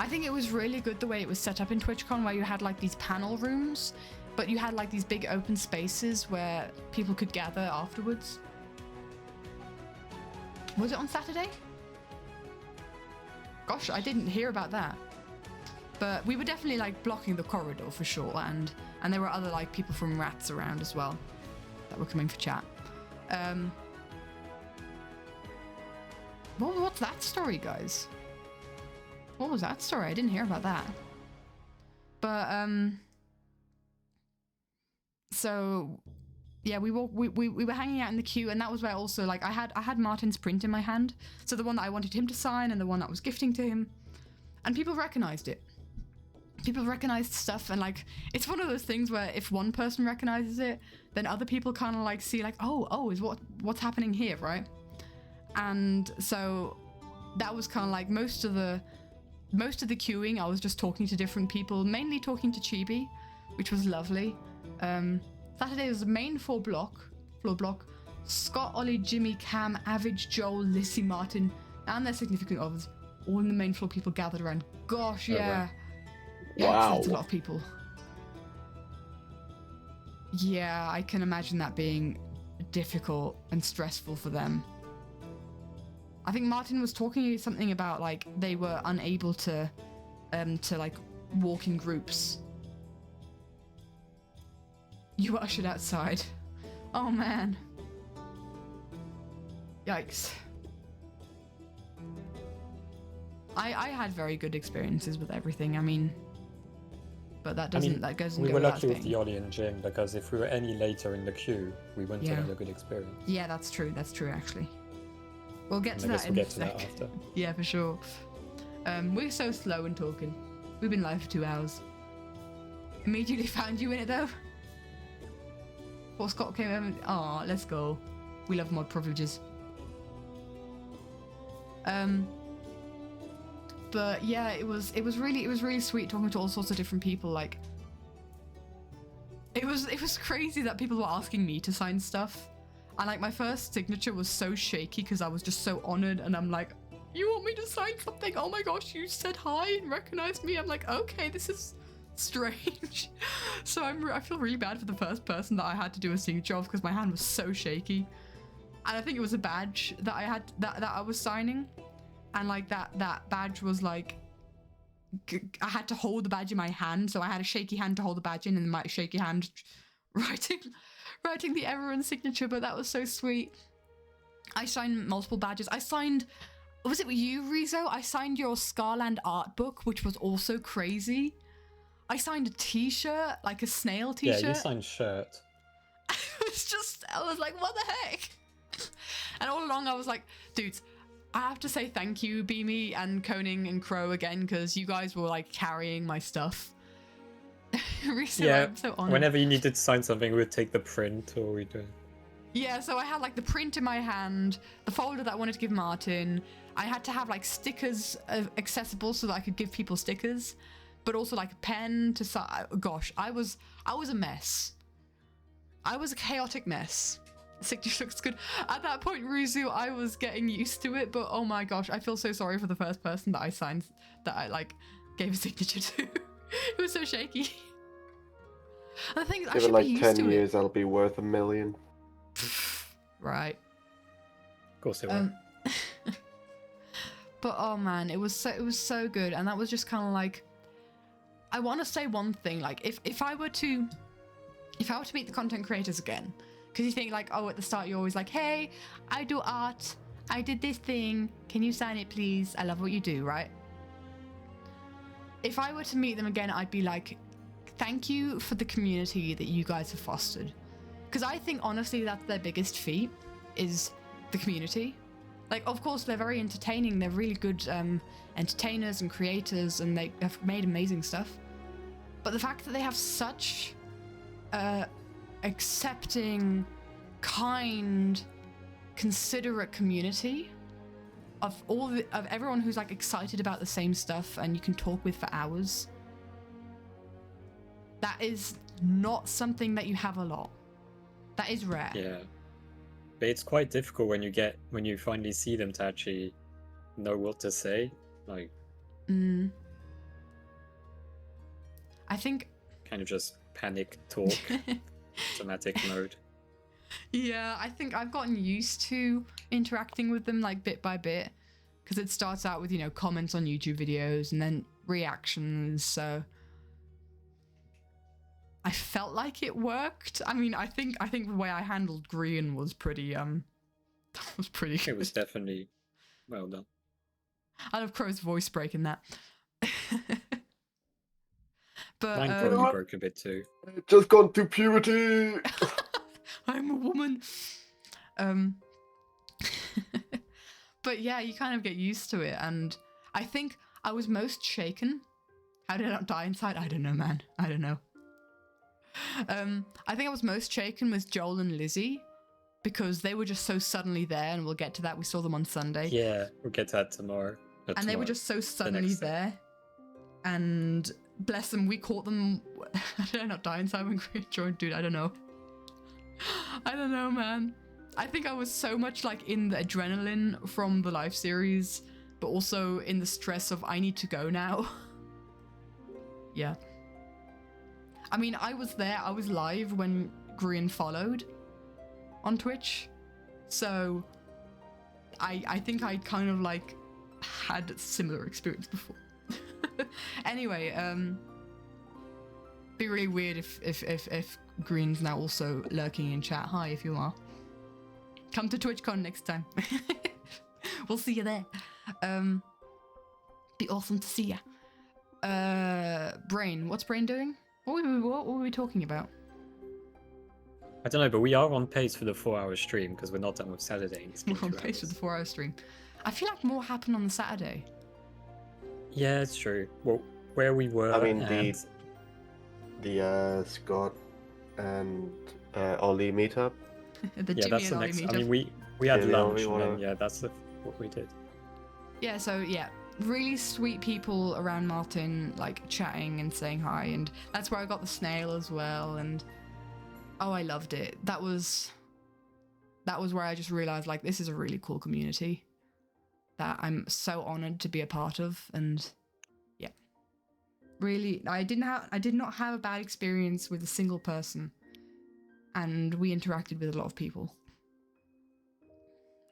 I think it was really good the way it was set up in TwitchCon, where you had like these panel rooms, but you had like these big open spaces where people could gather afterwards. Was it on Saturday? Gosh, I didn't hear about that. But we were definitely like blocking the corridor for sure, and there were other like people from Rats around as well that were coming for chat. What's that story, guys? What was that story? I didn't hear about that. But so yeah, we were hanging out in the queue, and that was where also like I had Martin's print in my hand, so the one that I wanted him to sign and the one that I was gifting to him, and people recognized it. People recognized stuff, and like it's one of those things where if one person recognizes it, then other people kind of like see like oh is what's happening here, right? And so that was kind of like most of the queuing. I was just talking to different people, mainly talking to Chibi, which was lovely. Saturday was the main floor block. Scott, Ollie, Jimmy, Cam, Average, Joel, Lissy, Martin, and their significant others, all in the main floor. People gathered around. Gosh, yeah. Right. Wow. That's a lot of people. Yeah, I can imagine that being difficult and stressful for them. I think Martin was talking something about like they were unable to like walk in groups. You were ushered outside. Oh man. Yikes. I had very good experiences with everything. I mean, but that doesn't that goes. We were lucky with the Ollie and Jim, because if we were any later in the queue, we wouldn't have had a good experience. Yeah, that's true. That's true, actually. We'll get to that in a sec. That after. Yeah, for sure. We're so slow in talking. We've been live for 2 hours. Immediately found you in it though. Or Scott came over. Aw, let's go. We love mod privileges. But yeah, it was really sweet talking to all sorts of different people. Like, it was crazy that people were asking me to sign stuff, and like my first signature was so shaky because I was just so honored, and I'm like, you want me to sign something? Oh my gosh, you said hi and recognized me. I'm like, okay, this is strange. So I feel really bad for the first person that I had to do a signature of because my hand was so shaky, and I think it was a badge that I had that I was signing. And like that badge was like, I had to hold the badge in my hand, so I had a shaky hand to hold the badge in, and my shaky hand writing the everyone signature. But that was so sweet. I signed multiple badges. I signed, was it with you, Rizzo? I signed your Scarland art book, which was also crazy. I signed a t-shirt, like a snail t-shirt. Yeah, you signed shirt. I was like, what the heck? And all along I was like, dudes, I have to say thank you, Beamy and Koning and Crow again, because you guys were like carrying my stuff. Recently, yeah, I'm so honored. Whenever you needed to sign something, we'd take the print or we'd do. Yeah, so I had like the print in my hand, the folder that I wanted to give Martin. I had to have like stickers accessible so that I could give people stickers, but also like a pen to sign. Gosh, I was a mess. I was a chaotic mess. Signature looks good. At that point, Ruzu, I was getting used to it, but oh my gosh, I feel so sorry for the first person that I signed, that I like gave a signature to. It was so shaky. And the thing is, I should be used to it. Give it like 10 years, that'll be worth $1 million. Right. Of course it will. But oh man, it was so good, and that was just kind of like, I want to say one thing, like if I were to meet the content creators again. Because you think like, oh, at the start you're always like, hey, I do art, I did this thing, can you sign it please? I love what you do, right? If I were to meet them again, I'd be like, thank you for the community that you guys have fostered. Because I think honestly that's their biggest feat, is the community. Like, of course they're very entertaining, they're really good entertainers and creators, and they have made amazing stuff. But the fact that they have such accepting, kind, considerate community of everyone who's like excited about the same stuff and you can talk with for hours. That is not something that you have a lot. That is rare. Yeah, but it's quite difficult when you finally see them to actually know what to say. Like, I think kind of just panic talk. Automatic mode. Yeah, I think I've gotten used to interacting with them like bit by bit, because it starts out with, you know, comments on YouTube videos and then reactions, so I felt like it worked. I mean, I think the way I handled Green was pretty that was pretty good. It was definitely well done. I love Crow's voice breaking that. But mine probably broke a bit too. Just gone to puberty. I'm a woman. But yeah, you kind of get used to it, and I think I was most shaken. How did I not die inside? I don't know, man. I don't know. I think I was most shaken with Joel and Lizzie, because they were just so suddenly there, and we'll get to that. We saw them on Sunday. Yeah, we'll get to that tomorrow. And they were just so suddenly there, and bless them, we caught them. Did I not die inside when Green joined? Dude, I don't know. I don't know, man. I think I was so much like in the adrenaline from the live series, but also in the stress of I need to go now. Yeah. I mean, I was there, I was live when Green followed on Twitch. So I think I kind of like had a similar experience before. Anyway, be really weird if Green's now also lurking in chat. Hi, if you are. Come to TwitchCon next time. We'll see you there. Be awesome to see ya. Brain, what's Brain doing? What were we talking about? I don't know, but we are on pace for the 4-hour stream because we're not done with Saturday. And it's been We're on 2 pace for hours. the 4-hour stream. I feel like more happened on the Saturday. Yeah, it's true. Well, where we were. I mean, and... the Scott and Ollie meetup. The yeah, Jimmy that's and the Ollie next. meetup. I mean, we had Jimmy, lunch, Ollie, and then, whatever. yeah, that's what we did. Yeah, so yeah, really sweet people around Martin, like chatting and saying hi, and that's where I got the snail as well, and oh, I loved it. That was where I just realized, like, this is a really cool community that I'm so honored to be a part of, and yeah, really, I did not have a bad experience with a single person, and we interacted with a lot of people.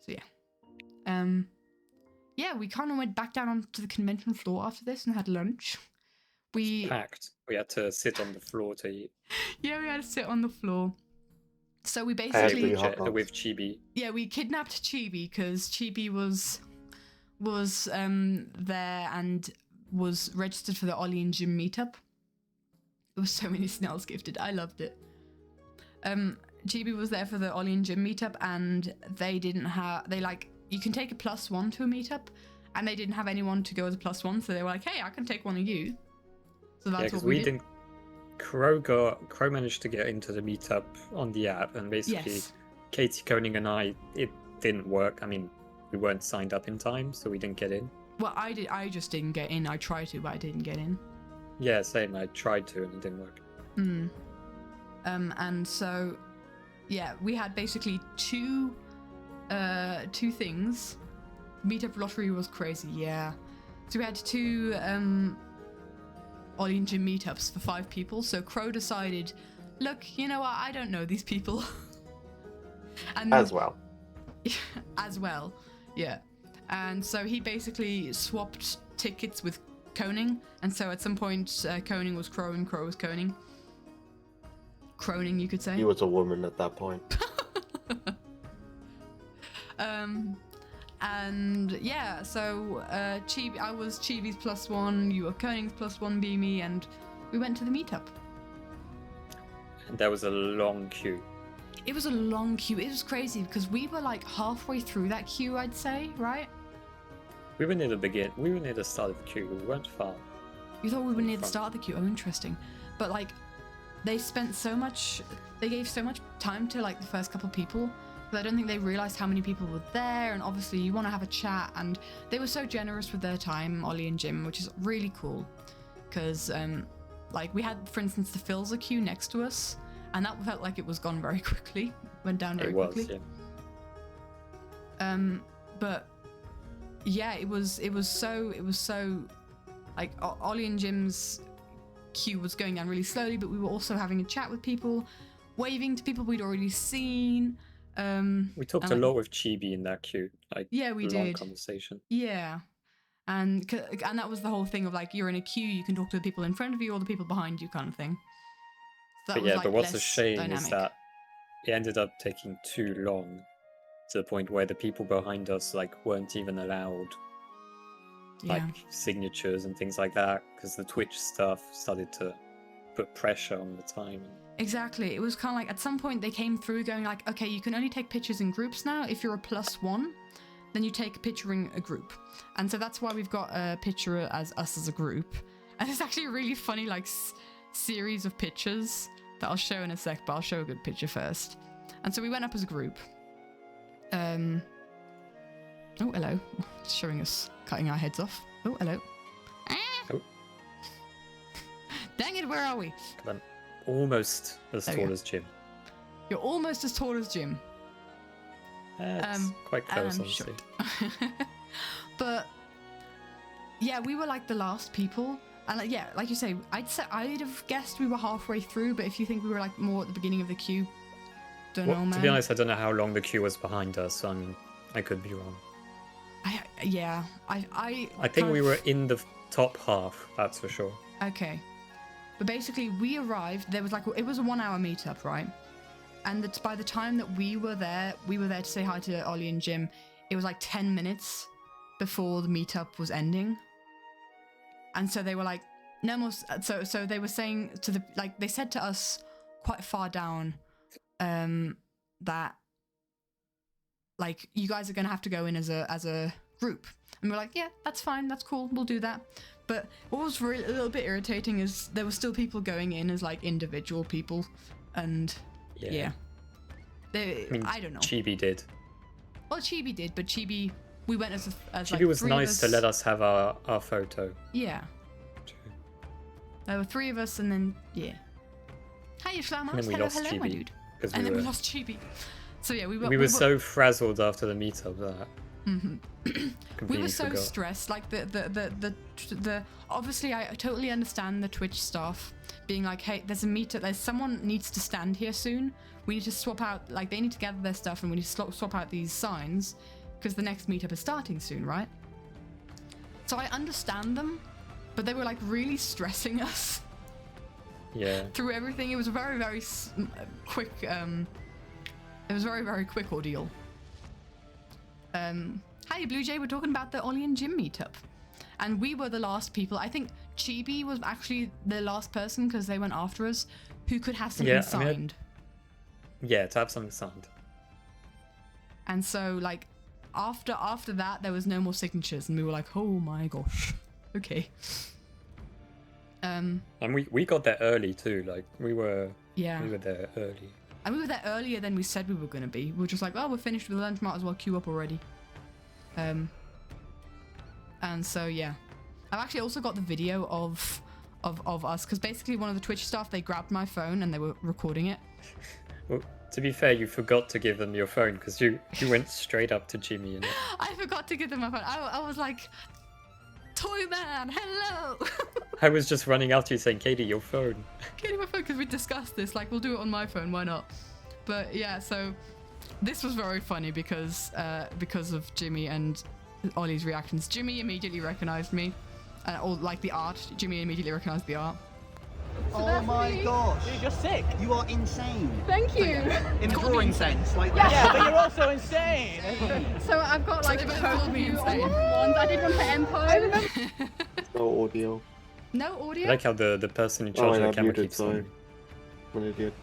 So yeah, yeah, we kind of went back down onto the convention floor after this and had lunch. We Packed. We had to sit on the floor to eat. Yeah, we had to sit on the floor. So we Every basically hot dogs. With Chibi. yeah, we kidnapped Chibi because Chibi was there and was registered for the Ollie and Jim meetup. There was so many snails gifted. I loved it. Chibi was there for the Ollie and Jim meetup, and you can take a +1 to a meetup, and they didn't have anyone to go as a +1, so they were like, hey, I can take one of you. So that's what we did. didn't. Crow managed to get into the meetup on the app, and basically Yes. Katie, Koning, and I, it didn't work. I mean, we weren't signed up in time, so we didn't get in. Well, I just didn't get in. I tried to, but I didn't get in. Yeah, same. I tried to, and it didn't work. And so, yeah, we had basically two things. Meetup lottery was crazy, yeah. So we had two Ollie and Jim meetups for 5 people. So Crow decided, look, you know what? I don't know these people. And As well. as well, yeah. And so he basically swapped tickets with Koning. And so at some point, Koning was Crow and Crow was Koning. Croning, you could say. He was a woman at that point. And yeah, so Chibi, I was Chibi's +1, you were Koning's +1, Beamy, and we went to the meetup. And there was a long queue. It was a long queue. It was crazy because we were like halfway through that queue, I'd say, right? We were near the start of the queue. We weren't far. You thought we were near the start of the queue? Oh, interesting. But like, they gave so much time to like the first couple people. But I don't think they realized how many people were there, and obviously you want to have a chat, and they were so generous with their time, Ollie and Jim, which is really cool. Because, like, we had, for instance, the Filzer queue next to us, and that felt like it was gone very quickly. Went down very quickly. Yeah. But yeah, it was so like Ollie and Jim's queue was going down really slowly, but we were also having a chat with people, waving to people we'd already seen. We talked a lot with Chibi in that queue. Like, yeah, we long did. Conversation. Yeah, and that was the whole thing of like, you're in a queue, you can talk to the people in front of you or the people behind you, kind of thing. So that was, like, but what's a less shame dynamic. is that it ended up taking too long, to the point where the people behind us like weren't even allowed like signatures and things like that, because the Twitch stuff started to put pressure on the time. Exactly. It was kind of like, at some point they came through going like, okay, you can only take pictures in groups now. If you're a +1, then you take a picture in a group. And so that's why we've got a picture as us as a group. And it's actually a really funny like series of pictures that I'll show in a sec, but I'll show a good picture first. And so we went up as a group. Oh, hello. It's showing us cutting our heads off. Oh, hello. Oh. Dang it, where are we? Come on. Almost as tall as Jim. You're almost as tall as Jim. It's quite close, honestly. But yeah, we were like the last people, and like, yeah, like you say, I'd have guessed we were halfway through. But if you think we were like more at the beginning of the queue, don't know, man. To be honest, I don't know how long the queue was behind us, so I could be wrong. I think we were in the top half. That's for sure. Okay. But basically, we arrived, there was like, it was a 1-hour meetup, right? And by the time that we were there to say hi to Ollie and Jim. It was like 10 minutes before the meetup was ending. And so they were like, no more. So they were saying to the, like, they said to us quite far down that, like, you guys are going to have to go in as a group. And we're like, yeah, that's fine. That's cool. We'll do that. But what was really a little bit irritating is there were still people going in as, like, individual people. And yeah. I don't know. Chibi did. Well, Chibi did, but Chibi, we went as Chibi like was nice to let us have our photo. Yeah. True. There were 3 of us, and then yeah. Hiya, Shlamos. And then we Hello, lost hello, Chibi, my dude. because And then we lost Chibi. So yeah, we were so frazzled after the meetup that. We were so forgot. stressed. Like the obviously I totally understand the Twitch staff being like, hey, there's a meetup. There's someone needs to stand here soon. We need to swap out. Like they need to gather their stuff, and we need to swap out these signs because the next meetup is starting soon, right? So I understand them, but they were like really stressing us. Yeah. Through everything. It was a very, very quick. It was a very, very quick ordeal. Hi, Blue Jay. We're talking about the Ollie and Jim meetup, and we were the last people. I think Chibi was actually the last person because they went after us, who could have something signed. Yeah, to have something signed. And so, like, after that, there was no more signatures, and we were like, oh my gosh, okay. And we got there early too. Like we were there early. And we were there earlier than we said we were going to be. We were just like, oh, we're finished with lunch, might as well queue up already. And so, yeah. I've actually also got the video of us, because basically one of the Twitch staff, they grabbed my phone and they were recording it. Well, to be fair, you forgot to give them your phone, because you went straight up to Jimmy. And I forgot to give them my phone. I was like, Toy Man, hello! I was just running after you saying, Katie, your phone. Katie, my phone, because we discussed this, like, we'll do it on my phone, why not? But yeah, so this was very funny because of Jimmy and Ollie's reactions. Jimmy immediately recognized me, or like the art. Jimmy immediately recognized the art. Oh my gosh. Dude, you're sick. You are insane. Thank you. In the drawing sense. Like, Yeah, but you're also insane. So I've got like they both called me insane. ones. I did one for Empo. No audio. No audio? I like how the person in charge of the camera keeps sorry. on. What an idiot.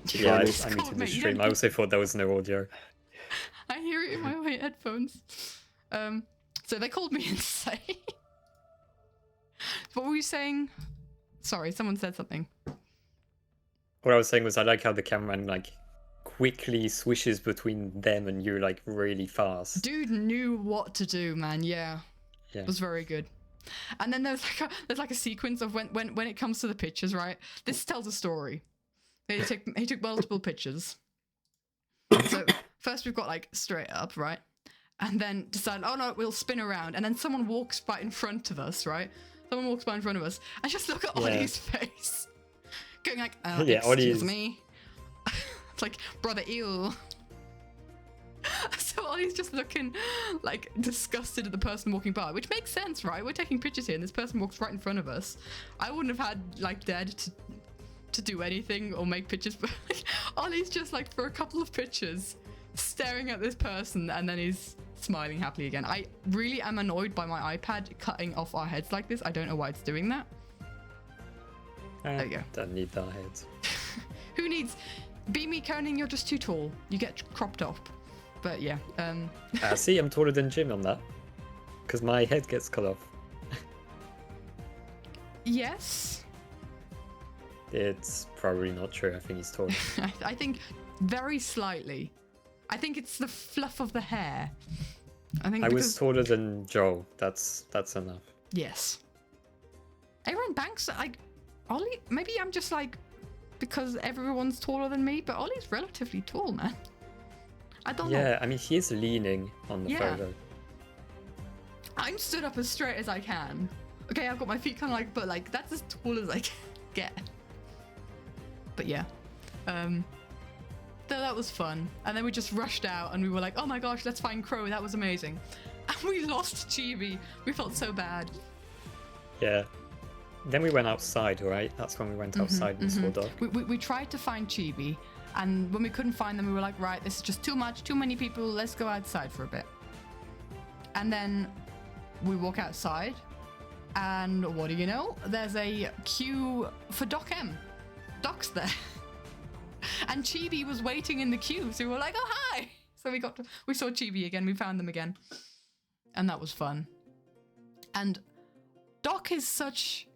Yeah, I It's muted called the me, stream. you I also thought there was no audio. I hear it in my headphones. So they called me insane. What were you saying? Sorry, someone said something. What I was saying was I like how the cameraman like quickly swishes between them and you like really fast. Dude knew what to do, man. Yeah. Yeah. It was very good. And then there's like a sequence of when it comes to the pictures, right? This tells a story. He took multiple pictures. So first we've got like straight up, right? And then decided, oh no, we'll spin around. And then someone walks by in front of us, right? Someone walks by in front of us. And just look at Ollie's face. Going like, oh, Yeah, excuse Ollie's- me. It's like, brother, ew. So Ollie's just looking like disgusted at the person walking by, which makes sense, right? We're taking pictures here and this person walks right in front of us. I wouldn't have had like dared to do anything or make pictures, but like, Ollie's just like for a couple of pictures staring at this person and then he's smiling happily again. I really am annoyed by my iPad cutting off our heads like this. I don't know why it's doing that. There you go. Don't need that heads. Who needs... Be me, Conan, you're just too tall. You get cropped up. But yeah. See, I'm taller than Jim on that. Because my head gets cut off. Yes. It's probably not true. I think he's taller. I think very slightly. I think it's the fluff of the hair. I was taller than Joel. That's enough. Yes. Aaron Banks, like, Ollie, maybe I'm just like, because everyone's taller than me, but Ollie's relatively tall, man. I don't know. Yeah, I mean, he is leaning on the photo. I'm stood up as straight as I can. Okay, I've got my feet kind of like, but like, that's as tall as I can get. But yeah. So that was fun. And then we just rushed out and we were like, oh my gosh, let's find Crow. That was amazing. And we lost Chibi. We felt so bad. Yeah. Then we went outside, right? That's when we went outside and saw Doc. We tried to find Chibi, and when we couldn't find them, we were like, right, this is just too much, too many people, let's go outside for a bit. And then we walk outside, And what do you know? There's a queue for Doc M. Doc's there. And Chibi was waiting in the queue, so we were like, oh, hi! So we saw Chibi again, we found them again. And that was fun. And Doc is such...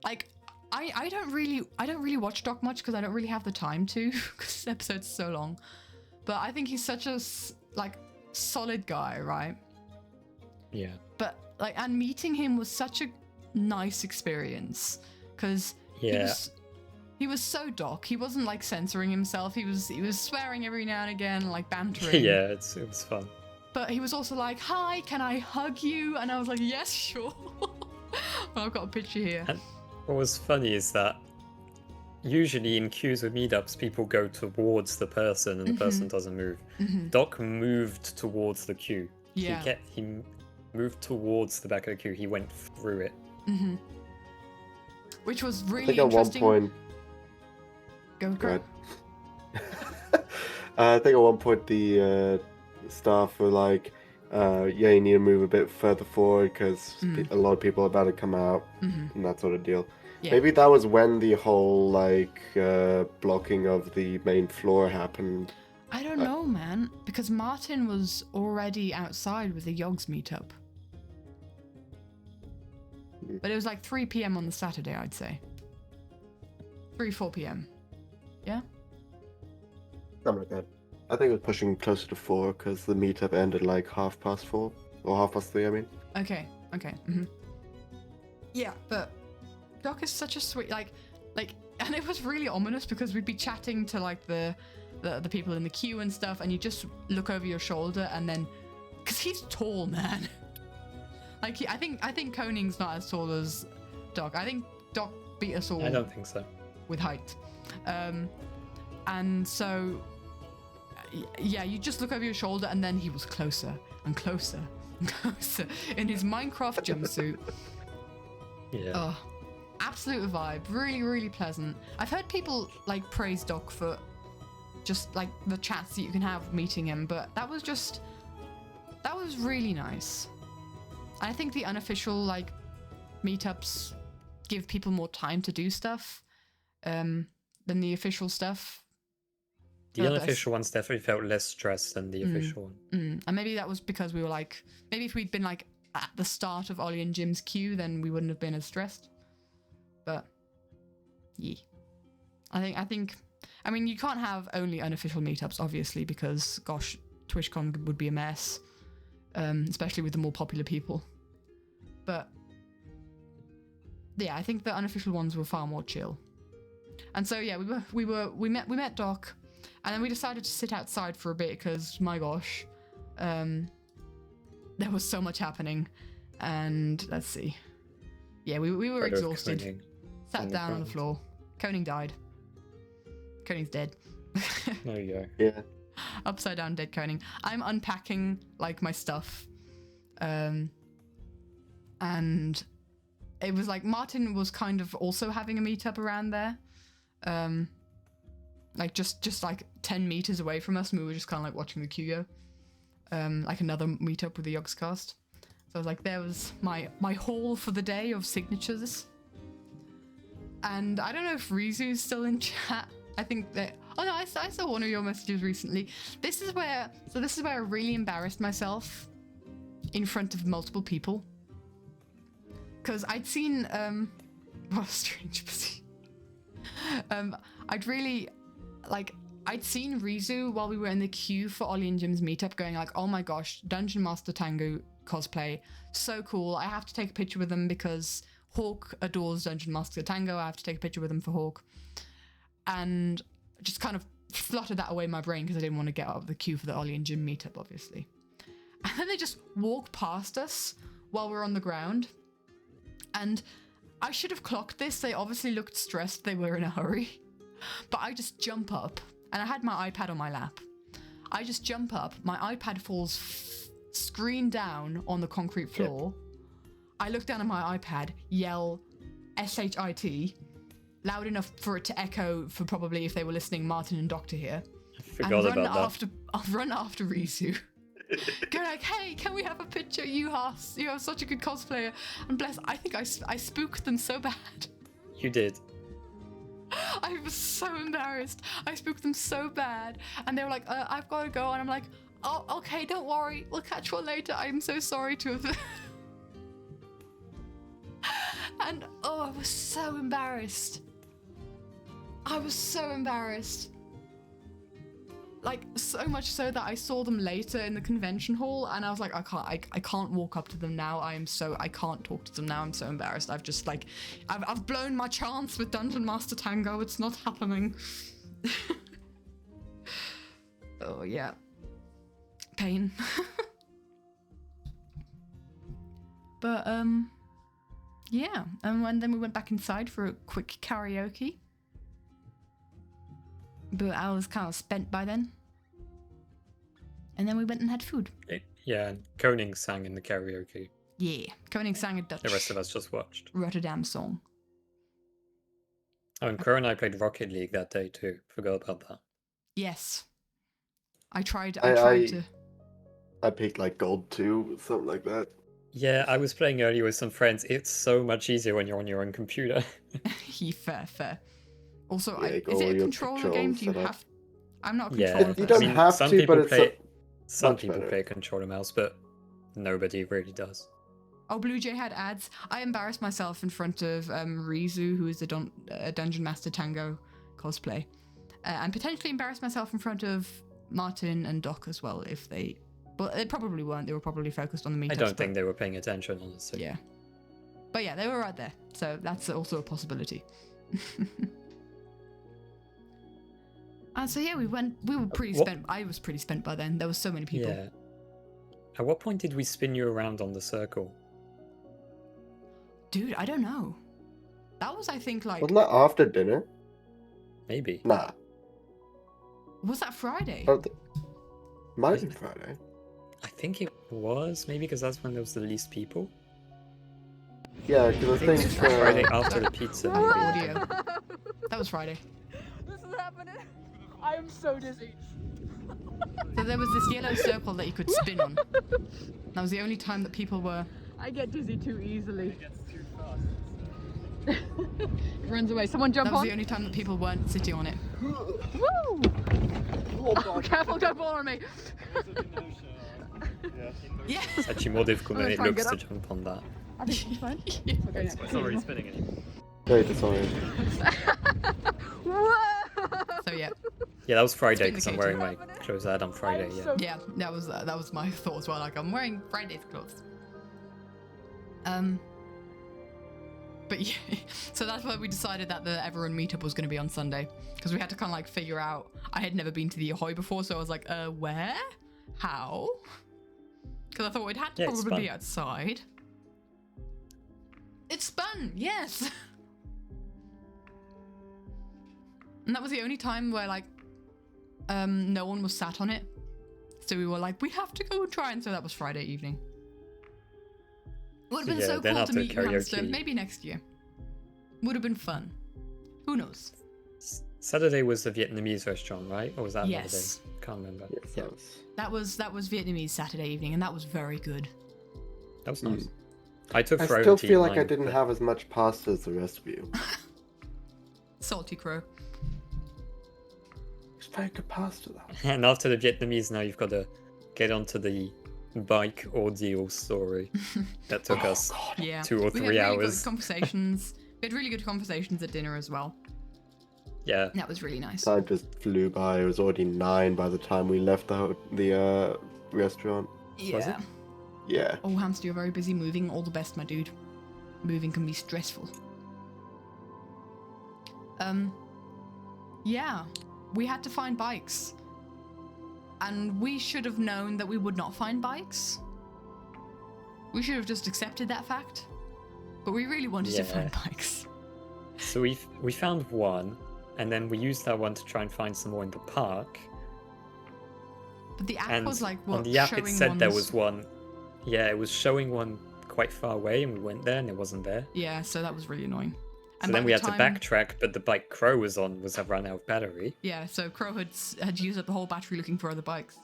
Like, I don't really watch Doc much because I don't really have the time to, because the episode's so long. But I think he's such a, like, solid guy, right? Yeah. But, like, and meeting him was such a nice experience, because he was so Doc. He wasn't, like, censoring himself. He was swearing every now and again, like, bantering. Yeah, it was fun. But he was also like, hi, can I hug you? And I was like, yes, sure. Well, I've got a picture here. And what was funny is that usually in queues with meetups, people go towards the person and the person doesn't move. Doc moved towards the queue. Yeah. He moved towards the back of the queue. He went through it. Which was I really think at interesting. one point... Go ahead. I think at one point the staff were like, you need to move a bit further forward because a lot of people are about to come out and that sort of deal. Yeah. Maybe that was when the whole like blocking of the main floor happened. I don't know, man, because Martin was already outside with the Yogs meetup. But it was like 3 p.m. on the Saturday, I'd say. 4 p.m. Yeah? Something like that. I think it was pushing closer to 4 because the meetup ended like 4:30 or 3:30. I mean. Okay. Yeah, but Doc is such a sweet, like, and it was really ominous because we'd be chatting to like the people in the queue and stuff, and you just look over your shoulder and then, because he's tall, man. Like, I think Koning's not as tall as Doc. I think Doc beat us all. I don't think so. With height. And so, yeah, you just look over your shoulder and then he was closer and closer and closer in his Minecraft jumpsuit. Yeah. Oh, absolute vibe. Really, really pleasant. I've heard people like praise Doc for just like the chats that you can have meeting him, but that was really nice. And I think the unofficial like meetups give people more time to do stuff than the official stuff. The unofficial ones definitely felt less stressed than the official one. And maybe that was because we were like, maybe if we'd been like at the start of Ollie and Jim's queue, then we wouldn't have been as stressed. But yeah, I think, I mean, you can't have only unofficial meetups, obviously, because gosh, TwitchCon would be a mess, especially with the more popular people. But yeah, I think the unofficial ones were far more chill. And so yeah, we met Doc. And then we decided to sit outside for a bit because, my gosh, there was so much happening. And let's see. Yeah, we were exhausted. Sat down on the floor. Koning died. Koning's dead. There you go. Yeah. Upside down dead Koning. I'm unpacking, like, my stuff. And it was like Martin was kind of also having a meetup around there. Like just like 10 meters away from us, and we were just kind of like watching the queue go. Like another meetup with the Yogscast. So I was like, there was my haul for the day of signatures. And I don't know if Rizu's still in chat. I think that, oh no, I saw one of your messages recently. This is where I really embarrassed myself in front of multiple people. Because I'd seen, what a strange position. I'd seen Rizu while we were in the queue for Ollie and Jim's meetup going like, oh my gosh, Dungeon Master Tango cosplay, so cool. I have to take a picture with them because Hawk adores Dungeon Master Tango. I have to take a picture with him for Hawk. And just kind of fluttered that away in my brain because I didn't want to get out of the queue for the Ollie and Jim meetup, obviously. And then they just walk past us while we're on the ground. And I should have clocked this. They obviously looked stressed. They were in a hurry. But I just jump up, and I had my iPad on my lap. I just jump up, my iPad falls screen down on the concrete floor. Yep. I look down at my iPad, yell SHIT, loud enough for it to echo for probably, if they were listening, Martin and Doctor here. I forgot about that. I'll run after Rizu. Go like, hey, can we have a picture? You are such a good cosplayer. And bless, I think I spooked them so bad. You did. I was so embarrassed. I spooked them so bad. And they were like, I've got to go. And I'm like, oh, okay, don't worry. We'll catch you all later. I'm so sorry to have... And, I was so embarrassed. I was so embarrassed. Like, so much so that I saw them later in the convention hall, and I was like, I can't walk up to them now. I can't talk to them now. I'm so embarrassed. I've just, like, I've blown my chance with Dungeon Master Tango. It's not happening. Oh, yeah. Pain. But, yeah. And then we went back inside for a quick karaoke. But I was kind of spent by then. And then we went and had food. Yeah, and Koning sang in the karaoke. Yeah, Koning sang a Dutch The rest of us just watched. Rotterdam song. Oh, and Crow and I played Rocket League that day too. Forgot about that. Yes. I tried to... I picked like gold 2, something like that. Yeah, I was playing earlier with some friends. It's so much easier when you're on your own computer. Fair. Also, Yeah, is it a controller game? Do you have... I'm not a controller person. You don't have to, but it's some people play a controller mouse, but nobody really does. Oh, Blue Jay had ads. I embarrassed myself in front of Rizu, who is a Dungeon Master Tango cosplay. And potentially embarrassed myself in front of Martin and Doc as well, if they... But they probably weren't. They were probably focused on the meetups. I don't think they were paying attention, honestly. Yeah. But yeah, they were right there. So that's also a possibility. And so yeah, we were pretty spent. I was pretty spent by then. There were so many people. Yeah. At what point did we spin you around on the circle? Dude, I don't know. That was, I think, like... Wasn't that after dinner? Maybe. Nah. Was that Friday? Might have been Friday. I think it was, maybe because that's when there was the least people. Yeah, because I think... Friday after the pizza. Audio. That was Friday. This is happening. I am so dizzy. So there was this yellow circle that you could spin on. That was the only time that people were... I get dizzy too easily. It gets too fast. It runs away. Someone jump on. That was the only time that people weren't sitting on it. Woo! Oh, careful, don't fall on me. Yeah. It's actually more difficult than it try and looks get to up. jump on that. I think it's fine. Yeah. Okay, It's not really spinning anymore. Very disorienting. Whoa! So yeah. Yeah, that was Friday It's because I'm been wearing my clothes I had on Friday, yeah. Yeah, that was my thought as well. Like, I'm wearing Friday's clothes. But yeah, so that's why we decided that the Everyone meetup was going to be on Sunday, because we had to kind of like figure out. I had never been to the Ahoy before, so I was like, where? How? Because I thought it had to probably be outside. It's fun, yes. And that was the only time where like no one was sat on it, so we were like, we have to go and try. And so that was Friday evening. Would have been so cool to meet you, Hamster. Maybe next year. Would have been fun. Who knows? Saturday was the Vietnamese restaurant, right? Or was that another day? Yes. Can't remember. Yes, Yeah. That was Vietnamese Saturday evening, and that was very good. That was nice. I took I Fro still to feel eat like I mine, didn't but- have as much pasta as the rest of you. Salty Crow. It's very good pasta though. And after the Vietnamese, now you've got to get onto the bike ordeal story that took us Yeah. 2 or 3 we had really hours. good conversations. We had really good conversations at dinner as well. Yeah. That was really nice. Time just flew by. It was already 9 by the time we left the restaurant. Was it? Yeah. Yeah. Oh, Hamster, you're very busy moving. All the best, my dude. Moving can be stressful. Yeah. We had to find bikes. And we should have known that we would not find bikes. We should have just accepted that fact. But we really wanted to find bikes. So we found one, and then we used that one to try and find some more in the park. But the app And was like, what? on the app it showing said there ones- was one. Yeah, it was showing one quite far away, and we went there, and it wasn't there. Yeah, so that was really annoying. So by then we the had to time- backtrack, but the bike Crow was on was have run out of battery. Yeah, so Crow had used up the whole battery looking for other bikes.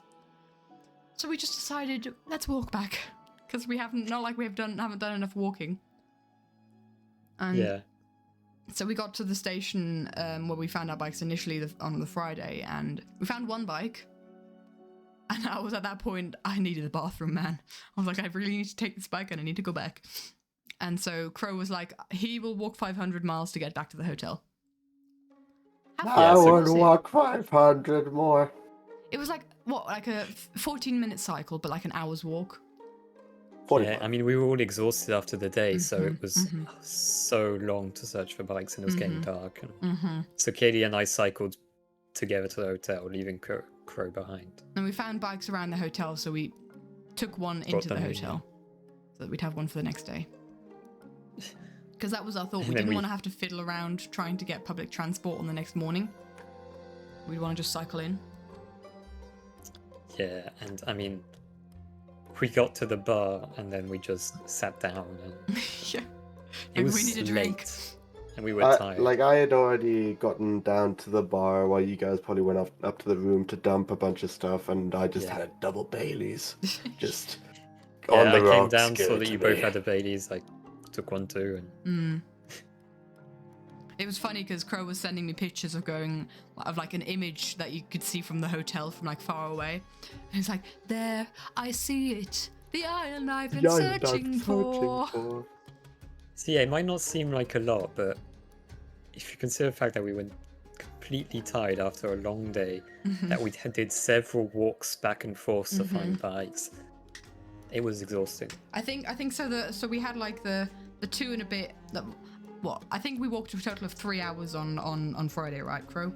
So we just decided, let's walk back. Because we haven't done enough walking. And Yeah. so we got to the station where we found our bikes initially on the Friday, and we found one bike. And I was at that point, I needed a bathroom, man. I was like, I really need to take this bike and I need to go back. And so Crow was like, he will walk 500 miles to get back to the hotel. I would walk 500 more. It was like, what, like a 14-minute cycle, but like an hour's walk? 45. Yeah, I mean, we were all exhausted after the day, so it was so long to search for bikes, and it was getting dark. And so Katie and I cycled together to the hotel, leaving Crow behind. And we found bikes around the hotel, so we took one into the hotel, so that we'd have one for the next day. Because that was our thought. We didn't want to have to fiddle around trying to get public transport on the next morning. We'd want to just cycle in. Yeah, and I mean, we got to the bar and then we just sat down and Yeah. it was we need a drink. late and we were tired. Like, I had already gotten down to the bar while you guys probably went up to the room to dump a bunch of stuff, and I just had a double Baileys. Just on the I came rocks. down, give saw it that to you me. both had the Baileys, I took one too, and It was funny because Crow was sending me pictures of like an image that you could see from the hotel from like far away. And he's like, there, I see it. The island I've been searching for. So yeah, it might not seem like a lot, but if you consider the fact that we were completely tired after a long day, that we did several walks back and forth to find bikes, it was exhausting. I think so. So we had like the 2 and a bit. What? I think we walked a total of 3 hours on Friday, right, Crow?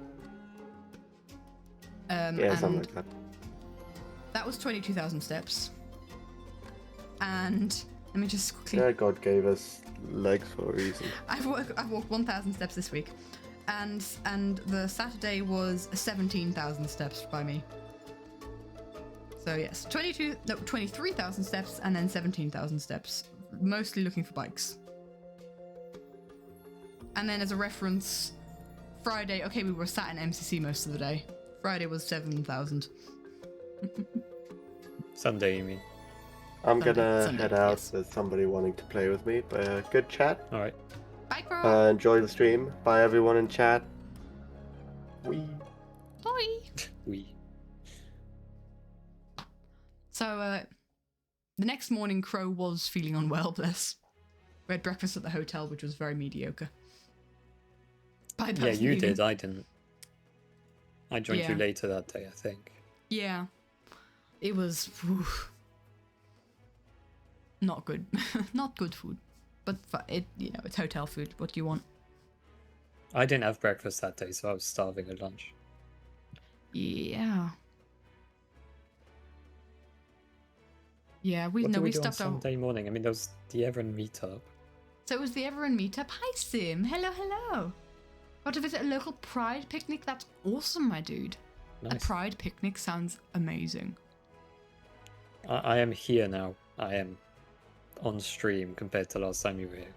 Yeah, something like that. That was 22,000 steps. And let me just quickly. Yeah, God gave us legs for a reason. I've walked 1,000 steps this week, and the Saturday was 17,000 steps by me. So yes, 23,000 steps and then 17,000 steps, mostly looking for bikes. And then as a reference, Friday, okay, we were sat in MCC most of the day. Friday was 7,000. Sunday, you mean? I'm gonna Sunday, head out. yes. There's somebody wanting to play with me, but good chat. Alright. Bye, Crow. Enjoy the stream. Bye, everyone in chat. Wee. Bye. So, the next morning, Crow was feeling unwell, bless. We had breakfast at the hotel, which was very mediocre. Yeah, you did, I didn't. I joined you later that day, I think. Yeah. It was not good. Not good food. But it's hotel food. What do you want? I didn't have breakfast that day, so I was starving at lunch. Yeah. Yeah, What did we do on stopped out. Sunday morning? I mean, there was the Everin meetup. So it was the Everin meetup. Hi, Sim. Hello. Got to visit a local Pride picnic. That's awesome, my dude. Nice. A Pride picnic sounds amazing. I am here now. I am on stream compared to last time you were here.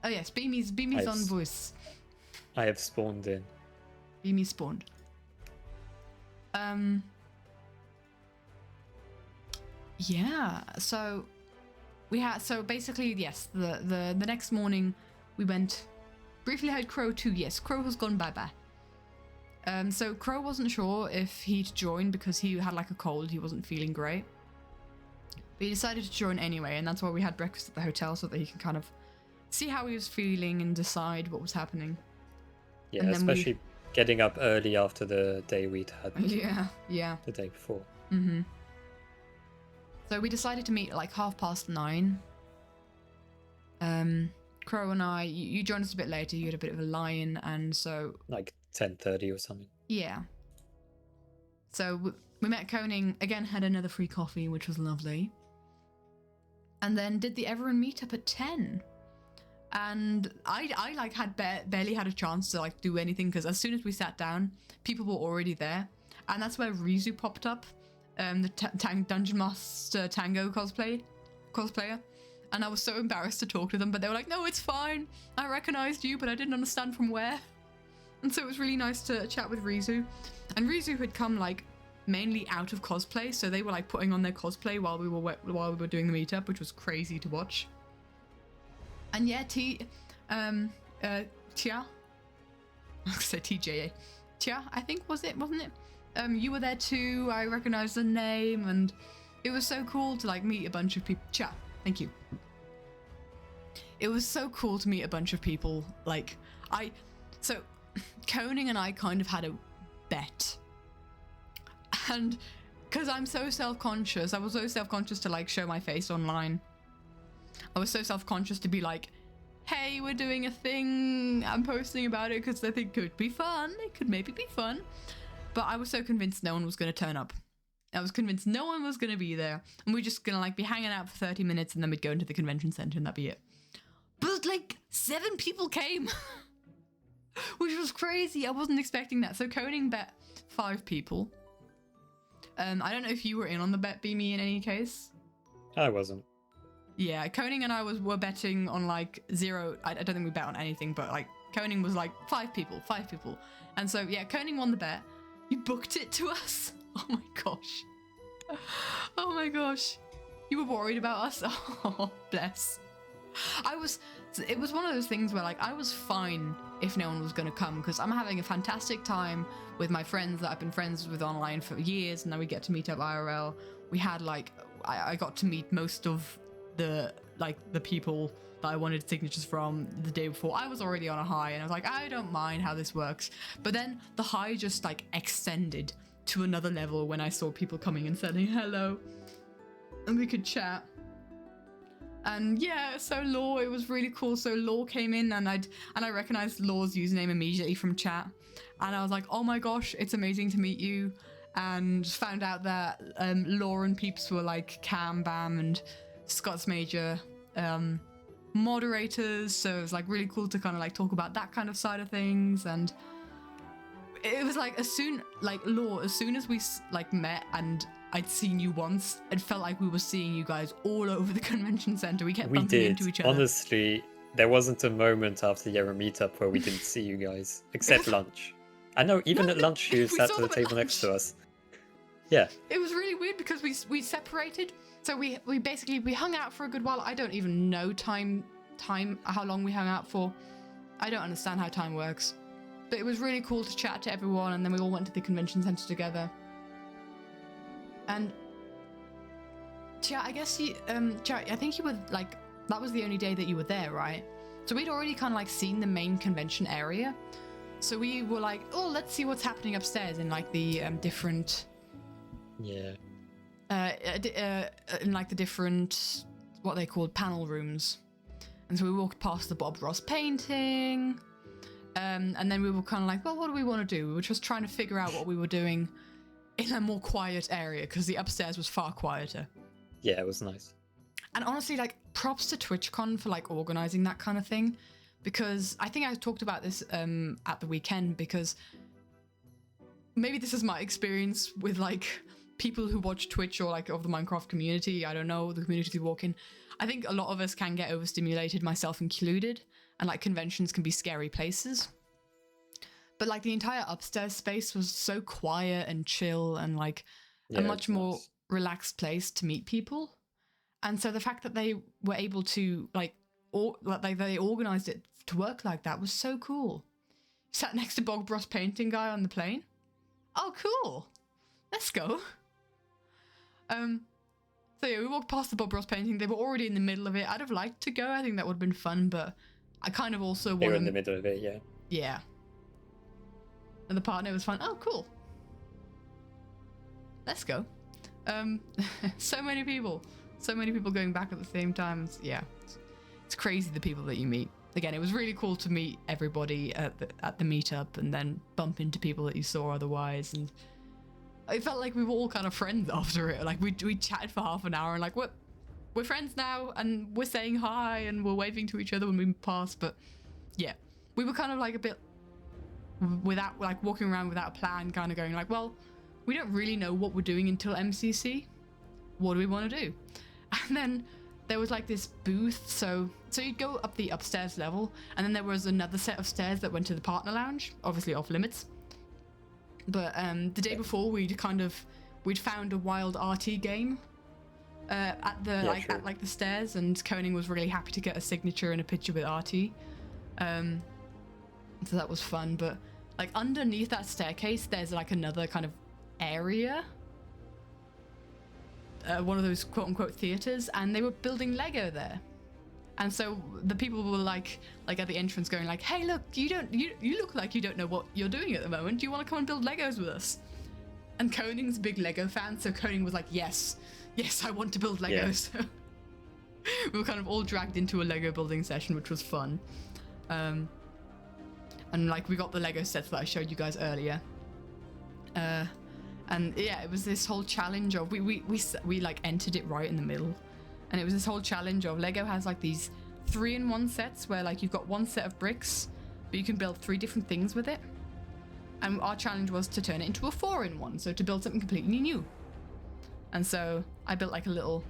Oh yes, Beamy's on voice. I have spawned in. Beamy spawned. Yeah, so basically, yes, the next morning we went, briefly had Crow too. Yes, Crow has gone bye-bye. So Crow wasn't sure if he'd join because he had like a cold, he wasn't feeling great. But he decided to join anyway, and that's why we had breakfast at the hotel so that he can kind of see how he was feeling and decide what was happening. Yeah, especially getting up early after the day we'd had. Yeah. The day before. Mm-hmm. So we decided to meet at like 9:30. Crow and I, you joined us a bit later, you had a bit of a lie-in, and so... Like 10:30 or something. Yeah. So we met Koning, again had another free coffee, which was lovely. And then did the Everin meetup at 10. And I like had barely had a chance to like do anything because as soon as we sat down, people were already there. And that's where Rizu popped up, the Dungeon Master Tango cosplayer. And I was so embarrassed to talk to them, but they were like, no, it's fine. I recognized you, but I didn't understand from where. And so it was really nice to chat with Rizu. And Rizu had come like mainly out of cosplay, so they were like putting on their cosplay while we were doing the meetup, which was crazy to watch. And yeah, Tia, I say TJA, Tia, I think wasn't it? You were there too. I recognized the name, and it was so cool to like meet a bunch of people. Tia, thank you. It was so cool to meet a bunch of people. Like so Koning and I kind of had a bet. And because I'm so self-conscious, I was so self-conscious to like show my face online. I was so self-conscious to be like, hey, we're doing a thing, I'm posting about it because I think it could be fun. It could maybe be fun. But I was so convinced no one was going to turn up. I was convinced no one was going to be there. And we're just going to like be hanging out for 30 minutes and then we'd go into the convention center and that'd be it. But like 7 people came, which was crazy. I wasn't expecting that. So Koning bet 5 people. I don't know if you were in on the bet, Beamy, in any case. I wasn't. Yeah, Koning and I were betting on like 0. I don't think we bet on anything, but like Koning was like 5 people. And so yeah, Koning won the bet. You booked it to us. Oh my gosh. Oh my gosh. You were worried about us. Oh, bless. It was one of those things where like I was fine if no one was going to come because I'm having a fantastic time with my friends that I've been friends with online for years, and now we get to meet up IRL. We had like I got to meet most of the people that I wanted signatures from the day before. I was already on a high and I was like, I don't mind how this works. But then the high just like extended to another level when I saw people coming and saying hello and we could chat. And yeah, so Law, it was really cool. So Law came in and I recognized Law's username immediately from chat. And I was like, oh my gosh, it's amazing to meet you. And found out that Law and Peeps were like Cam, Bam, and Scott's Major moderators. So it was like really cool to kind of like talk about that kind of side of things. And it was like as soon as we like met and I'd seen you once, it felt like we were seeing you guys all over the convention center. We kept bumping into each other. Honestly, there wasn't a moment after the Yarrow meetup where we didn't see you guys, except lunch. I know, even at lunch you sat at the table next to us. Yeah. It was really weird because we separated. So we basically hung out for a good while. I don't even know time how long we hung out for. I don't understand how time works. But it was really cool to chat to everyone, and then we all went to the convention center together. And Chat, I guess Chat, I think you were like, that was the only day that you were there, right? So we'd already kind of like seen the main convention area. So we were like, oh, let's see what's happening upstairs in like the different. Yeah. In like the different, what they called panel rooms. And so we walked past the Bob Ross painting. And then we were kind of like, well, what do we want to do? We were just trying to figure out what we were doing in a more quiet area because the upstairs was far quieter. Yeah, it was nice. And honestly, like, props to TwitchCon for like organizing that kind of thing, because I think I talked about this at the weekend, because maybe this is my experience with like people who watch Twitch or like of the Minecraft community. I don't know, the community we walk in. I think a lot of us can get overstimulated, myself included, and like conventions can be scary places. But like the entire upstairs space was so quiet and chill and like a much more relaxed place to meet people. And so the fact that they were able to like, they organized it to work like that was so cool. Sat next to Bob Ross painting guy on the plane. Oh, cool. Let's go. So yeah, we walked past the Bob Ross painting. They were already in the middle of it. I'd have liked to go. I think that would have been fun, but I kind of also They were in the middle of it, yeah. Yeah. And the partner was fun. Oh, cool. Let's go. So many people going back at the same time. Yeah, it's crazy the people that you meet. Again, it was really cool to meet everybody at the meetup and then bump into people that you saw otherwise. And I felt like we were all kind of friends after it. Like we chatted for half an hour and like we're friends now and we're saying hi and we're waving to each other when we pass. But yeah, we were kind of like a bit without like walking around without a plan, kind of going like, well, we don't really know what we're doing until MCC. What do we want to do? And then there was like this booth. So you'd go up the upstairs level, and then there was another set of stairs that went to the partner lounge, obviously off limits. But the day before, we'd found a wild RT game at the at the stairs, and Koning was really happy to get a signature and a picture with RT. So that was fun. But like underneath that staircase, there's like another kind of area, one of those quote unquote theaters, and they were building Lego there. And so the people were like at the entrance going like, hey, look, you look like you don't know what you're doing at the moment. Do you want to come and build Legos with us? And Koning's a big Lego fan, so Koning was like, yes, I want to build Legos. Yeah. We were kind of all dragged into a Lego building session, which was fun. And like we got the Lego sets that I showed you guys earlier. And yeah, it was this whole challenge of we like entered it right in the middle. And it was this whole challenge of Lego has like these 3-in-1 sets where like you've got one set of bricks, but you can build 3 different things with it. And our challenge was to turn it into a 4-in-1, so to build something completely new. And so I built like a little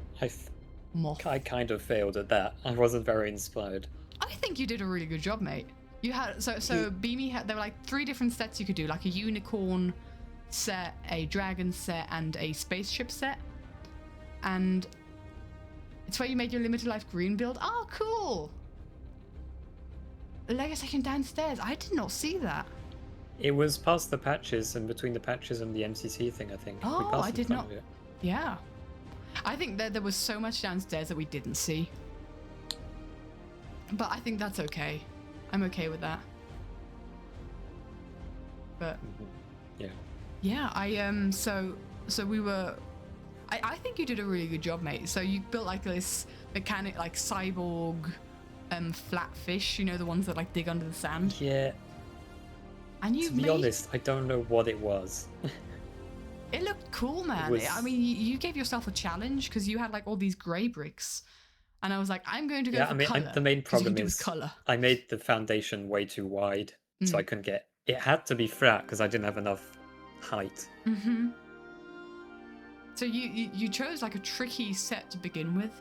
moth. I kind of failed at that. I wasn't very inspired. I think you did a really good job, mate. You had so Beamy had, there were like 3 different sets you could do, like a unicorn set, a dragon set, and a spaceship set. And it's where you made your limited life green build. Oh, cool. The Lego section downstairs. I did not see that. It was past the patches and between the patches and the MCC thing, I think. Oh, I did not. Yeah. I think that there was so much downstairs that we didn't see. But I think that's okay. I'm okay with that. But yeah, so we were. I think you did a really good job, mate. So you built like this mechanic, like cyborg, flatfish. You know, the ones that like dig under the sand. Yeah. And you. To be honest, I don't know what it was. It looked cool, man. I mean, you gave yourself a challenge because you had like all these grey bricks, and I was like, I'm going to go for colour. The main problem is colour. I made the foundation way too wide, so I couldn't get. It had to be flat because I didn't have enough height. Mm-hmm. So you chose like a tricky set to begin with,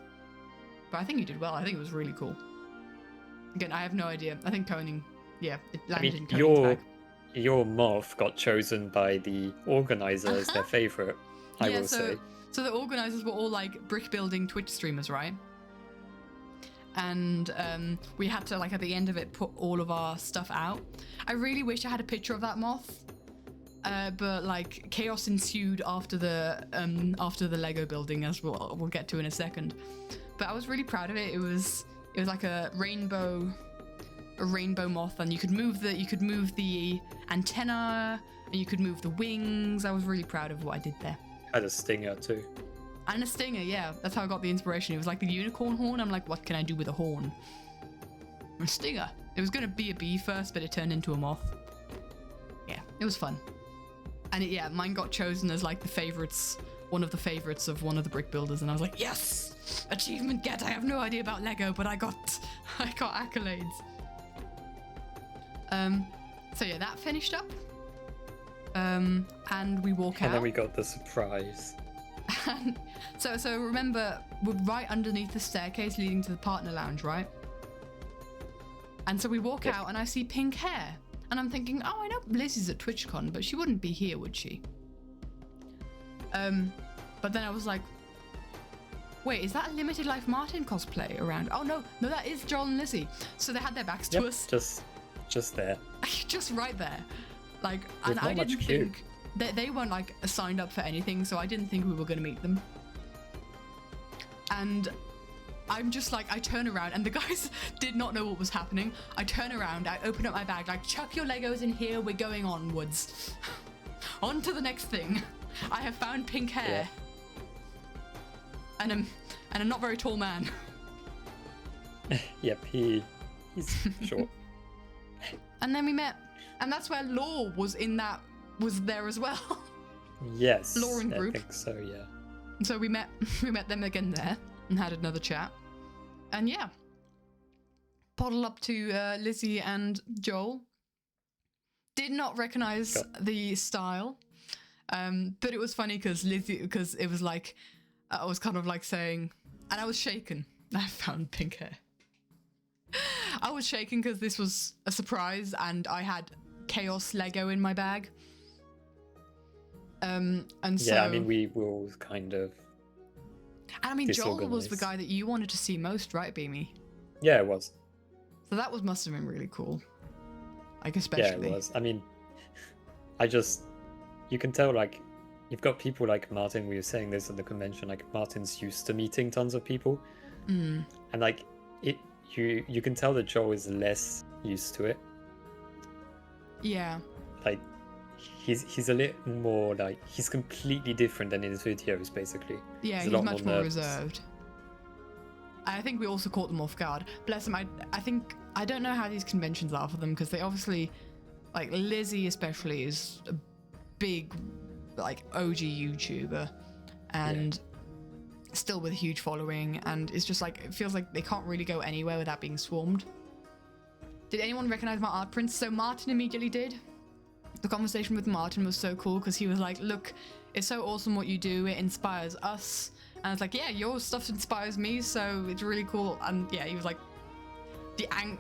but I think you did well. I think it was really cool. Again, I have no idea. I think Koning, it landed in Koning's bag. Your moth got chosen by the organizer as their favorite, I will say. So the organizers were all like brick building Twitch streamers, right? And we had to like at the end of it put all of our stuff out. I really wish I had a picture of that moth. But like chaos ensued after the Lego building, as we'll get to in a second. But I was really proud of it. It was like a rainbow moth, and you could move the antenna, and you could move the wings. I was really proud of what I did there. Had a stinger too. And a stinger, yeah. That's how I got the inspiration. It was like the unicorn horn. I'm like, what can I do with a horn? A stinger. It was gonna be a bee first, but it turned into a moth. Yeah, it was fun. And mine got chosen as like one of the favorites of one of the brick builders, and I was like, yes, achievement get. I have no idea about Lego, but I got accolades. So yeah, that finished up. And we walk out. And then we got the surprise. And so remember, we're right underneath the staircase leading to the partner lounge, right? And so we walk out, and I see pink hair. And I'm thinking, oh, I know Lizzie's at TwitchCon, but she wouldn't be here, would she? But then I was like, wait, is that a Limited Life Martin cosplay around? Oh, no, that is Joel and Lizzie. So they had their backs to us. Just there. Just right there. Like, There's and I not didn't much think they weren't like signed up for anything, so I didn't think we were going to meet them. And I'm just like, I turn around, and the guys did not know what was happening. I turn around, I open up my bag, like, chuck your Legos in here, we're going onwards. On to the next thing. I have found pink hair. Yeah. And I'm not very tall man. Yep, he's short. And then we met, and that's where Law was there as well. Yes. Law and group. I think so, yeah. So we met them again there and had another chat. And yeah, poddle up to Lizzie and Joel. Did not recognize the style, but it was funny because it was like, I was kind of like saying, and I was shaken. I found pink hair. I was shaking because this was a surprise, and I had Chaos Lego in my bag. And so, yeah, I mean, we will kind of. And I mean, Joel was the disorganised. guy that you wanted to see most, right, Beamy? Yeah, it was. So that must have been really cool. Like, Yeah, especially. it was. I mean, you can tell, like, you've got people like Martin. We were saying this at the convention. Like, Martin's used to meeting tons of people, Mm. and like you can tell that Joel is less used to it. Yeah. Like, he's a little more like he's completely different than in his videos, basically. Yeah, a he's lot much more nervous. reserved. I think we also caught them off guard. Bless him. I don't know how these conventions are for them because they obviously, like Lizzie especially, is a big, like OG YouTuber, and still with a huge following, and it's just like it feels like they can't really go anywhere without being swarmed. Did anyone recognize my art prints? So Martin immediately did. The conversation with Martin was so cool because he was like, look, it's so awesome what you do, it inspires us. And I was like, yeah, your stuff inspires me, so it's really cool. And yeah, he was like,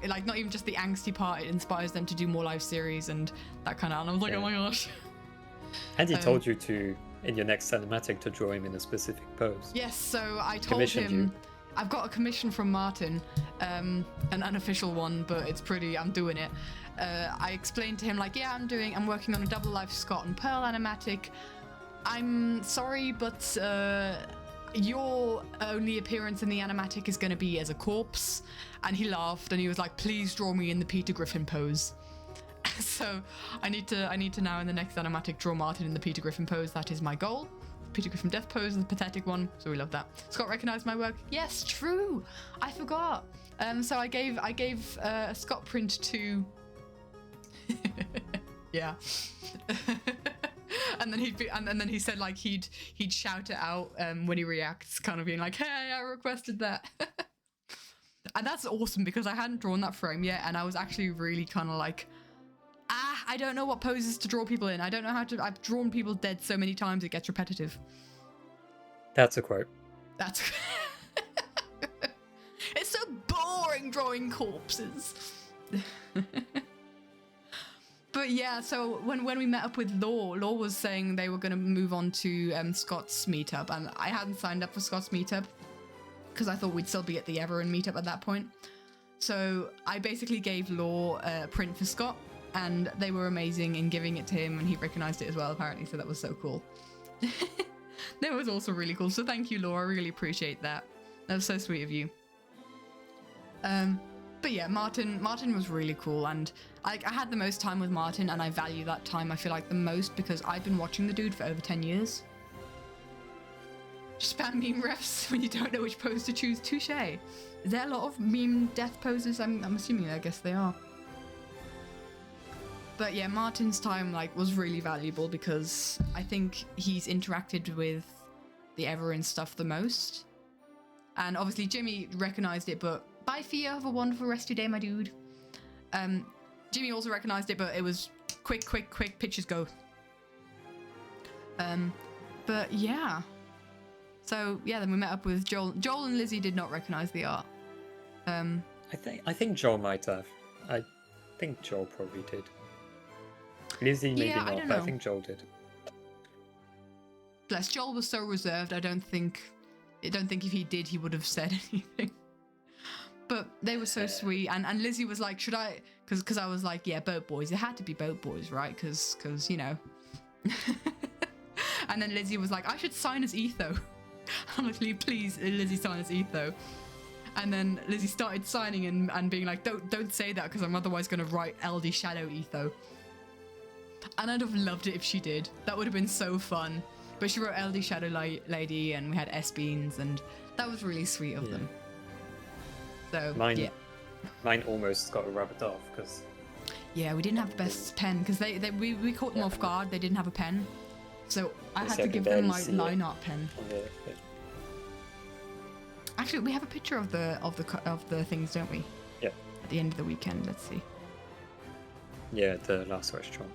like not even just the angsty part, it inspires them to do more live series and that kind of, and I was like, oh my gosh. And he told you to, in your next cinematic, to draw him in a specific pose. Yes, so I told Commissioned him, you. I've got a commission from Martin, an unofficial one, but it's pretty, I'm doing it. I explained to him like, yeah, I'm working on a double life Scott and Pearl animatic. I'm sorry, but your only appearance in the animatic is going to be as a corpse. And he laughed and he was like, please draw me in the Peter Griffin pose. So I need to now in the next animatic draw Martin in the Peter Griffin pose. That is my goal. Peter Griffin death pose is a pathetic one, so we love that. Scott recognized my work. Yes, true. I forgot. So I gave a Scott print to. Yeah. And then he said like he'd shout it out when he reacts, kind of being like, hey, I requested that. And that's awesome because I hadn't drawn that frame yet, and I was actually really kind of like, I don't know what poses to draw people in. I don't know how to. I've drawn people dead so many times it gets repetitive. That's a quote. That's. It's so boring drawing corpses. But yeah, so when we met up with Law was saying they were going to move on to Scott's meetup, and I hadn't signed up for Scott's meetup because I thought we'd still be at the Everin meetup at that point. So I basically gave Law a print for Scott, and they were amazing in giving it to him, and he recognized it as well apparently, so that was so cool. That was also really cool, so thank you, Law, I really appreciate that. That was so sweet of you. But yeah, Martin was really cool, and I had the most time with Martin, and I value that time, I feel like, the most, because I've been watching the dude for over 10 years. Spam meme refs when you don't know which pose to choose. Touche. Is there a lot of meme death poses? I'm assuming, I guess they are. But yeah, Martin's time was really valuable because I think he's interacted with the Everin stuff the most. And obviously Jimmy recognized it, but bye Fia, have a wonderful rest of your day, my dude. Jimmy also recognized it, but it was quick, pictures go. But yeah. So yeah, then we met up with Joel. Joel and Lizzie did not recognize the art. I think Joel might have. I think Joel probably did. Lizzie maybe not, but I think Joel did. Bless, Joel was so reserved. I don't think if he did, he would have said anything. But they were so sweet, and Lizzie was like, should I? Because I was like, yeah, boat boys. It had to be boat boys, right? Because you know. And then Lizzie was like, I should sign as Etho. I'm like, please, Lizzie, sign as Etho. And then Lizzie started signing and being like, don't say that because I'm otherwise going to write LD Shadow Etho. And I'd have loved it if she did. That would have been so fun. But she wrote LD Shadow Lady, and we had S-Beans, and that was really sweet of them. So, mine almost got rubbed off because... Yeah, we didn't have the best pen because we caught them off guard. They didn't have a pen. So I had to give them my line art pen. Actually, we have a picture of the things, don't we? Yeah. At the end of the weekend, let's see. Yeah, the last restaurant.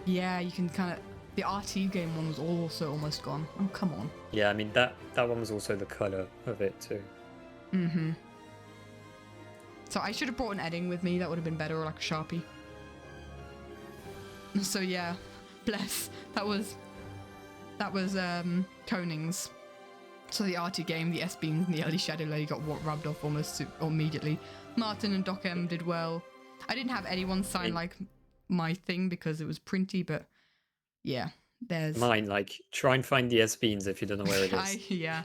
Yeah, you can kind of... The RT game one was also almost gone. Oh, come on. Yeah, I mean, that one was also the colour of it too. Mm-hmm. So I should have brought an edding with me. That would have been better, or like a Sharpie. So yeah, bless. That was That was Koning's. So the RT game, the S-Beams and the early Shadow Lady got rubbed off almost immediately. Martin and Doc M did well. I didn't have anyone sign like my thing because it was printy, but yeah, there's mine. Like, try and find the S-Beans if you don't know where it is. Yeah.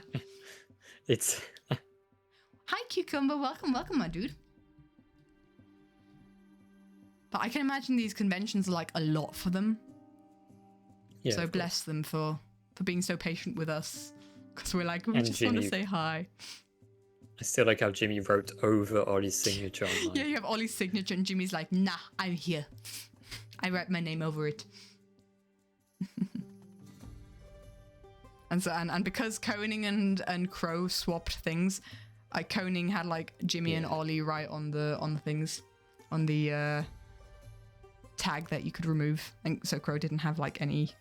It's. Hi, Cucumber. Welcome, my dude. But I can imagine these conventions are like a lot for them. Yeah, so bless them for being so patient with us. Because we're like, we just want to say hi. I still like how Jimmy wrote over Ollie's signature online. Yeah, you have Ollie's signature and Jimmy's like, nah, I'm here. I write my name over it. and because Koning and Crow swapped things, Koning had like Jimmy and Ollie write on the things, on the tag that you could remove. And so Crow didn't have like any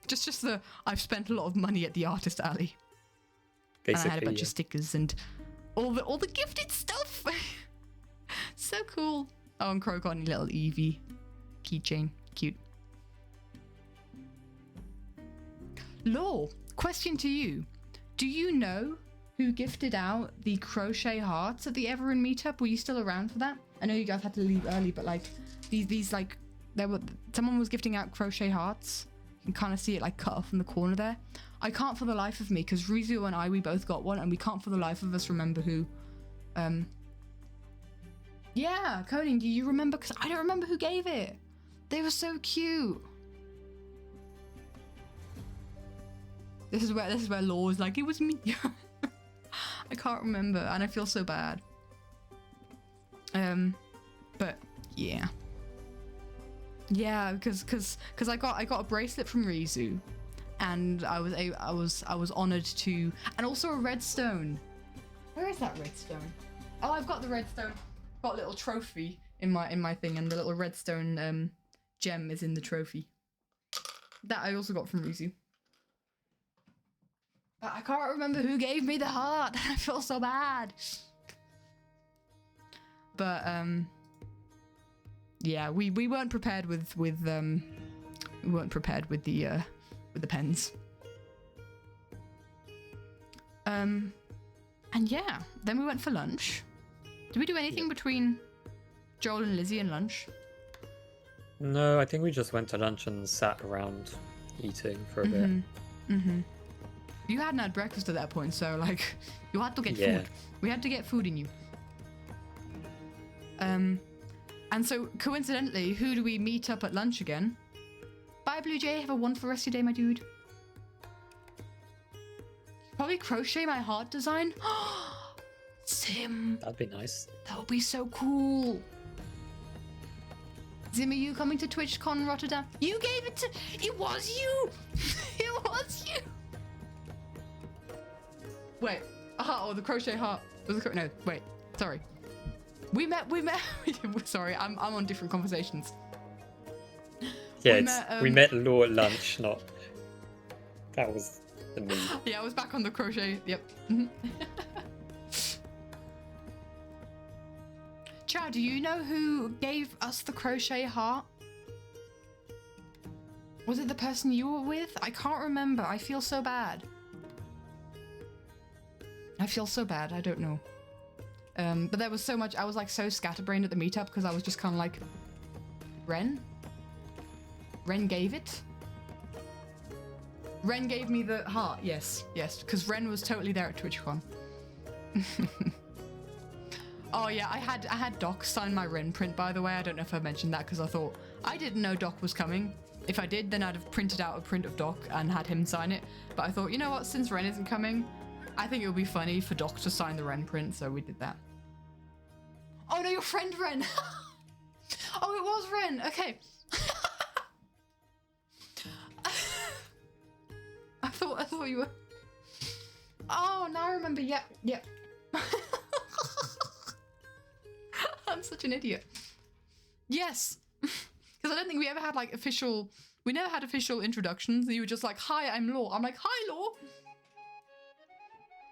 just the I've spent a lot of money at the artist alley. Basically, and I had a bunch of stickers and all the gifted stuff. So cool. Oh, and Crow got a little Eevee keychain. Cute. Law, question to you. Do you know who gifted out the crochet hearts at the Everin meetup? Were you still around for that? I know you guys had to leave early, but like these like someone was gifting out crochet hearts. You can kind of see it like cut off in the corner there. I can't for the life of me, because Rizu and we both got one, and we can't for the life of us remember who. Yeah, Koning, do you remember? Because I don't remember who gave it. They were so cute. This is where Law is like, it was me. I can't remember, and I feel so bad. But yeah. Yeah, because I got a bracelet from Rizu, and I was honored to, and also a redstone. Where is that redstone? Oh, I've got the redstone. Got a little trophy in my thing, and the little redstone gem is in the trophy. That I also got from Rizu. But I can't remember who gave me the heart. I feel so bad. But yeah, we weren't prepared with we weren't prepared with the pens. And yeah, then we went for lunch. Did we do anything between Joel and Lizzie and lunch? No, I think we just went to lunch and sat around eating for a bit. Mm-hmm. You hadn't had breakfast at that point, so like you had to get food. We had to get food in you. And so coincidentally, who do we meet up at lunch again? Bye, Blue Jay. Have a wonderful rest of your day, my dude. Probably crochet my heart design. Sim. That'd be nice. That would be so cool. Zim, are you coming to TwitchCon Rotterdam? You gave it to... It was you! It was you! Wait. Oh, the crochet heart. No, wait. Sorry. We met. Sorry, I'm on different conversations. Yeah, we met Law at lunch, not... That was the me. Yeah, I was back on the crochet. Yep. Mm-hmm. Chad, do you know who gave us the crochet heart? Was it the person you were with? I can't remember. I feel so bad. I don't know. But there was so much. I was like so scatterbrained at the meetup because I was just kind of like, Ren? Ren gave it? Ren gave me the heart. Yes, because Ren was totally there at TwitchCon. Oh yeah, I had Doc sign my Ren print, by the way. I don't know if I mentioned that because I thought I didn't know Doc was coming. If I did, then I'd have printed out a print of Doc and had him sign it. But I thought, you know what, since Ren isn't coming, I think it would be funny for Doc to sign the Ren print, so we did that. Oh no, your friend Ren! Oh, it was Ren! Okay. I thought you were... Oh, now I remember, yep. I'm such an idiot. Yes. Because I don't think we ever had like official... We never had official introductions. You were just like, hi, I'm Law. I'm like, hi, Law.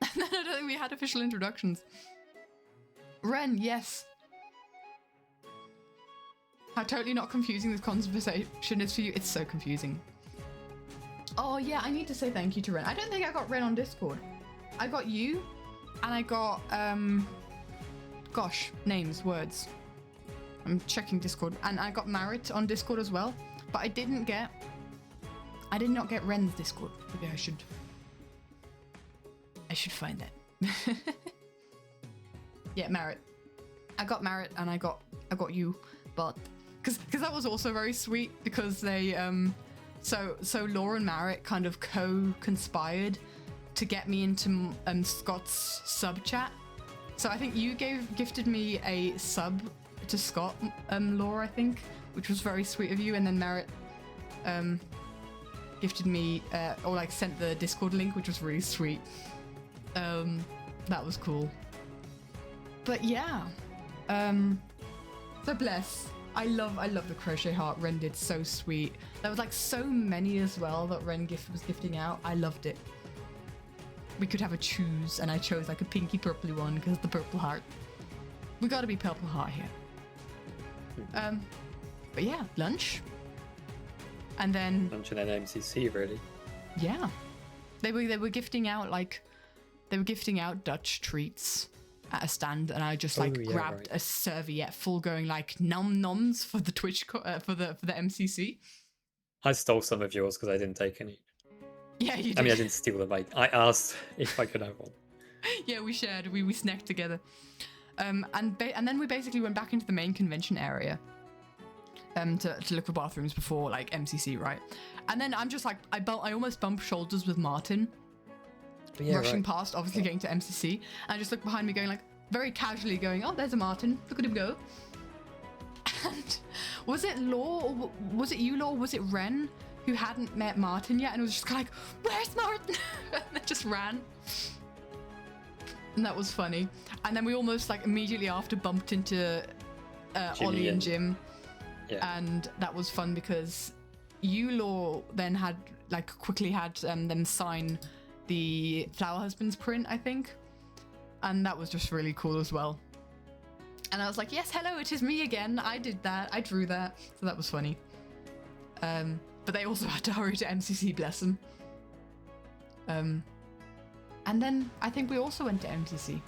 And then I don't think we had official introductions. Ren, yes. How totally not confusing this conversation is for you. It's so confusing. Oh yeah, I need to say thank you to Ren. I don't think I got Ren on Discord. I got you, and I got gosh, names, words. I'm checking Discord, and I got Marit on Discord as well. But I did not get Ren's Discord. Maybe I should find that. Yeah, Marit. I got Marit, and I got you, but because that was also very sweet because they so Laura and Marit kind of conspired to get me into Scott's sub chat. So I think you gifted me a sub to Scott, Laura, I think, which was very sweet of you, and then Marit gifted me or like sent the Discord link, which was really sweet. That was cool. But yeah, so bless. I love the crochet heart Ren did, so sweet. There was like so many as well that Ren was gifting out. I loved it. We could have a choose, and I chose like a pinky purpley one because of the purple heart. We gotta be purple heart here. But yeah, lunch. And then lunch and then MCC, really. Yeah. They were gifting out Dutch treats at a stand, and I just grabbed a serviette full going like num noms for the Twitch for the MCC. I stole some of yours because I didn't take any. Yeah, you did. I mean, I didn't steal them. I asked if I could have one. Yeah, we shared. We snacked together. And then we basically went back into the main convention area to look for bathrooms before like MCC, right? And then I'm just like I almost bumped shoulders with Martin. Yeah, rushing past, obviously getting to MCC, and I just looked behind me going like, very casually going, oh, there's a Martin, look at him go. And was it Law, or was it you, Law, was it Ren, who hadn't met Martin yet, and was just kind of like, where's Martin? And they just ran. And that was funny. And then we almost like immediately after bumped into Ollie and Jim. Yeah. And that was fun because you, Law, then had like quickly had them sign the Flower Husbands print, I think, and that was just really cool as well. And I was like, yes, hello, it is me again. I did that. I drew that. So that was funny. But they also had to hurry to MCC, bless them. And then I think we also went to MCC.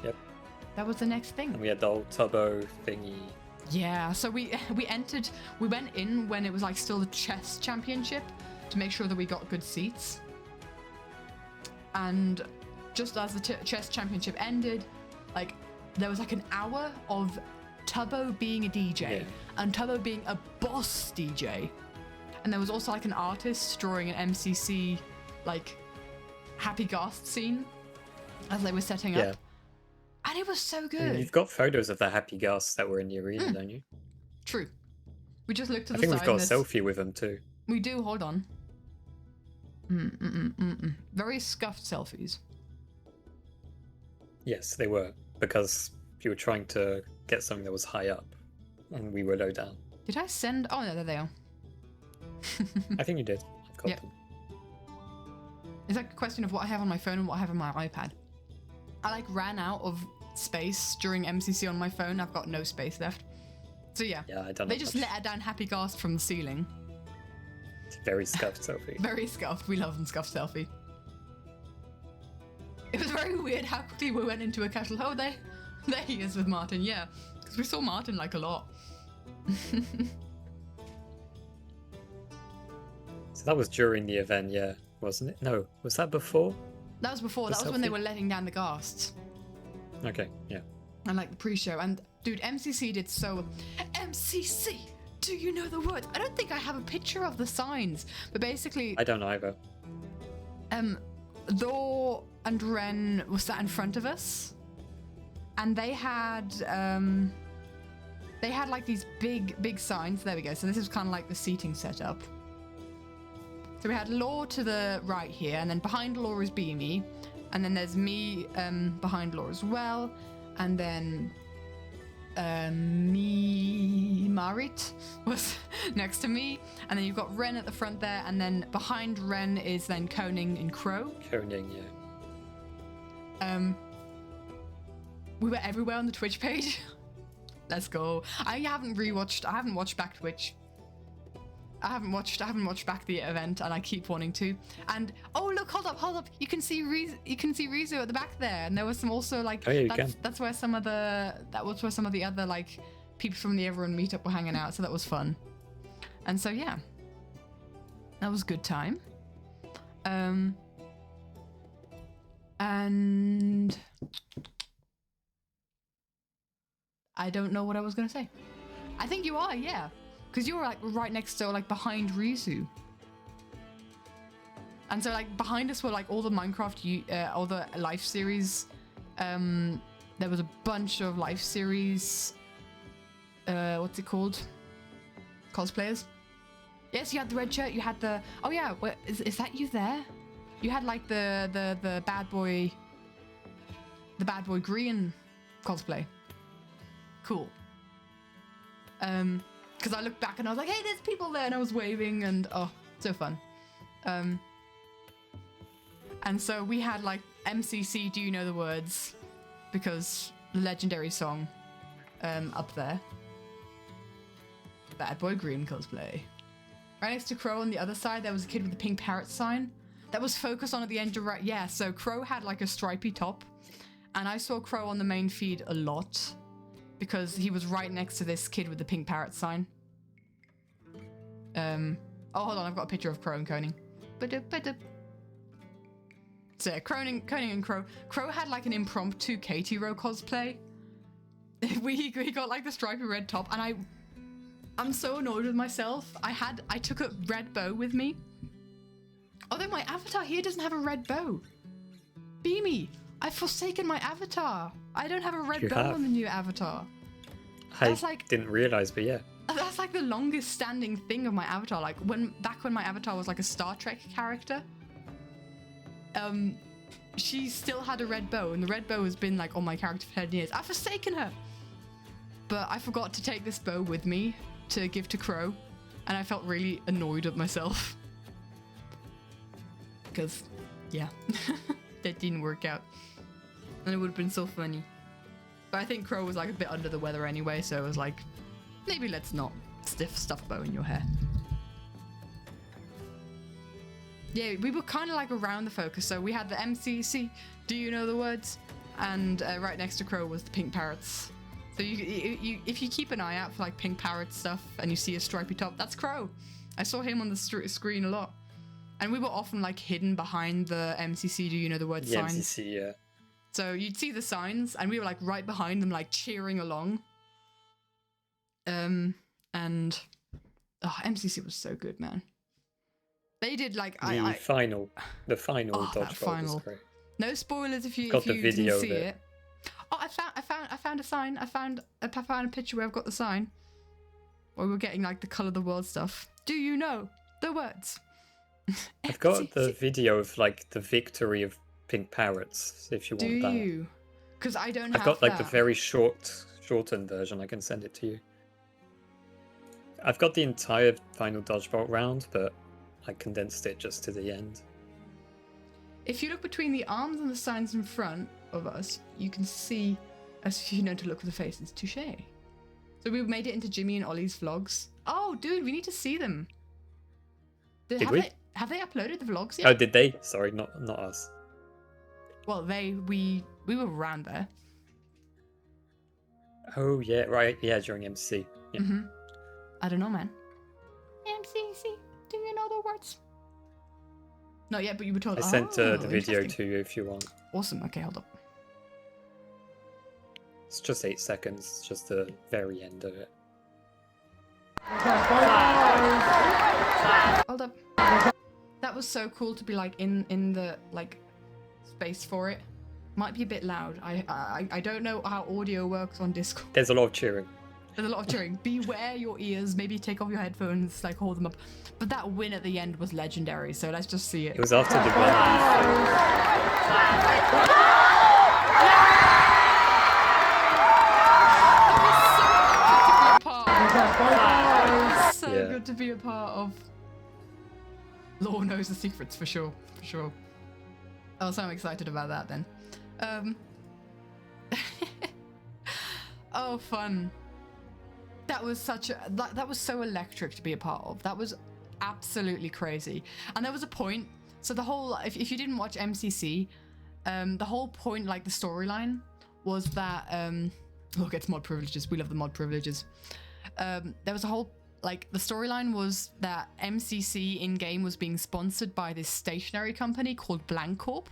Yep. That was the next thing. And we had the old Tubbo thingy. Yeah, so we went in when it was like still the chess championship to make sure that we got good seats. And just as the chess championship ended, like there was like an hour of Tubbo being a DJ and Tubbo being a boss DJ, and there was also like an artist drawing an MCC like happy ghast scene as they were setting up, and it was so good. And you've got photos of the happy ghasts that were in the arena, don't you? True. We just looked to the side. I think we've got a selfie with them too. We do. Hold on. Very scuffed selfies. Yes, they were, because you were trying to get something that was high up, and we were low down. Did I send? Oh no, there they are. I think you did. I've got them. It's like a question of what I have on my phone and what I have on my iPad. I like ran out of space during MCC on my phone. I've got no space left. So yeah, I don't know. They just let down happy ghast from the ceiling. Very scuffed selfie. Very scuffed. We love them scuffed selfie. It was very weird how quickly we went into a casual. Oh, there he is with Martin. Yeah, because we saw Martin like a lot. So that was during the event, yeah, wasn't it? No, was that before? That was before. That was when they were letting down the ghasts. Okay, yeah. And like the pre-show, and dude, MCC did so. MCC. Do you know the words? I don't think I have a picture of the signs, but basically... I don't either. Thor and Ren were sat in front of us, and they had like these big signs. There we go. So this is kind of like the seating setup. So we had Law to the right here, and then behind Law is Beamy, and then there's me behind Law as well, and then Marit was next to me, and then you've got Ren at the front there, and then behind Ren is then Koning and Crow. Koning, yeah. We were everywhere on the Twitch page. Let's go. I haven't watched back Twitch. I haven't watched back the event, and I keep wanting to. And oh look, hold up! You can see Rizu at the back there, and there was some also like. Oh, yeah, that's where some of the other like people from the Everyone meetup were hanging out, so that was fun. And so yeah, that was a good time. And I don't know what I was gonna say. I think you are, yeah. Because you were like right next to, like behind Rizu. And so like behind us were like all the Minecraft, all the life series. There was a bunch of life series, what's it called? Cosplayers. Yes, you had the red shirt, you had the, oh yeah, is that you there? You had like the bad boy green cosplay. Cool. Because I looked back and I was like, hey, there's people there, and I was waving, and oh, so fun. And so we had like MCC, Do You Know the Words? Because the legendary song up there. Bad Boy Green cosplay. Right next to Crow on the other side, there was a kid with the pink parrot sign. That was focused on at the end direct. Yeah, so Crow had like a stripy top. And I saw Crow on the main feed a lot. Because he was right next to this kid with the pink parrot sign. Oh, hold on, I've got a picture of Crow and Koning. So yeah, Koning and Crow. Crow had like an impromptu Katie Row cosplay. He got like the stripy red top, and I'm so annoyed with myself. I took a red bow with me. Although my avatar here doesn't have a red bow. Beamy, I've forsaken my avatar. I don't have a red bow on the new avatar. I didn't realize, but yeah. That's like the longest standing thing of my avatar. Like back when my avatar was like a Star Trek character. She still had a red bow, and the red bow has been like on my character for 10 years. I've forsaken her. But I forgot to take this bow with me to give to Crow, and I felt really annoyed at myself. Because, yeah, that didn't work out. And it would have been so funny. But I think Crow was like a bit under the weather anyway, so it was like, maybe let's not stuff a bow in your hair. Yeah, we were kind of like around the focus. So we had the MCC, Do You Know the Words? And right next to Crow was the pink parrots. So you if you keep an eye out for like pink parrot stuff and you see a stripy top, that's Crow. I saw him on the screen a lot. And we were often like hidden behind the MCC, Do You Know the Words signs. MCC, yeah. So you'd see the signs and we were like right behind them, like cheering along. And MCC was so good, man. They did like the final dodgeball was great. No spoilers if you got the video didn't see it. Oh, I found a sign. I found a picture where I've got the sign. Where we're getting like the colour of the world stuff. Do you know the words? I've got the video of like the victory of pink parrots. If you want that. Do you? Because I don't have. I've got like the very shortened version. I can send it to you. I've got the entire final dodgeball round, but I condensed it just to the end. If you look between the arms and the signs in front of us, you can see, as if you know to look with the faces, touche. So we made it into Jimmy and Ollie's vlogs. Oh, dude, we need to see them. Have they uploaded the vlogs yet? Oh, did they? Sorry, not us. Well, we were around there. Oh yeah, right. Yeah, during MC. Yeah. Mm-hmm. I don't know, man. MCC, do you know the words? Not yet, but you were told. I sent the video to you if you want. Awesome. Okay, hold up. It's just 8 seconds. It's just the very end of it. Hold up. That was so cool to be like in the like space for it. Might be a bit loud. I don't know how audio works on Discord. There's a lot of cheering. There's a lot of cheering. Beware your ears. Maybe take off your headphones, like hold them up. But that win at the end was legendary, so let's just see it. It was after the 1v4. So good to be a part of. Law knows the secrets for sure. For sure. Oh, so I'm excited about that then. Oh, fun. That was such a that was so electric to be a part of. That was absolutely crazy. And there was a point, so the whole, if you didn't watch MCC, the whole point, like the storyline, was that, look, it's mod privileges, we love the mod privileges. There was a whole, like, the storyline was that MCC in-game was being sponsored by this stationery company called Blancorp.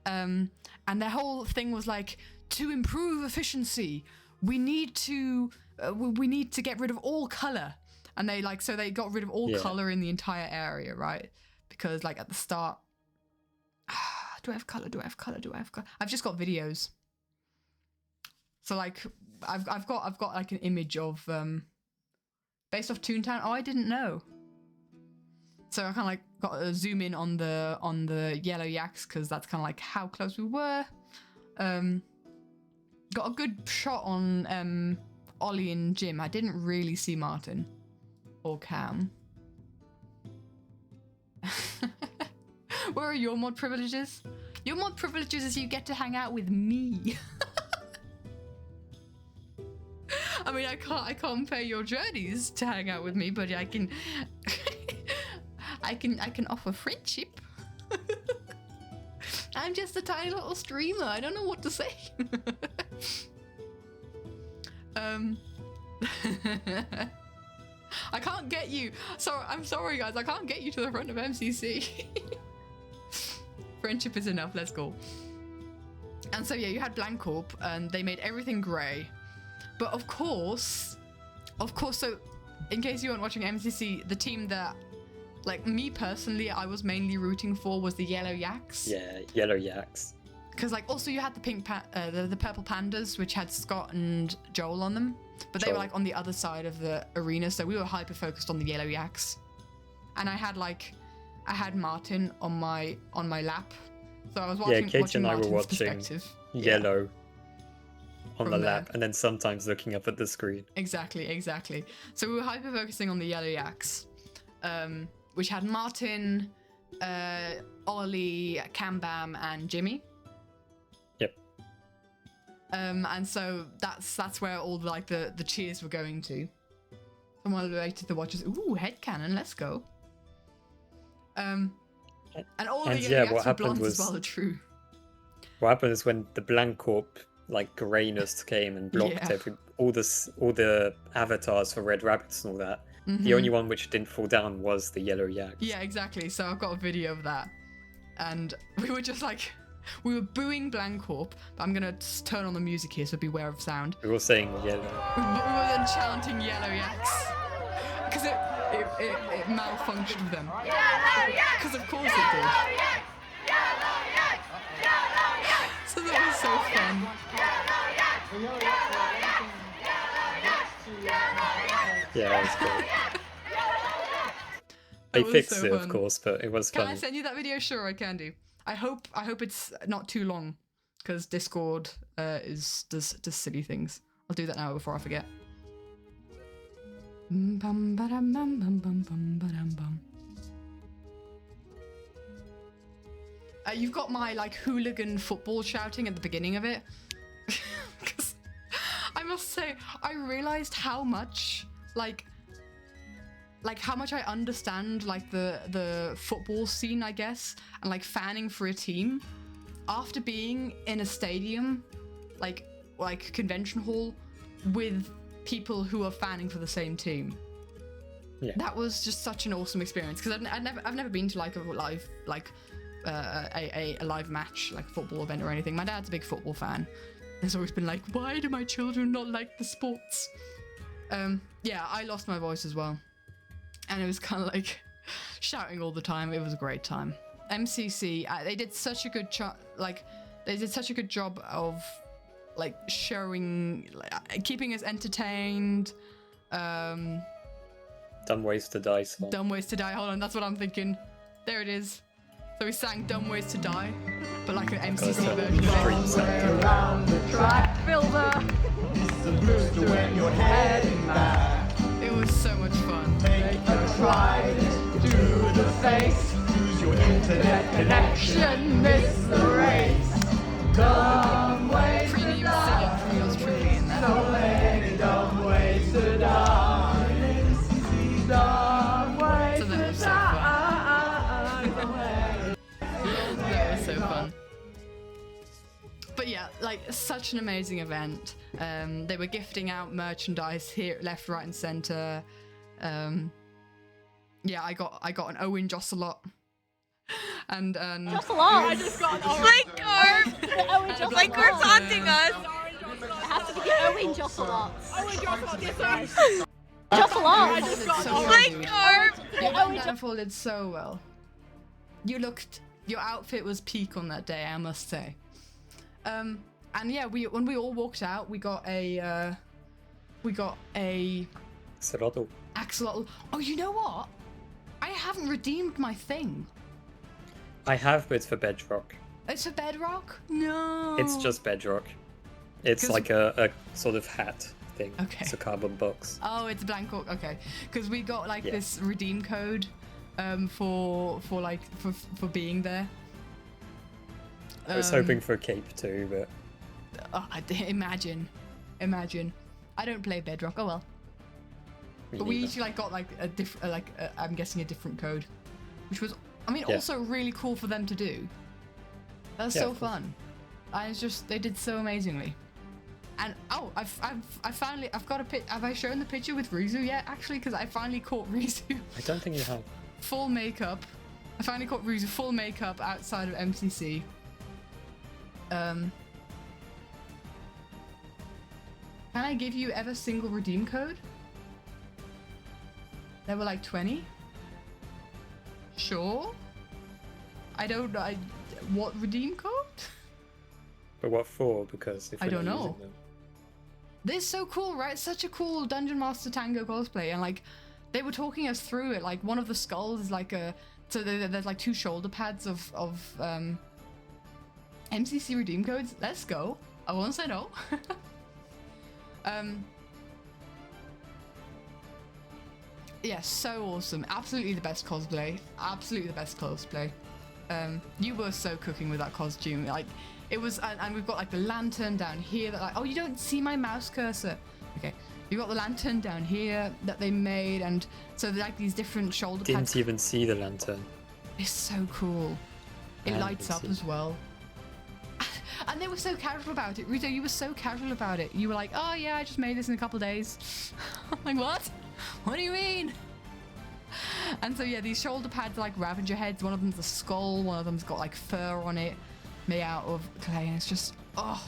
And their whole thing was like, to improve efficiency, we need to get rid of all color. And they they got rid of all color in the entire area, right? Because like at the start, do I have color? I've just got videos. So like I've got like an image of based off Toontown. Oh, I didn't know. So I kind of like got to zoom in on the yellow yaks because that's kind of like how close we were. Got a good shot on Ollie and Jim. I didn't really see Martin or Cam. Where are your mod privileges? Your mod privileges is you get to hang out with me. I mean, I can't pay your journeys to hang out with me, but I can I can offer friendship. I'm just a tiny little streamer. I don't know what to say. I can't get you. I'm sorry, guys. I can't get you to the front of MCC. Friendship is enough. Let's go. And so yeah, you had Blancorp, and they made everything grey. But of course. So, in case you weren't watching MCC, the team that, like me personally, I was mainly rooting for was the Yellow Yaks. Yeah, Yellow Yaks. Because like also you had the the purple pandas, which had Scott and Joel on them, but they were like on the other side of the arena, so we were hyper focused on the Yellow Yaks. And I had Martin on my lap, so I was watching. Yeah, Kate and I Martin's were watching perspective. Yellow on the lap, there. and then sometimes looking up at the screen. Exactly. So we were hyper focusing on the Yellow Yaks, which had Martin, Ollie, Cam Bam, and Jimmy. Yep. And so that's where all the cheers were going to. Someone related the watchers. Ooh, headcanon, let's go. And all the Yellow Yaks were blonde as well, true. What happened is when the Blancorp greyness came and blocked all the avatars for Red Rabbits and all that. Mm-hmm. The only one which didn't fall down was the Yellow Yaks. Yeah, exactly. So I've got a video of that. And we were just we were booing Blancorp, but I'm going to turn on the music here, so beware of sound. We were saying yellow. We were then chanting Yellow Yaks. Because it malfunctioned with them. Because of course it did. So that was so fun. Yeah, that was cool. They fixed it, of course, but it was funny. Can I send you that video? Sure, I can do. I hope it's not too long, because Discord does silly things. I'll do that now before I forget. You've got my hooligan football shouting at the beginning of it. Because I must say, I realized how much how much I understand the football scene, I guess, and fanning for a team after being in a stadium, like convention hall, with people who are fanning for the same team. Yeah. That was just such an awesome experience, because I've never been to a live a live match, like a football event or anything. My dad's a big football fan. There's always been why do my children not like the sports? Yeah, I lost my voice as well, and it was kind of shouting all the time. It was a great time. MCC, they did such a good job of showing, keeping us entertained. Dumb Ways to Die song. Dumb Ways to Die. Hold on, that's what I'm thinking. There it is. So we sang Dumb Ways to Die, but an MCC version of it. Around the track, builder. It's a booster when you're heading back. It was so much fun. Take a stride, do the face. Use your internet connection, miss the race. Dumb ways to Premium die. singing from yours truly in that. So many dumb ways to die. MCC die. But yeah, like such an amazing event. They were gifting out merchandise here, left, right, and center. Yeah, I got an Owen Josselot. And Josselot. I just got an orange. Like we're taunting us. It has to be Owen Josselot. Owen Josselot, yes, sorry. Josselot. I just got an orange. Your bandana unfolded so well. Your outfit was peak on that day, I must say. And yeah, when we all walked out, we got a Axolotl. Axolotl. Oh, you know what? I haven't redeemed my thing. I have, but it's for Bedrock. It's for Bedrock? No. It's just Bedrock. It's like a sort of hat thing. Okay. It's a cardboard box. Oh, it's Blanco. Okay, because we got like this redeem code, for being there. I was hoping for a cape too, but. Oh, imagine. I don't play Bedrock. Oh well. But we usually got like a different, I'm guessing a different code, which was, also really cool for them to do. That was so fun. They did so amazingly. And I've got a pic. Have I shown the picture with Rizu yet? Actually, because I finally caught Rizu. I don't think you have. Full makeup. I finally caught Rizu full makeup outside of MCC. Can I give you ever single redeem code? There were like 20. Sure. I don't know. What redeem code? But what for? Because if I don't not know. using them. This is so cool, right? Such a cool Dungeon Master Tango cosplay, and like they were talking us through it. Like one of the skulls is like there's like 2 shoulder pads of MCC redeem codes. Let's go. I won't say no. Yeah, so awesome. Absolutely the best cosplay. You were so cooking with that costume. Like, it was, and we've got like the lantern down here that like, oh, you don't see my mouse cursor. Okay. You've got the lantern down here that they made, and so like these different shoulder pads. Didn't even see the lantern. It's so cool. It lights up as well. And they were so casual about it. Rito, you were so casual about it. You were like, oh yeah, I just made this in a couple days. I'm like, what? What do you mean? And so yeah, these shoulder pads are like Ravager heads. One of them's a skull. One of them's got like fur on it, made out of clay. And it's just, like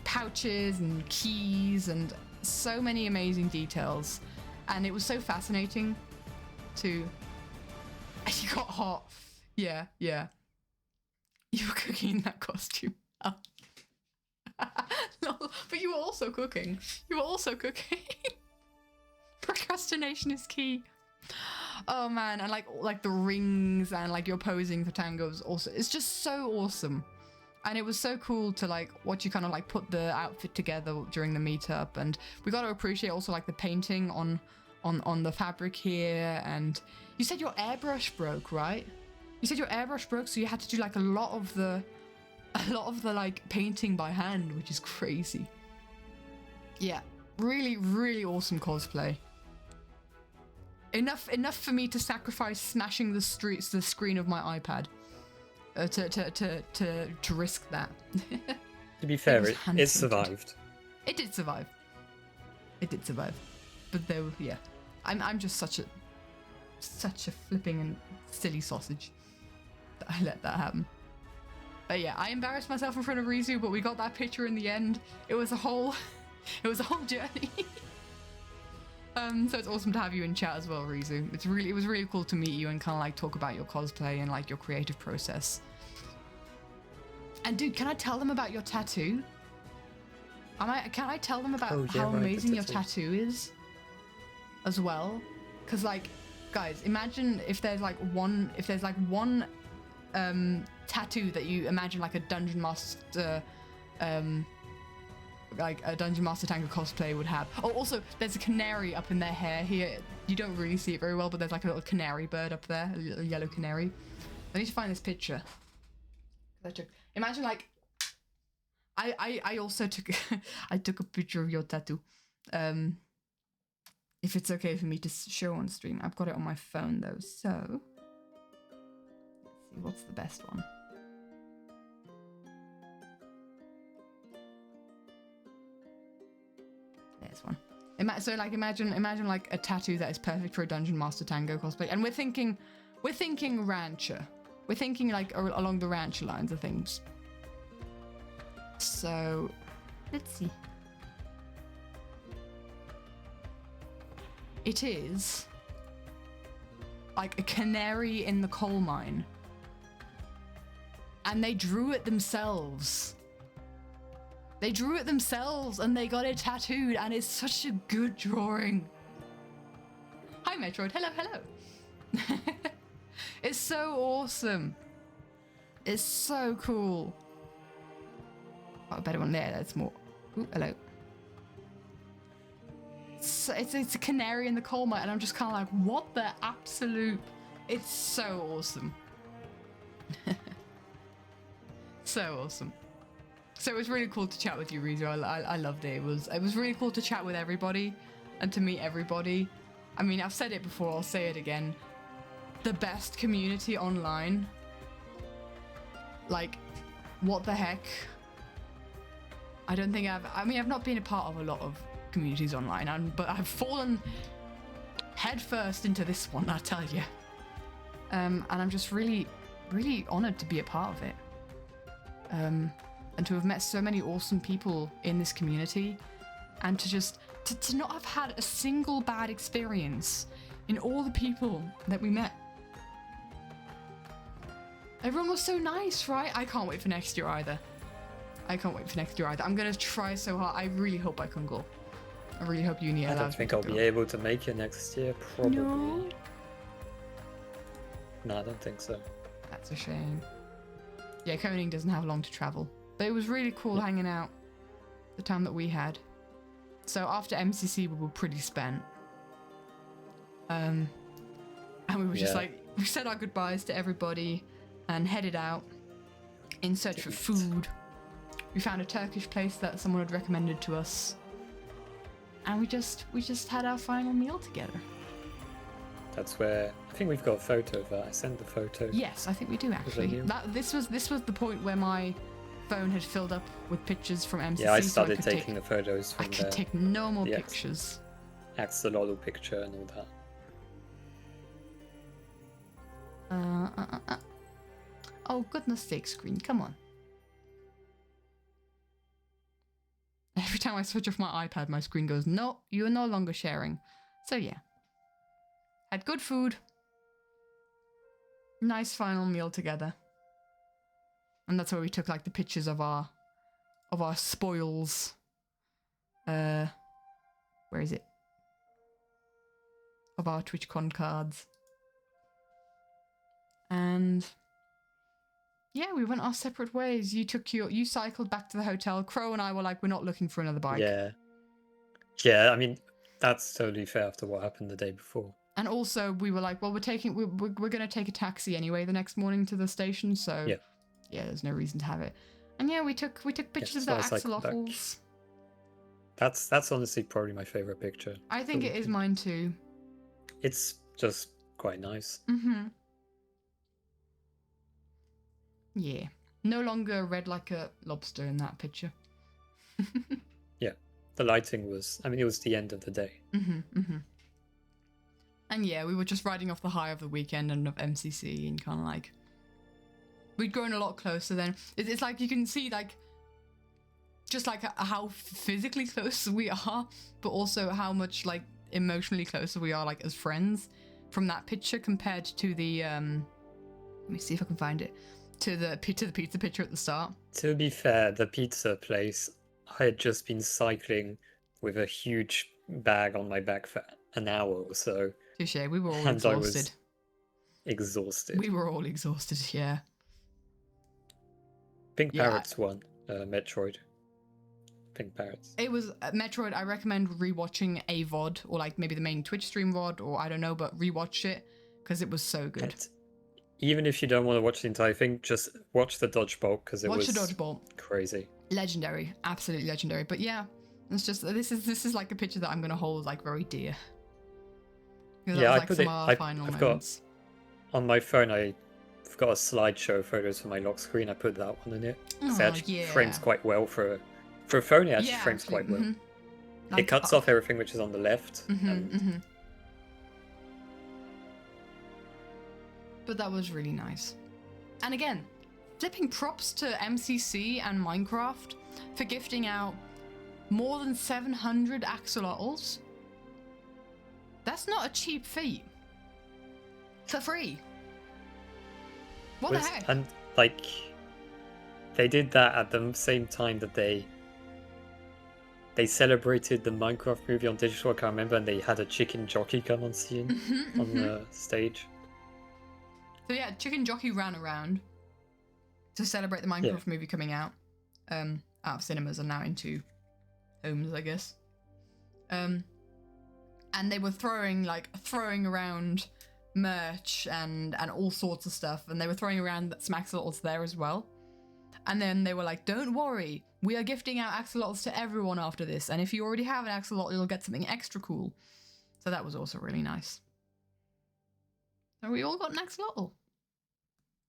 pouches and keys and so many amazing details. And it was so fascinating to... You got hot. Yeah. You were cooking in that costume. Oh. No, but you were also cooking. Procrastination is key. Oh man, and like the rings and like your posing for tangos also. It's just so awesome. And it was so cool to like watch you kind of like put the outfit together during the meetup. And we got to appreciate also like the painting on the fabric here. And you said your airbrush broke, right? You said your airbrush broke, so you had to do like a lot of the like painting by hand, which is crazy. Yeah, really, really awesome cosplay. Enough for me to sacrifice smashing the screen of my iPad to risk that. To be fair, it survived. It did survive. But there, yeah, I'm just such a flipping and silly sausage that I let that happen. But yeah, I embarrassed myself in front of Rizu, but we got that picture in the end. It was a whole journey. So it's awesome to have you in chat as well, Rizu. It was really cool to meet you and kind of like talk about your cosplay and like your creative process. And dude, can I tell them about your tattoo? Can I tell them about how amazing your tattoo is as well? Because like, guys, imagine if there's like one tattoo that you imagine like a Dungeon Master like a Dungeon Master Tango cosplay would have. Oh, also, there's a canary up in their hair here. You don't really see it very well, but there's like a little canary bird up there, a little yellow canary. I need to find this picture. Imagine like, I also took I took a picture of your tattoo. If it's okay for me to show on stream, I've got it on my phone though. So let's see what's the best one. There's one. So like imagine like a tattoo that is perfect for a Dungeon Master Tango cosplay, and we're thinking rancher. We're thinking like along the rancher lines of things. So let's see. It is like a canary in the coal mine, and they drew it themselves. They drew it themselves and they got it tattooed, and it's such a good drawing. Hi Metroid, hello. It's so awesome. It's so cool. Oh, a better one there, that's more. Ooh, hello. So it's a canary in the coal mine, and I'm just kind of like, what the absolute... It's so awesome. So awesome. So it was really cool to chat with you, Rizu. I loved it. It was really cool to chat with everybody and to meet everybody. I mean, I've said it before, I'll say it again. The best community online. Like, what the heck? I don't think I've not been a part of a lot of communities online, but I've fallen headfirst into this one, I tell you. And I'm just really, really honored to be a part of it. And to have met so many awesome people in this community, and to not have had a single bad experience in all the people that we met. Everyone was so nice, right? I can't wait for next year either. I'm gonna try so hard. I really hope I can go. I really hope uni allows me. I don't think I'll be able to make it next year, probably. No, I don't think so. That's a shame. Yeah, Koning doesn't have long to travel. But it was really cool hanging out the time that we had. So after MCC, we were pretty spent. And we were just like, we said our goodbyes to everybody and headed out in search for food. We found a Turkish place that someone had recommended to us. And we just had our final meal together. That's where I think we've got a photo of that. I sent the photo. Yes, I think we do actually. This was the point where my phone had filled up with pictures from MCC. Yeah, I started taking the photos from there. I could take no more pictures. Axolotl picture and all that. Oh, goodness sake, screen, come on. Every time I switch off my iPad, my screen goes, no, you're no longer sharing. So yeah. Had good food. Nice final meal together. And that's where we took like the pictures of our spoils. Where is it? Of our TwitchCon cards. And yeah, we went our separate ways. You cycled back to the hotel. Crow and I were like, we're not looking for another bike. Yeah, I mean, that's totally fair after what happened the day before. And also we were like, well, we're going to take a taxi anyway the next morning to the station, so yeah, there's no reason to have it. And yeah, we took pictures of the axolotls. That's honestly probably my favorite picture. I think it is mine too. It's just quite nice. Mm-hmm. Yeah. No longer red like a lobster in that picture. Yeah. The lighting was, it was the end of the day. Mm-hmm, mm-hmm. And yeah, we were just riding off the high of the weekend and of MCC, and kind of like, we'd grown a lot closer then. It's like you can see like, just like how physically close we are, but also how much like emotionally closer we are like as friends from that picture compared to the, let me see if I can find it, to the pizza picture at the start. To be fair, the pizza place, I had just been cycling with a huge bag on my back for an hour or so. Touche, we were all exhausted. I was exhausted. We were all exhausted, yeah. Pink Parrots won, Metroid. Pink Parrots. It was Metroid. I recommend rewatching a VOD, or like maybe the main Twitch stream VOD, or I don't know, but rewatch it because it was so good. Even if you don't want to watch the entire thing, just watch the dodgeball because it was the dodgeball. Crazy. Legendary, absolutely legendary. But yeah, it's just this is like a picture that I'm gonna hold like very dear. Yeah, I put it. I've got on my phone. I've got a slideshow of photos for my lock screen. I put that one in it. It actually frames quite well for a phone. It actually frames quite well. It cuts off everything which is on the left. But that was really nice. And again, flipping props to MCC and Minecraft for gifting out more than 700 axolotls. That's not a cheap feat. For free. What the heck? And like, they did that at the same time that they celebrated the Minecraft movie on digital. I can't remember, and they had a chicken jockey come on scene on the stage. So yeah, chicken jockey ran around to celebrate the Minecraft movie coming out of cinemas and now into homes, I guess. And they were throwing around merch and all sorts of stuff, and they were throwing around some axolotls there as well. And then they were like, don't worry, we are gifting out axolotls to everyone after this, and if you already have an axolotl, you'll get something extra cool. So that was also really nice. So we all got an axolotl.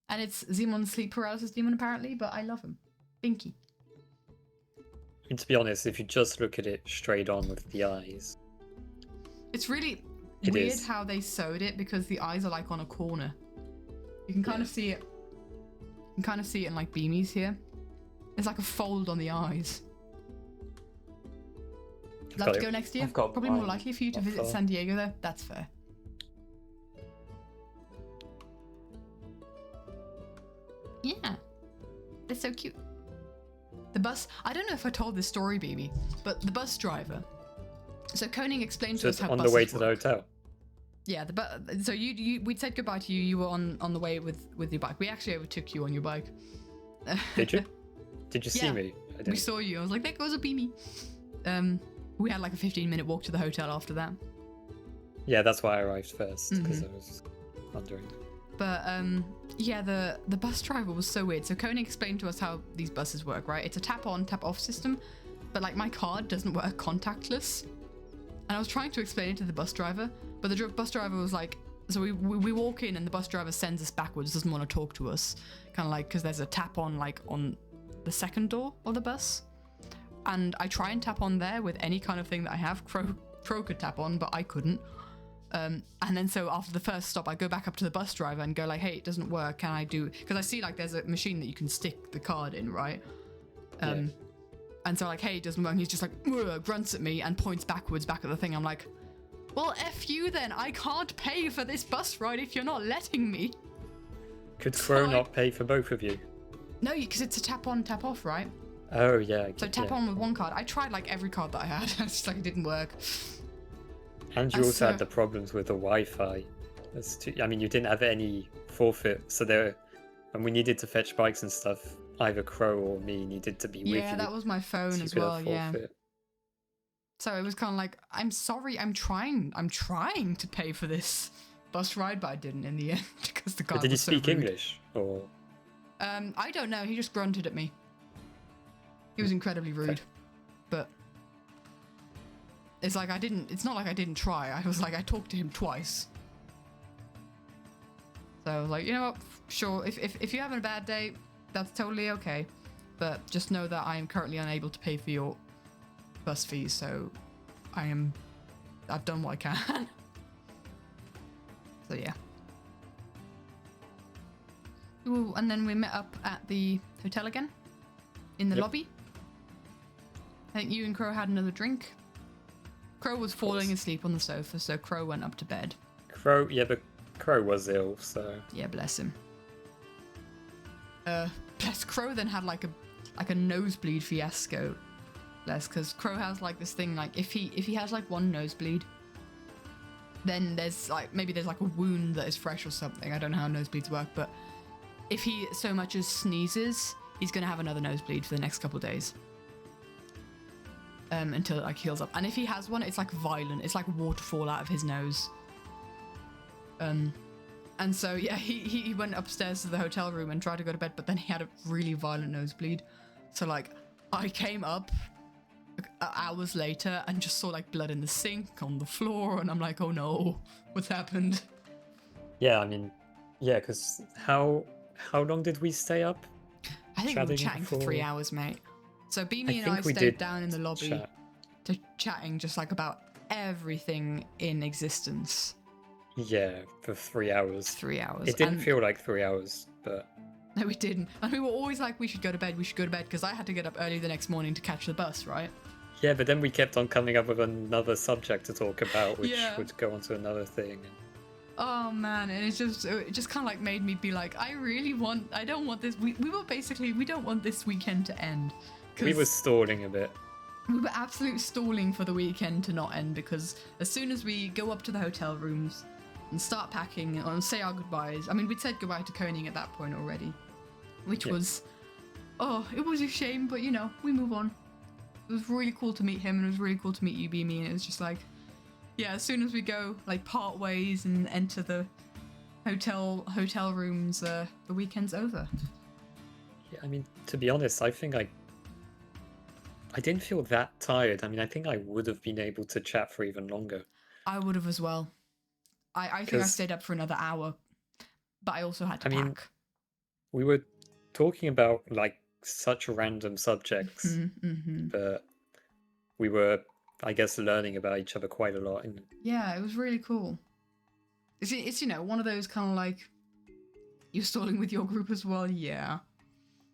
And it's Zimon's sleep paralysis demon apparently, but I love him. Binky. And to be honest, if you just look at it straight on with the eyes, it's really weird how they sewed it, because the eyes are like on a corner. You can kind of see it. You can kind of see it in like beamies here. There's like a fold on the eyes. Love to go next year? Probably more likely for you to visit San Diego though. That's fair. Yeah. They're so cute. The bus, I don't know if I told this story, BB, but the bus driver. So Koning explained to us how buses on the way to work. the hotel. Yeah, so we'd said goodbye to you. You were on the way with your bike. We actually overtook you on your bike. Did you? Did you see me? I didn't. We saw you. I was like, there goes a beanie. We had like a 15-minute walk to the hotel after that. Yeah, that's why I arrived first, because I was wondering. But yeah, the bus driver was so weird. So Koning explained to us how these buses work, right? It's a tap on, tap off system, but like my card doesn't work contactless. And I was trying to explain it to the bus driver, but the bus driver was like, so we walk in and the bus driver sends us backwards, doesn't want to talk to us, kind of like, because there's a tap on like on the second door of the bus. And I try and tap on there with any kind of thing that I have. Crow could tap on, but I couldn't. And then so after the first stop, I go back up to the bus driver and go like, hey, it doesn't work. Can I do? Because I see like there's a machine that you can stick the card in, right? And so like, hey, it doesn't work. And he's just like, grunts at me and points backwards back at the thing. I'm like, well, F you then. I can't pay for this bus ride if you're not letting me. Could Crow not pay for both of you? No, because it's a tap on, tap off, right? Oh, yeah. So tap on with one card. I tried like every card that I had. It's just like it didn't work. And you also had the problems with the Wi-Fi. I mean, you didn't have any forfeit. So when we needed to fetch bikes and stuff, either Crow or me needed to be with you. Yeah, that was my phone as well, yeah. So it was kind of like, I'm sorry, I'm trying to pay for this bus ride, but I didn't in the end because the card was so rude. Did he speak English or? I don't know. He just grunted at me. He was incredibly rude, okay. But it's like it's not like I didn't try. I was like, I talked to him twice. So I was like, you know what? Sure. If you're having a bad day, that's totally okay. But just know that I am currently unable to pay for your bus fees, so I've done what I can. So yeah. Ooh, and then we met up at the hotel again, in the lobby. I think you and Crow had another drink. Crow was falling asleep on the sofa, so Crow went up to bed. But Crow was ill, so... Yeah, bless him. Bless Crow then had like a nosebleed fiasco. Bless, because Crow has like this thing, like if he has like one nosebleed, then there's like a wound that is fresh or something. I don't know how nosebleeds work, but if he so much as sneezes, he's gonna have another nosebleed for the next couple of days. Until it like heals up. And if he has one, it's like violent. It's like waterfall out of his nose. And so yeah, he went upstairs to the hotel room and tried to go to bed, but then he had a really violent nosebleed. So like I came up hours later and just saw like blood in the sink, on the floor, and I'm like, oh no, what's happened? Yeah, I mean, yeah, because how long did we stay up? I think we were chatting for 3 hours, mate. So Beanie and I stayed down in the lobby to chatting just like about everything in existence. Yeah, for 3 hours. 3 hours. It didn't feel like 3 hours, but... No, we didn't. And we were always like, we should go to bed, because I had to get up early the next morning to catch the bus, right? Yeah, but then we kept on coming up with another subject to talk about, which would go on to another thing. Oh man, and it just kind of like made me be like, I don't want this. We don't want this weekend to end. We were stalling a bit. We were absolute stalling for the weekend to not end, because as soon as we go up to the hotel rooms and start packing and say our goodbyes, I mean, we'd said goodbye to Koenig at that point already, which was, it was a shame, but you know, we move on. It was really cool to meet him, and it was really cool to meet you, Beamy, and it was just like, yeah, as soon as we go, like, part ways and enter the hotel rooms, the weekend's over. Yeah, I mean, to be honest, I think I didn't feel that tired. I mean, I think I would have been able to chat for even longer. I would have as well. I think I stayed up for another hour, but I also had to pack. We were talking about, like, such random subjects, but we were, I guess, learning about each other quite a lot. Yeah, it was really cool. It's you know, one of those kind of like, you're stalling with your group as well. Yeah,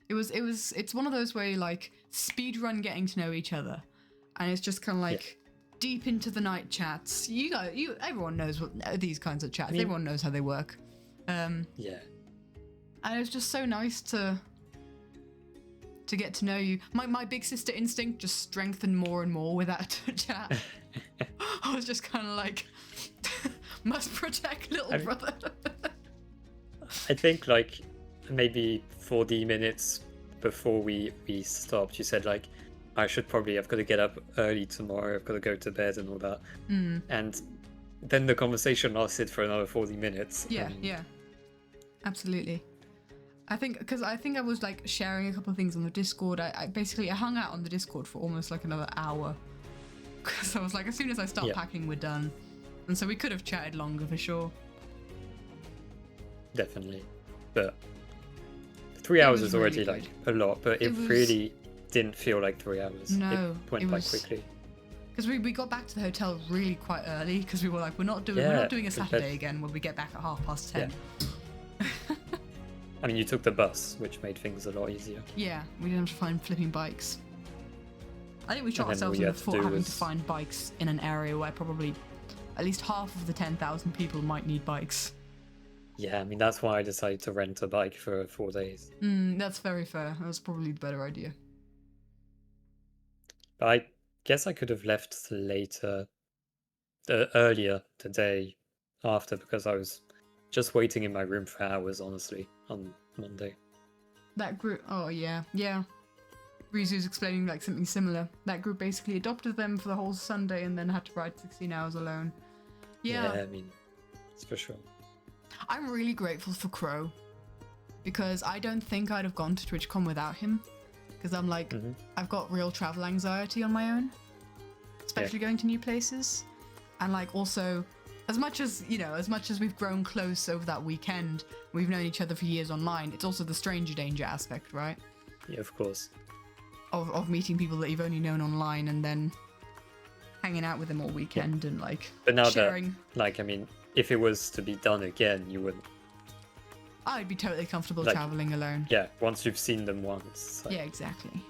it's one of those where you like speed run getting to know each other, and it's just kind of like deep into the night chats. Everyone knows what these kinds of chats. Everyone knows how they work. Yeah, and it was just so nice to get to know you. My big sister instinct just strengthened more and more with that chat. I was just kind of like, must protect little brother. I think like maybe 40 minutes before we stopped, you said like, I've got to get up early tomorrow, I've got to go to bed and all that. And then the conversation lasted for another 40 minutes. Yeah, absolutely. I think I was like sharing a couple of things on the Discord. I basically hung out on the Discord for almost like another hour, because I was like, as soon as I start packing, we're done. And so we could have chatted longer for sure. Definitely, but 3 hours is already really like a lot, but it really didn't feel like 3 hours. No, it went by quickly. Because we got back to the hotel really quite early, because we were like, we're not doing a Saturday again when we get back at 10:30. Yeah. I mean, you took the bus, which made things a lot easier. Yeah, we didn't have to find flipping bikes. I think we shot ourselves in the foot having to find bikes in an area where probably at least half of the 10,000 people might need bikes. Yeah, I mean, that's why I decided to rent a bike for 4 days. That's very fair. That was probably the better idea. But I guess I could have left earlier the day after, because I was just waiting in my room for hours, honestly, on Monday. That group, yeah. Rizu's explaining like something similar. That group basically adopted them for the whole Sunday and then had to ride 16 hours alone. Yeah, I mean, it's for sure. I'm really grateful for Crow, because I don't think I'd have gone to TwitchCon without him. Because I'm like, I've got real travel anxiety on my own, especially going to new places. And like also, as much as we've grown close over that weekend, we've known each other for years online, it's also the stranger danger aspect, right? Yeah, of course. Of meeting people that you've only known online and then hanging out with them all weekend and like but now sharing. That, like, I mean, if it was to be done again, you wouldn't. I'd be totally comfortable like, traveling alone. Yeah, once you've seen them once. Like... Yeah, exactly.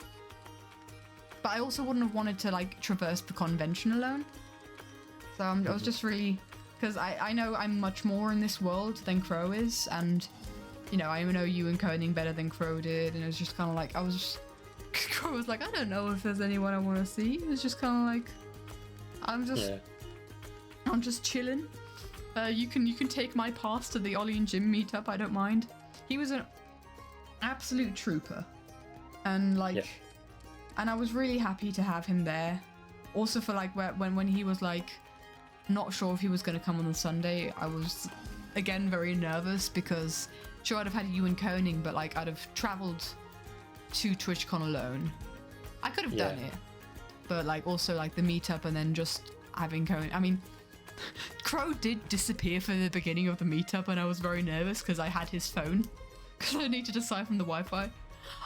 But I also wouldn't have wanted to like traverse the convention alone. So I was just really, because I know I'm much more in this world than Crow is, and you know, I know you and Koenig better than Crow did, and it was just kind of like, Crow was like, I don't know if there's anyone I want to see. It was just kind of like, I'm just chilling. You can take my pass to the Ollie and Jim meetup. I don't mind. He was an absolute trooper, and like, and I was really happy to have him there. Also for like when he was like not sure if he was going to come on the Sunday, I was again very nervous, because sure, I'd have had you and Koenig, but like I'd have traveled to TwitchCon alone. I could have done it, but like also like the meetup and then just having Koenig. I mean, Crow did disappear for the beginning of the meetup, and I was very nervous because I had his phone, because I needed to sign from the Wi-Fi.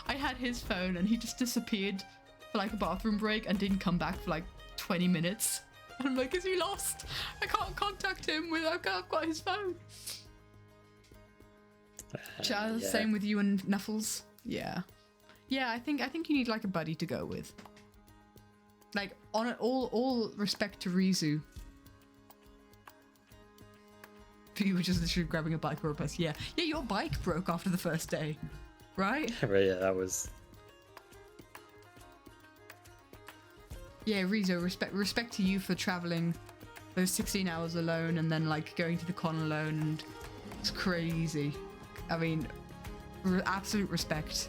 I had his phone and he just disappeared for like a bathroom break and didn't come back for like 20 minutes. And I'm like, is he lost? I can't contact him I've got his phone. Yeah. Same with you and Nuffles. Yeah. Yeah, I think you need like a buddy to go with. Like, on all respect to Rizu. You were just literally grabbing a bike or a bus. Yeah. Yeah, your bike broke after the first day. Right? Right, yeah, that was... Yeah, Rizu, respect to you for traveling those 16 hours alone and then like going to the con alone, and it's crazy. I mean, absolute respect.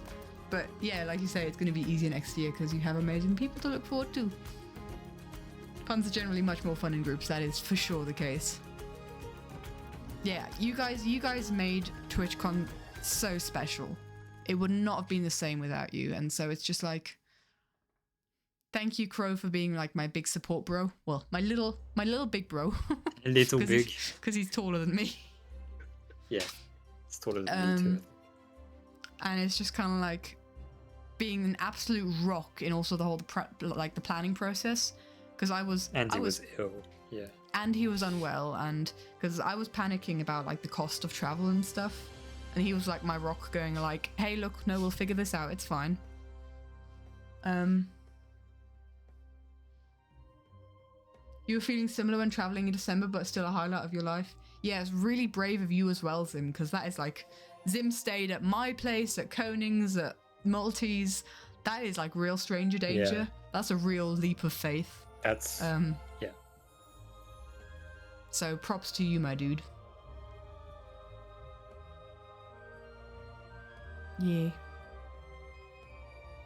But yeah, like you say, it's going to be easier next year because you have amazing people to look forward to. Cons are generally much more fun in groups, that is for sure the case. Yeah, you guys made TwitchCon so special. It would not have been the same without you, and so it's just like, thank you, Crow, for being like my big support bro. Well, my little big bro. Little big. Because he's taller than me. Yeah, it's taller than me too. And it's just kind of like being an absolute rock in also the whole the planning process. Because I was ill. Yeah. And he was unwell, and because I was panicking about like the cost of travel and stuff, and he was like my rock, going like, "Hey, look, no, we'll figure this out. It's fine." You were feeling similar when traveling in December, but still a highlight of your life. Yeah, it's really brave of you as well, Zim, because that is like, Zim stayed at my place, at Koning's, at Maltese. That is like real stranger danger. Yeah. That's a real leap of faith. That's yeah. So props to you, my dude. Yeah.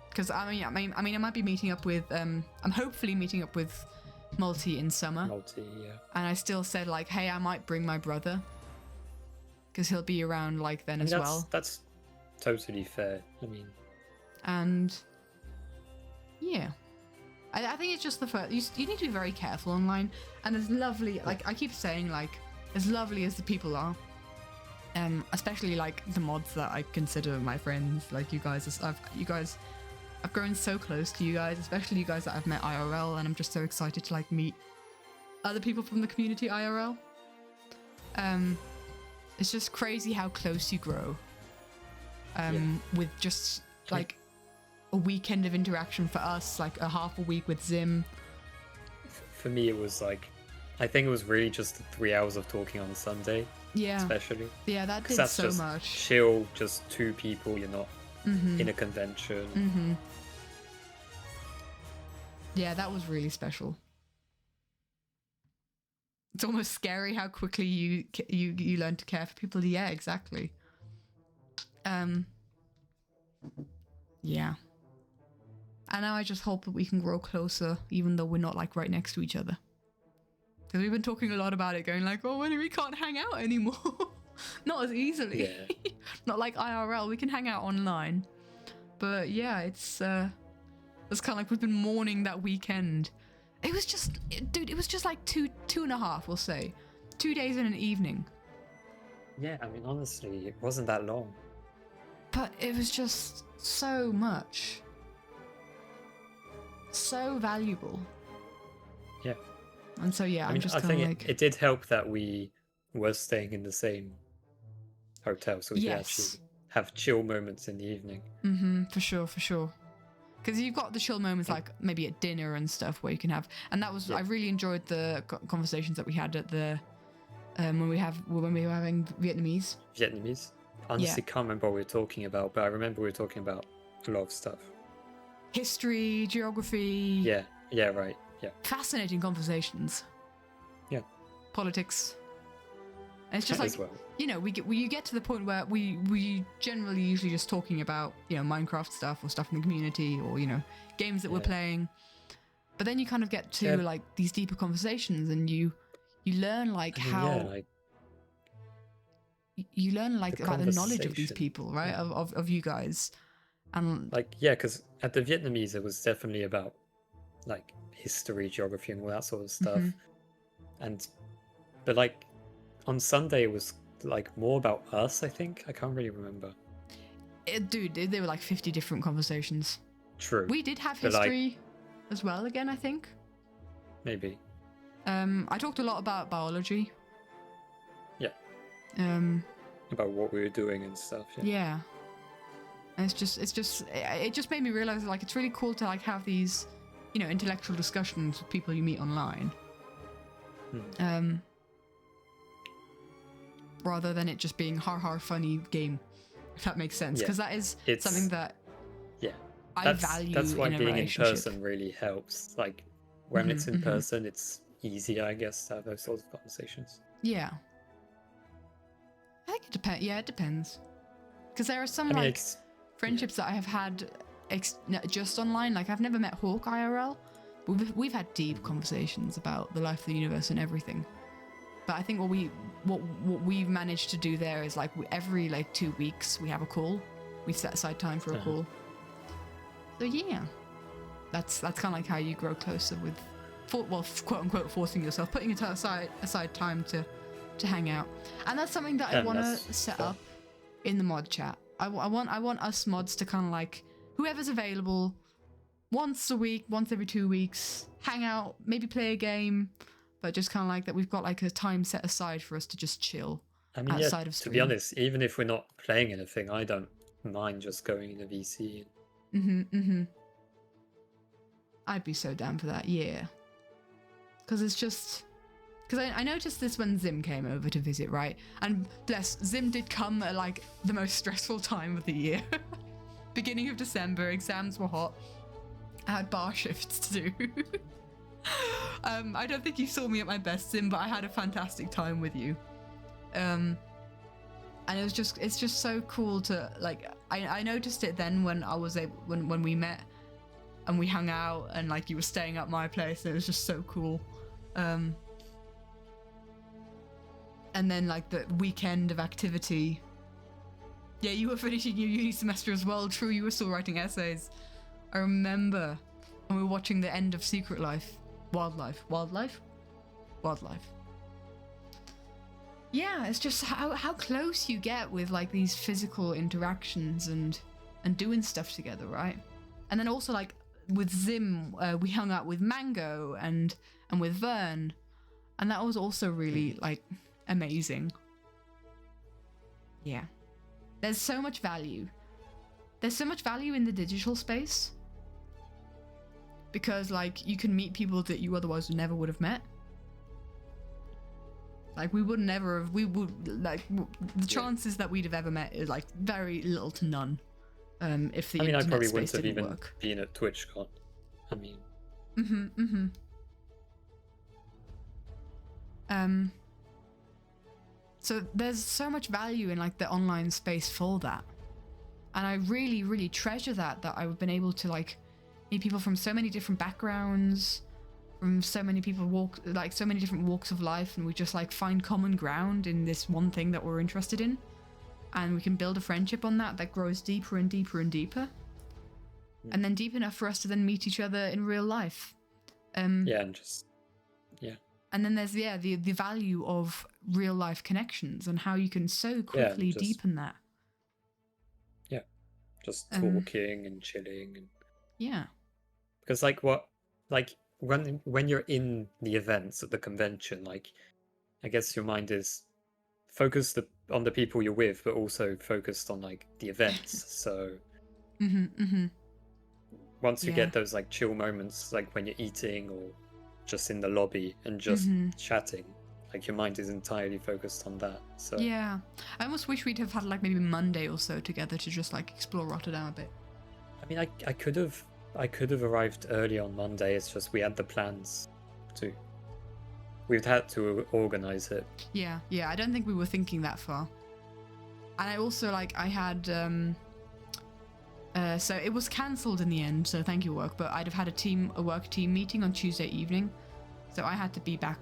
Because I might be meeting up with I'm hopefully meeting up with Multi in summer. Multi, yeah. And I still said like, hey, I might bring my brother, because he'll be around like then as well. That's totally fair. I mean, and yeah, I think it's just the first. You need to be very careful online. And as lovely, like I keep saying, like as lovely as the people are, especially like the mods that I consider my friends, like you guys. I've grown so close to you guys, especially you guys that I've met IRL, and I'm just so excited to like meet other people from the community IRL. It's just crazy how close you grow. With just like a weekend of interaction for us, like a half a week with Zim. For me, it was like, I think it was really just the 3 hours of talking on Sunday. Yeah. Especially. Yeah, that did that's so just much. Chill, just two people. You're not in a convention. Yeah, that was really special. It's almost scary how quickly you learn to care for people. Yeah, exactly. Yeah. And now I just hope that we can grow closer, even though we're not like right next to each other. Because we've been talking a lot about it, going like, oh, we can't hang out anymore. Not as easily. Yeah. Not like IRL, we can hang out online. But yeah, it's kind of like we've been mourning that weekend. It was just, dude, it was just like two and a half, we'll say. 2 days and an evening. Yeah, I mean, honestly, it wasn't that long. But it was just so much. So valuable. Yeah. And so, yeah, I'm just I kind of think like... it did help that we were staying in the same hotel, so we could actually have chill moments in the evening. For sure. Because you've got the chill moments like maybe at dinner and stuff where you can have... And that was... I really enjoyed the conversations that we had at the... when we were having Vietnamese. Honestly, can't remember what we were talking about, but I remember we were talking about a lot of stuff. History, geography. Yeah, right. Yeah. Fascinating conversations. Yeah. Politics. And it's just as well. You know, you get to the point where we generally usually just talking about, you know, Minecraft stuff or stuff in the community or, you know, games that we're playing. But then you kind of get to like these deeper conversations and you learn like you learn like about the knowledge of these people, right? Of you guys. And like, yeah, because at the Vietnamese, it was definitely about like history, geography, and all that sort of stuff. But like on Sunday, it was like more about us, I think. I can't really remember. Dude, there were like 50 different conversations. True. We did have history as well again, I think. maybe. I talked a lot about biology. Yeah. About what we were doing and stuff. Yeah. And it just made me realize like it's really cool to like have these, you know, intellectual discussions with people you meet online. Rather than it just being har funny game, if that makes sense, because that is something that I value. That's why in a being in relationship. person really helps. Like when it's in person, it's easier, I guess, to have those sorts of conversations. Yeah. I think it depends. Yeah, it depends. Because there are some friendships that I have had just online. Like I've never met Hawk IRL. We've had deep conversations about the life of the universe and everything. But I think what we've managed to do there is like every 2 weeks we have a call. We set aside time for a call. So yeah, that's kind of like how you grow closer with, quote unquote, forcing yourself, putting aside time to hang out. And that's something that I want to set up in the mod chat. I want us mods to kind of like, whoever's available, once a week, once every 2 weeks, hang out, maybe play a game, but just kind of like that we've got like a time set aside for us to just chill outside of stream. To be honest, even if we're not playing anything, I don't mind just going in a VC. I'd be so down for that, yeah. Because it's just... Because I noticed this when Zim came over to visit, right? And bless, Zim did come at like the most stressful time of the year. Beginning of December, exams were hot. I had bar shifts to do. I don't think you saw me at my best, Zim, but I had a fantastic time with you. And it's just so cool to like. I noticed it then when I was when we met and we hung out and like you were staying at my place and it was just so cool. And then like the weekend of activity. Yeah, you were finishing your uni semester as well. True, you were still writing essays. I remember when we were watching the end of Secret Life. Wildlife. Yeah, it's just how close you get with like these physical interactions and doing stuff together, right? And then also like with Zim, we hung out with Mango and with Vern, and that was also really like amazing. Yeah, there's so much value. There's so much value in the digital space. Because, like, you can meet people that you otherwise never would have met. Like, we would never have, the chances that we'd have ever met is, like, very little to none. If the internet I probably space wouldn't have didn't even work. been at TwitchCon. I mean... So there's so much value in, like, the online space for that. And I really, really treasure that I've been able to, like, meet people from so many different backgrounds, from so many so many different walks of life, and we just like find common ground in this one thing that we're interested in, and we can build a friendship on that grows deeper and deeper and deeper, and then deep enough for us to then meet each other in real life. And then there's the value of real life connections and how you can so quickly deepen that. Yeah, just talking and chilling and. Yeah. Because when you're in the events at the convention, like I guess your mind is focused on the people you're with, but also focused on like the events. So once you get those like chill moments, like when you're eating or just in the lobby and just chatting, like your mind is entirely focused on that. So yeah, I almost wish we'd have had like maybe Monday or so together to just like explore Rotterdam a bit. I mean, I could have arrived early on Monday. It's just we had the plans to. We've had to organize it. Yeah. I don't think we were thinking that far. And I also I had so it was cancelled in the end. So thank you, work. But I'd have had a work team meeting on Tuesday evening, so I had to be back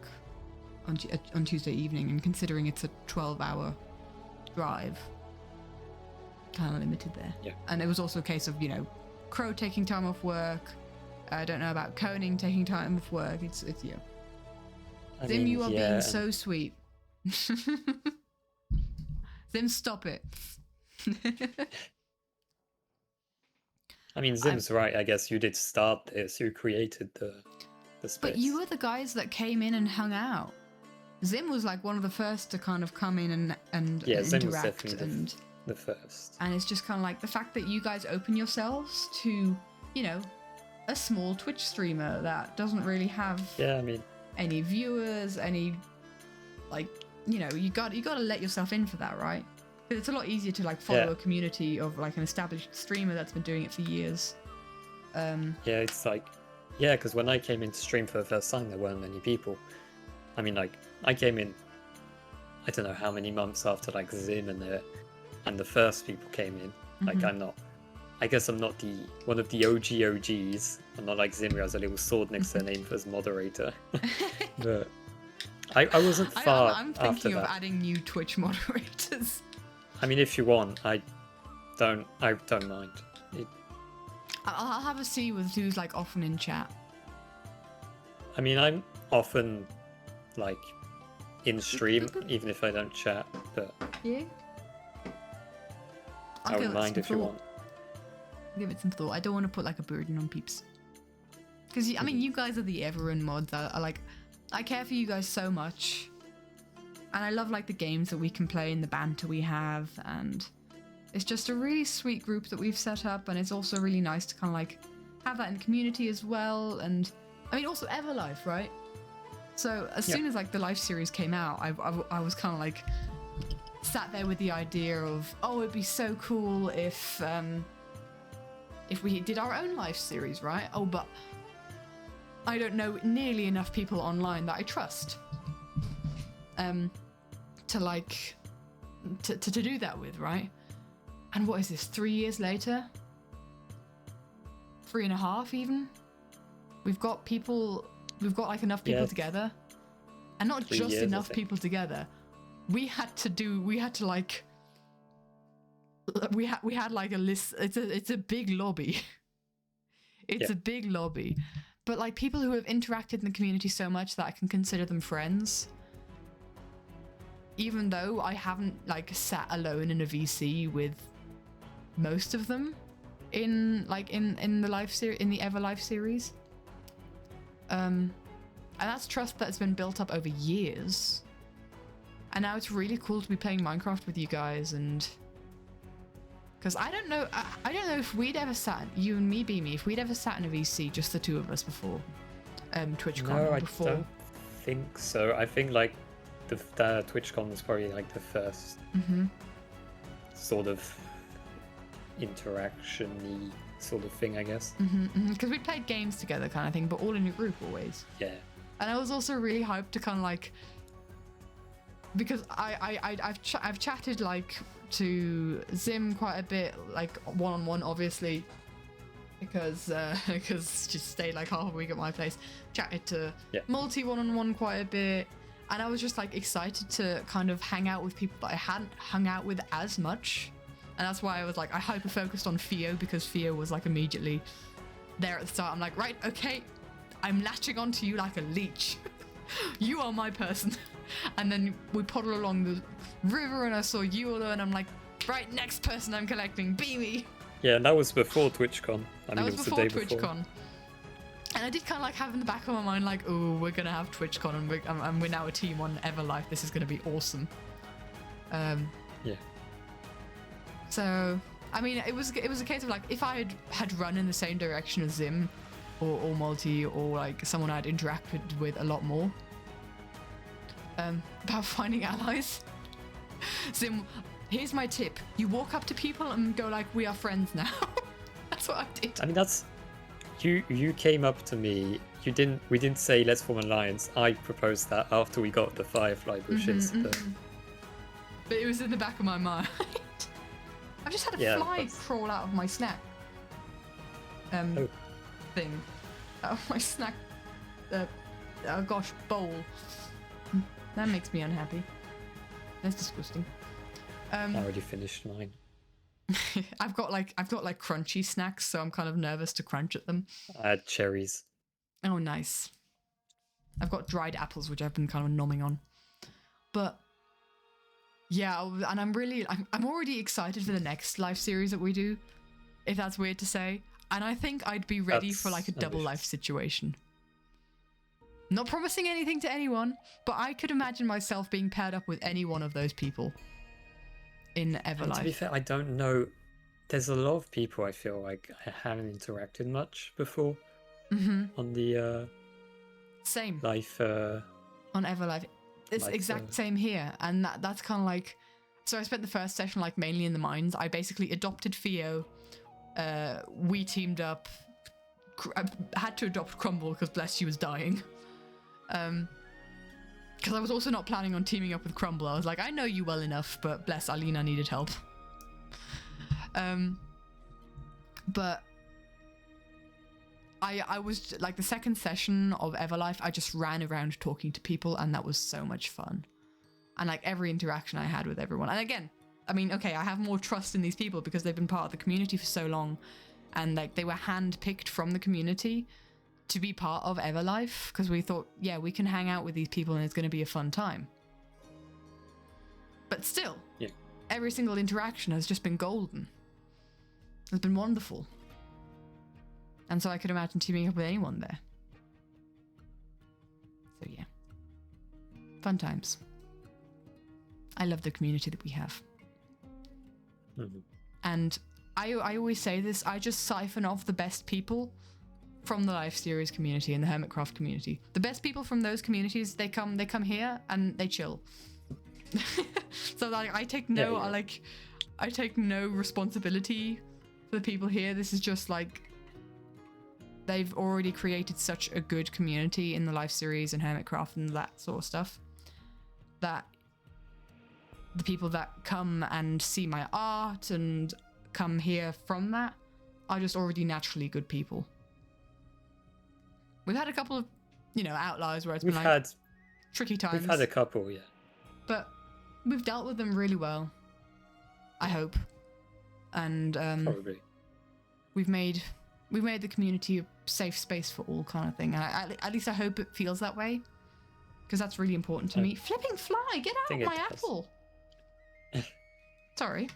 on Tuesday evening. And considering it's a 12-hour drive, kind of limited there. Yeah. And it was also a case of Crow taking time off work. I don't know about Koning taking time off work. It's yeah. Zim, you are being so sweet. Zim, stop it. I mean, Zim's right. I guess you did start this. You created the the space. But you were the guys that came in and hung out. Zim was like one of the first to kind of come in and Zim was interact definitely the first. And it's just kind of like the fact that you guys open yourselves to, you know, a small Twitch streamer that doesn't really have any viewers, any, like, you know, you got to let yourself in for that, right? Because it's a lot easier to like follow a community of like an established streamer that's been doing it for years. It's like, because when I came into stream for the first time, there weren't many people. I mean, like, I came in, I don't know how many months after like Zim and the first people came in. Like, I guess I'm not one of the OGs. I'm not like Zim who has a little sword next to their name for his moderator. But I wasn't far I'm after thinking of that. adding new Twitch moderators. I mean, if you want, I don't mind. I'll have a see with who's like often in chat. I mean, I'm often like in stream, even if I don't chat, but yeah, I wouldn't mind if you want. Give it some thought. I don't want to put like a burden on peeps. Because, I mean, you guys are the everyone mods. I care for you guys so much. And I love like the games that we can play and the banter we have. And it's just a really sweet group that we've set up. And it's also really nice to kind of like have that in the community as well. And I mean, also Everlife, right? So as soon as like the live series came out, I was kind of like sat there with the idea of, oh, it'd be so cool if we did our own live series, right? Oh, but I don't know nearly enough people online that I trust to do that with, right? And what is this, 3 years later? 3.5 even? We've got like enough people together, and not just enough people together. We had like a list. It's a big lobby. It's a big lobby, but like people who have interacted in the community so much that I can consider them friends, even though I haven't like sat alone in a VC with most of them in the live series, in the Everlife series. And that's trust that's been built up over years. And now it's really cool to be playing Minecraft with you guys, and because I don't know if we'd ever sat, you and me, Beamy, if we'd ever sat in a VC, just the two of us before Twitchcon. No, I don't think so. I think like the Twitchcon was probably like the first sort of interaction-y sort of thing, I guess. Because we played games together, kind of thing, but all in a group always. Yeah. And I was also really hyped to kind of like, because I've chatted like to Zim quite a bit, like one-on-one, obviously, because just stayed like half a week at my place. Chatted to Multi one-on-one quite a bit, and I was just like excited to kind of hang out with people that I hadn't hung out with as much. And that's why I was like, I hyper-focused on Theo, because Theo was like immediately there at the start. I'm like, right, okay, I'm latching onto you like a leech. You are my person. And then we poddle along the river and I saw you all there, and I'm like, right, next person I'm collecting, Beamy. Yeah, and that was before TwitchCon. I mean, that was it was before the day TwitchCon. before. And I did kind of like have in the back of my mind, like, oh, we're going to have TwitchCon, and we're now a team on Everlife. This is going to be awesome. Yeah. So, I mean, it was a case of like, if I had run in the same direction as Zim or Multi, or like someone I'd interacted with a lot more, about finding allies. Zim, here's my tip. You walk up to people and go like, we are friends now. That's what I did. I mean, that's... You came up to me. We didn't say let's form an alliance. I proposed that after we got the firefly bushes. But it was in the back of my mind. I've just had a fly crawl out of my snack thing. Out of my snack bowl. That makes me unhappy. That's disgusting. I already finished mine. I've got like crunchy snacks, so I'm kind of nervous to crunch at them. I had cherries. Oh, nice. I've got dried apples, which I've been kind of nomming on. But yeah, and I'm already excited for the next live series that we do, if that's weird to say. And I think I'd be ready for like a double life situation. Not promising anything to anyone, but I could imagine myself being paired up with any one of those people in Everlife. To be fair, I don't know. There's a lot of people I feel like I haven't interacted much before on the Same. life. On Everlife. It's Like, exact same here, and that's kind of like... So I spent the first session like mainly in the mines. I basically adopted Theo. We teamed up. I had to adopt Crumble because bless she was dying. Because I was also not planning on teaming up with Crumble. I was like, I know you well enough, but bless Alina needed help. But I was like the second session of Everlife, I just ran around talking to people, and that was so much fun. And like every interaction I had with everyone. And again, I mean, okay, I have more trust in these people because they've been part of the community for so long, and like they were handpicked from the community to be part of Everlife because we thought, yeah, we can hang out with these people and it's going to be a fun time. But still, every single interaction has just been golden. It's been wonderful. And so I could imagine teaming up with anyone there. So yeah. Fun times. I love the community that we have. And I always say this, I just siphon off the best people from the Life Series community and the Hermitcraft community. The best people from those communities, they come here and they chill. So like I take no I take no responsibility for the people here. This is just like they've already created such a good community in the Life Series and Hermitcraft and that sort of stuff that the people that come and see my art and come here from that are just already naturally good people. We've had a couple of, outliers where it's been like tricky times. We've had a couple, yeah. But we've dealt with them really well. I hope. And probably. We've made the community a safe space for all kind of thing. And at least I hope it feels that way. Because that's really important to me. Flipping fly, get out of my apple. Sorry.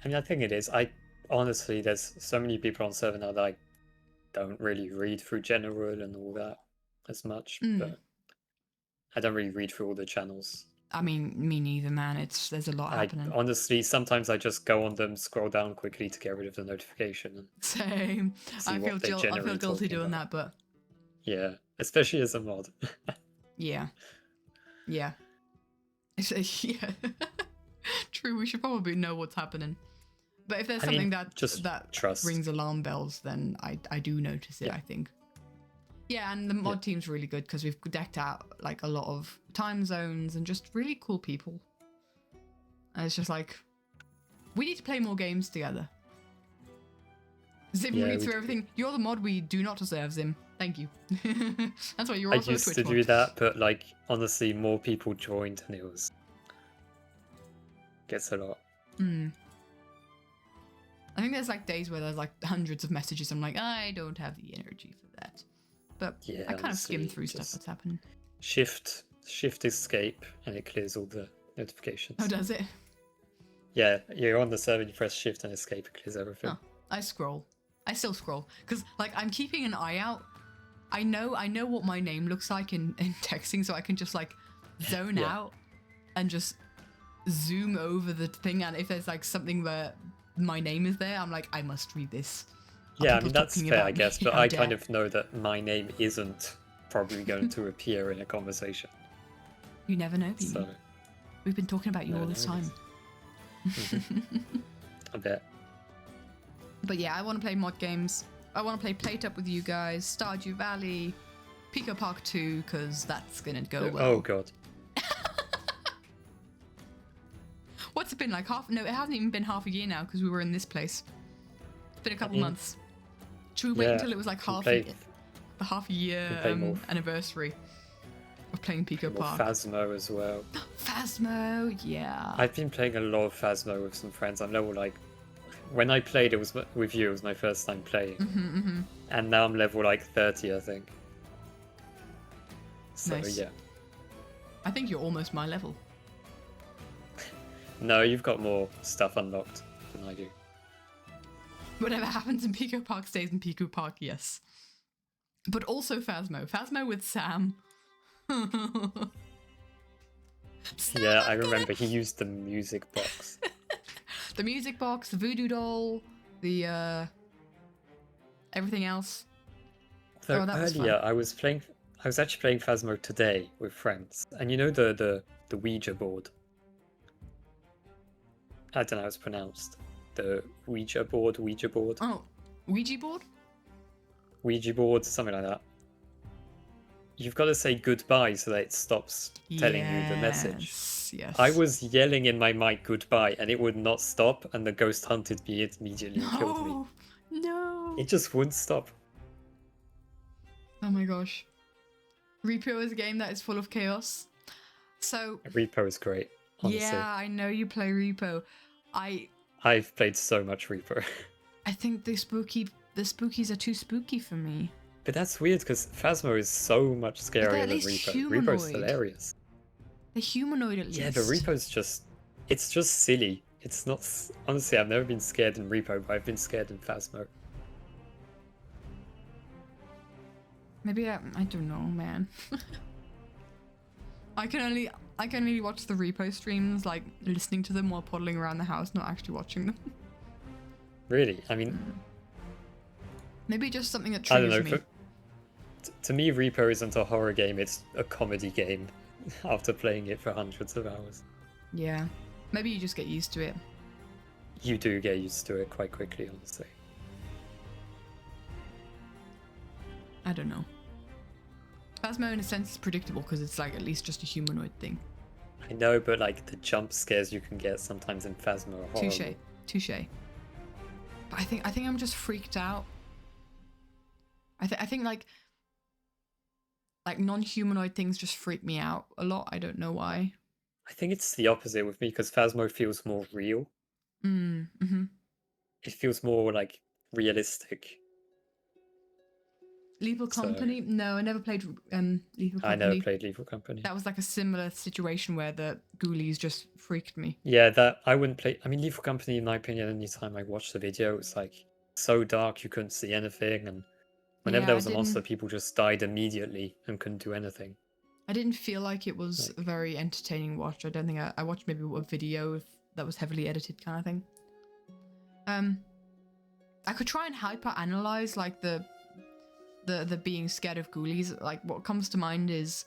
I mean, I think it is. Honestly, there's so many people on server now that I don't really read through general and all that as much, but I don't really read through all the channels. I mean, me neither, man. There's a lot happening. Honestly, sometimes I just go on them, scroll down quickly to get rid of the notification. And same. I feel guilty doing that, but yeah, especially as a mod. Yeah. Yeah. Yeah. True, we should probably know what's happening. But if there's something that rings alarm bells, then I do notice it, I think. Yeah, and the mod team's really good because we've decked out like a lot of time zones and just really cool people. And it's just like, we need to play more games together. Zim reads through everything. You're the mod we do not deserve, Zim. Thank you. That's why you're also a Twitch mod. I used to do that, but like honestly, more people joined and it gets a lot. I think there's like days where there's like hundreds of messages. I'm like, I don't have the energy for that. But yeah, I kind of skim through stuff that's happening. Shift escape and it clears all the notifications. Oh, does it? Yeah, you're on the server, you press shift and escape, it clears everything. Oh, I scroll. I still scroll. Because like I'm keeping an eye out. I know what my name looks like in texting, so I can just like zone out and just zoom over the thing, and if there's like something where my name is there, I'm like, I must read this. Yeah, I mean that's fair, I guess, but I kind of know that my name isn't probably going to appear in a conversation. You never know, people. So, we've been talking about you all this time. I bet. But yeah, I want to play mod games. I want to play Plate Up with you guys, Stardew Valley, Pico Park 2, because that's going to go well. Oh, God. What's it been like? No, it hasn't even been half a year now because we were in this place. It's been a couple months. Should we wait until it was like the half a year anniversary of playing Pico Park? Phasmo as well. Phasmo, yeah. I've been playing a lot of Phasmo with some friends. I'm level like, when I played it was with you, it was my first time playing. And now I'm level like 30, I think. So nice. Yeah. I think you're almost my level. No, you've got more stuff unlocked than I do. Whatever happens in Pico Park stays in Pico Park, yes. But also Phasmo. Phasmo with Sam. Yeah, I remember he used the music box. The music box, the voodoo doll, the everything else. So that was earlier, fun. I was actually playing Phasmo today with friends, and you know the Ouija board. I don't know how it's pronounced. The Ouija board. Oh, Ouija board? Ouija board, something like that. You've got to say goodbye so that it stops telling you the message. Yes. I was yelling in my mic goodbye, and it would not stop, and the ghost hunted me immediately and killed me. No. It just wouldn't stop. Oh my gosh. Repo is a game that is full of chaos. So Repo is great, honestly. yeah, I know you play Repo. I've played so much Repo. I think the spookies are too spooky for me. But that's weird because Phasmo is so much they're scarier at than least Repo. humanoid. Repo's hilarious. The humanoid at least. Yeah, but Repo's it's just silly. It's not, honestly, I've never been scared in Repo, but I've been scared in Phasmo. Maybe I don't know, man. I can only watch the Repo streams, like listening to them while poddling around the house, not actually watching them. Really? I mean, maybe just something that I don't triggers know. me. To me, Repo isn't a horror game, it's a comedy game after playing it for hundreds of hours. Yeah. Maybe you just get used to it. You do get used to it quite quickly, honestly. I don't know. Phasmo in a sense is predictable because it's like at least just a humanoid thing. I know, but like the jump scares you can get sometimes in Phasmo are horrible. Touche. But I think I'm just freaked out. I think like non-humanoid things just freak me out a lot. I don't know why. I think it's the opposite with me because Phasmo feels more real. Mm-hmm. It feels more like realistic. Lethal Company? No, I never played Lethal Company. I never played Lethal Company. That was like a similar situation where the ghoulies just freaked me. Yeah, that I wouldn't play. I mean, Lethal Company, in my opinion, anytime I watched the video, it's like so dark you couldn't see anything, and whenever there was a monster, people just died immediately and couldn't do anything. I didn't feel like it was a very entertaining watch. I don't think I watched maybe a video that was heavily edited kind of thing. I could try and hyper-analyze like the being scared of ghoulies. Like what comes to mind is,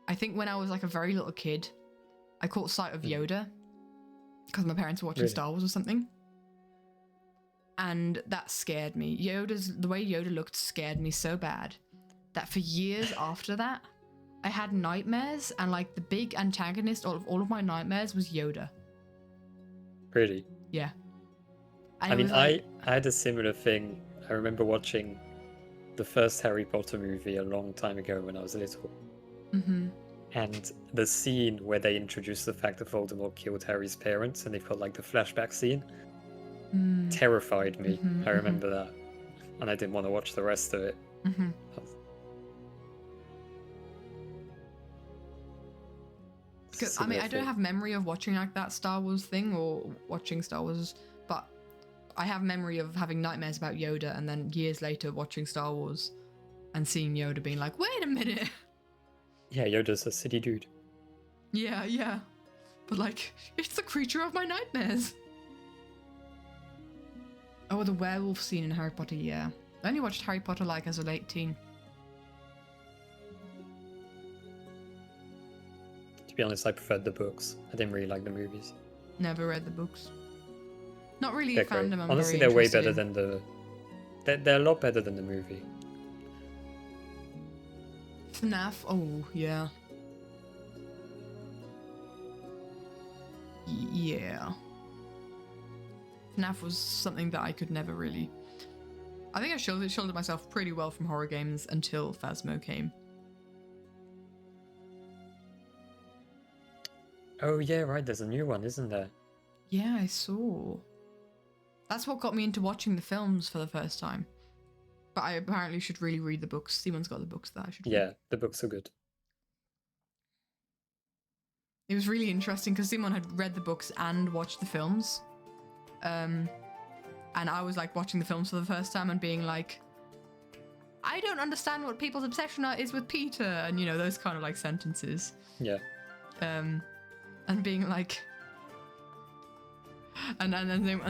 I think when I was like a very little kid, I caught sight of Yoda because my parents were watching Star Wars or something, and that scared me. The way Yoda looked scared me so bad that for years after that, I had nightmares, and like the big antagonist of all of my nightmares was Yoda. Really? Yeah. I mean, I had a similar thing. I remember watching the first Harry Potter movie a long time ago when I was little. Mm-hmm. And the scene where they introduced the fact that Voldemort killed Harry's parents and they've got like the flashback scene terrified me. Mm-hmm, I remember that. And I didn't want to watch the rest of it. Mm-hmm. I mean, I don't have memory of watching like that Star Wars thing or watching Star Wars, but I have memory of having nightmares about Yoda and then years later watching Star Wars and seeing Yoda being like, wait a minute. Yeah, Yoda's a silly dude. Yeah. But like, it's the creature of my nightmares. Oh, the werewolf scene in Harry Potter, yeah. I only watched Harry Potter like as a late teen. To be honest, I preferred the books. I didn't really like the movies. Never read the books. Not really They're a fandom great. I'm Honestly, very they're way interested better in. than the... They're a lot better than the movie. FNAF, oh, yeah. Yeah. FNAF was something that I could never really... I think I shielded myself pretty well from horror games until Phasmo came. Oh yeah, right, there's a new one, isn't there? Yeah, I saw. That's what got me into watching the films for the first time. But I apparently should really read the books. Simon's got the books that I should read. Yeah, the books are good. It was really interesting because Simon had read the books and watched the films. And I was like watching the films for the first time and being like, I don't understand what people's obsession is with Peter, and you know those kind of like sentences. Yeah. And being like, and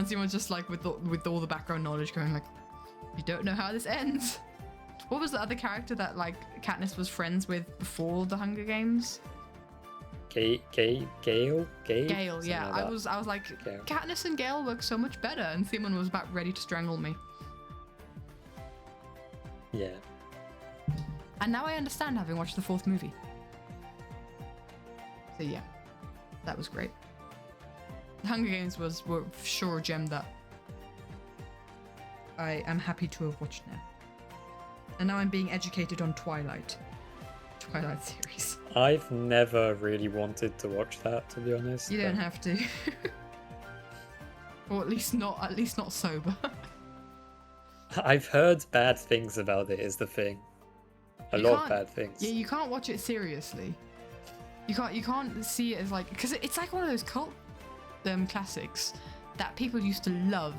someone's just like with all the background knowledge going like, you don't know how this ends. What was the other character that like Katniss was friends with before the Hunger Games? Gale? Gale, Something yeah. like I that. was like, Gale. Katniss and Gale work so much better, and Simon was about ready to strangle me. Yeah. And now I understand, having watched the 4th movie. So yeah, that was great. The Hunger Games were sure a gem that I am happy to have watched now. And now I'm being educated on Twilight series. I've never really wanted to watch that, to be honest. You don't have to. Or at least not sober. I've heard bad things about it, is the thing. A lot of bad things. Yeah, you can't watch it seriously. You can't see it as like, because it's like one of those cult classics that people used to love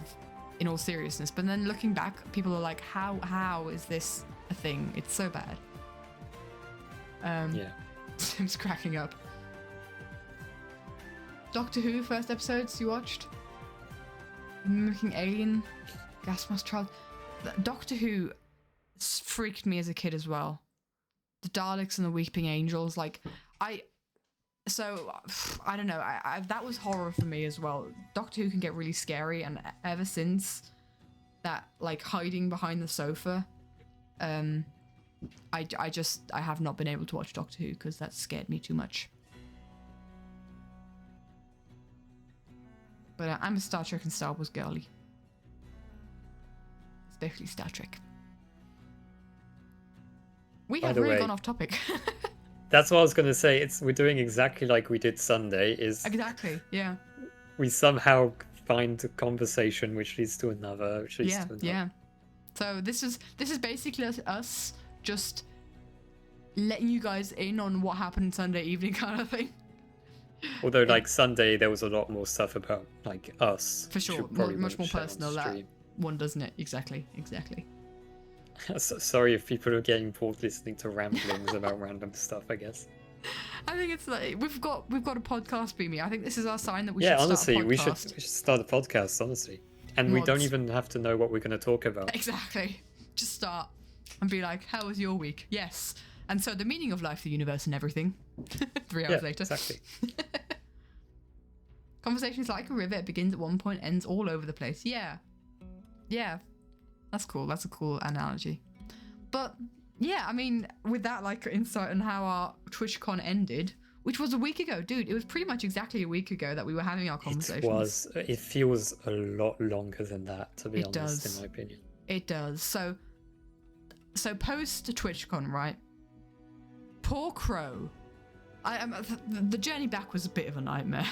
in all seriousness, but then looking back, people are like, how is this a thing? It's so bad. Yeah. Tim's cracking up. Doctor Who first episodes you watched? Mimicking Alien, Gas Mask Child. Doctor Who freaked me as a kid as well. The Daleks and the Weeping Angels, like I don't know. That was horror for me as well. Doctor Who can get really scary, and ever since that, like hiding behind the sofa, I have not been able to watch Doctor Who because that scared me too much. But I'm a Star Trek and Star Wars girly. Especially Star Trek. We have really gone off topic. That's what I was going to say. We're doing exactly like we did Sunday. Exactly, yeah. We somehow find a conversation which leads to another, which leads to another. Yeah. So this is basically us just letting you guys in on what happened Sunday evening kind of thing. Although, like Sunday, there was a lot more stuff about like us. For sure, much more personal. That one, doesn't it? Exactly. Sorry if people are getting bored listening to ramblings about random stuff, I guess. I think it's like we've got a podcast, Beamy. I think this is our sign that we should start honestly, a podcast. we should start a podcast, honestly. And we don't even have to know what we're going to talk about. Exactly. Just start and be like, how was your week? Yes. And so the meaning of life, the universe, and everything. 3 hours later. Exactly. Conversation is like a river. It begins at one point, ends all over the place. Yeah. That's cool. That's a cool analogy. But yeah, I mean, with that like insight on how our TwitchCon ended, which was a week ago, dude. It was pretty much exactly a week ago that we were having our conversations. It feels a lot longer than that, to be honest, in my opinion. It does. So post TwitchCon, right? Poor Crow. The journey back was a bit of a nightmare.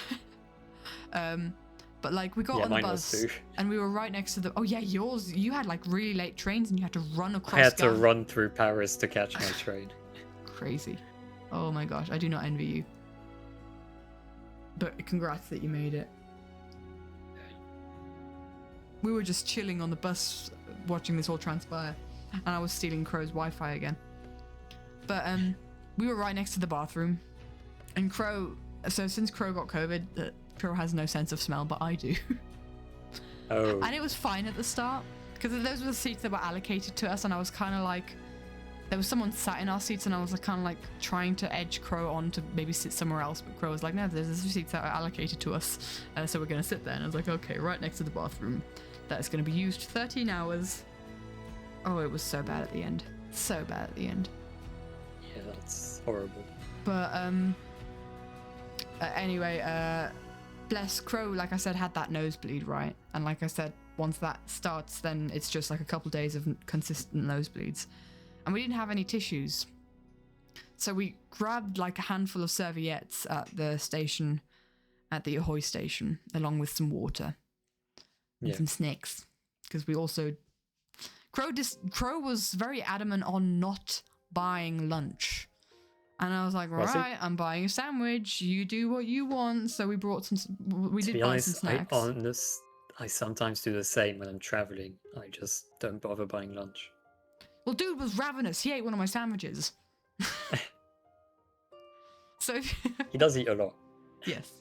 But like we got on the bus and we were right next to the. Oh yeah, you had like really late trains and you had to run across. I had to run through Paris to catch my train. Crazy. Oh my gosh, I do not envy you. But congrats that you made it. We were just chilling on the bus watching this all transpire, and I was stealing Crow's Wi-Fi again. But we were right next to the bathroom, and Crow. So since Crow got COVID, Crow has no sense of smell, but I do. Oh. And it was fine at the start because those were the seats that were allocated to us, and I was kind of like, there was someone sat in our seats, and I was like, kind of like trying to edge Crow on to maybe sit somewhere else, but Crow was like, no, there's seats that are allocated to us, so we're gonna sit there. And I was like, okay, right next to the bathroom. That is going to be used 13 hours. Oh, it was so bad at the end. So bad at the end. Yeah, that's horrible. But anyway, bless Crow, like I said, had that nosebleed, right? And like I said, once that starts, then it's just like a couple days of consistent nosebleeds. And we didn't have any tissues. So we grabbed like a handful of serviettes at the station, at the Ahoy station, along with some water. And some snacks, because we also Crow was very adamant on not buying lunch, and I was like, right, I'm buying a sandwich, you do what you want. So we brought some, buy some snacks. I sometimes do the same when I'm traveling. I just don't bother buying lunch. Well, dude was ravenous. He ate one of my sandwiches. So He does eat a lot. yes.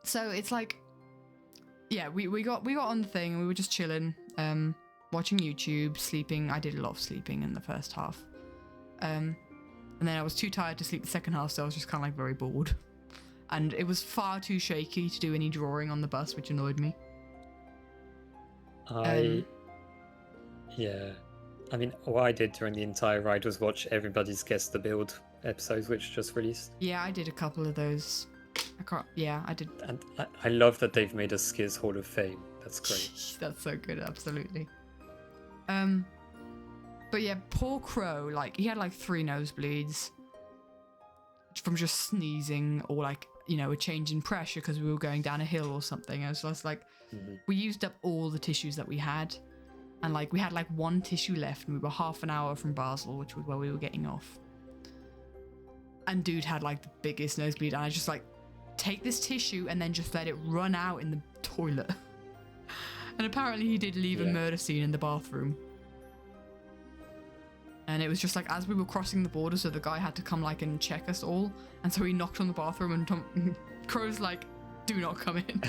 So it's like, yeah, we got on the thing and we were just chilling, watching YouTube, sleeping. I did a lot of sleeping in the first half. And then I was too tired to sleep the second half, so I was just kind of like very bored. And it was far too shaky to do any drawing on the bus, which annoyed me. Yeah. I mean, what I did during the entire ride was watch everybody's Guess the Build episodes, which just released. Yeah, I did a couple of those. I did. And I love that they've made a Skiz Hall of Fame. That's great. That's so good, absolutely. But yeah, poor Crow, like, he had like 3 nosebleeds from just sneezing or like, you know, a change in pressure because we were going down a hill or something. I was just like, we used up all the tissues that we had. And like, we had like 1 tissue left and we were half an hour from Basel, which was where we were getting off. And dude had like the biggest nosebleed. And I just like, take this tissue and then just let it run out in the toilet. And apparently he did leave a murder scene in the bathroom. And it was just like, as we were crossing the border, so the guy had to come like and check us all. And so he knocked on the bathroom and Crow's like, do not come in.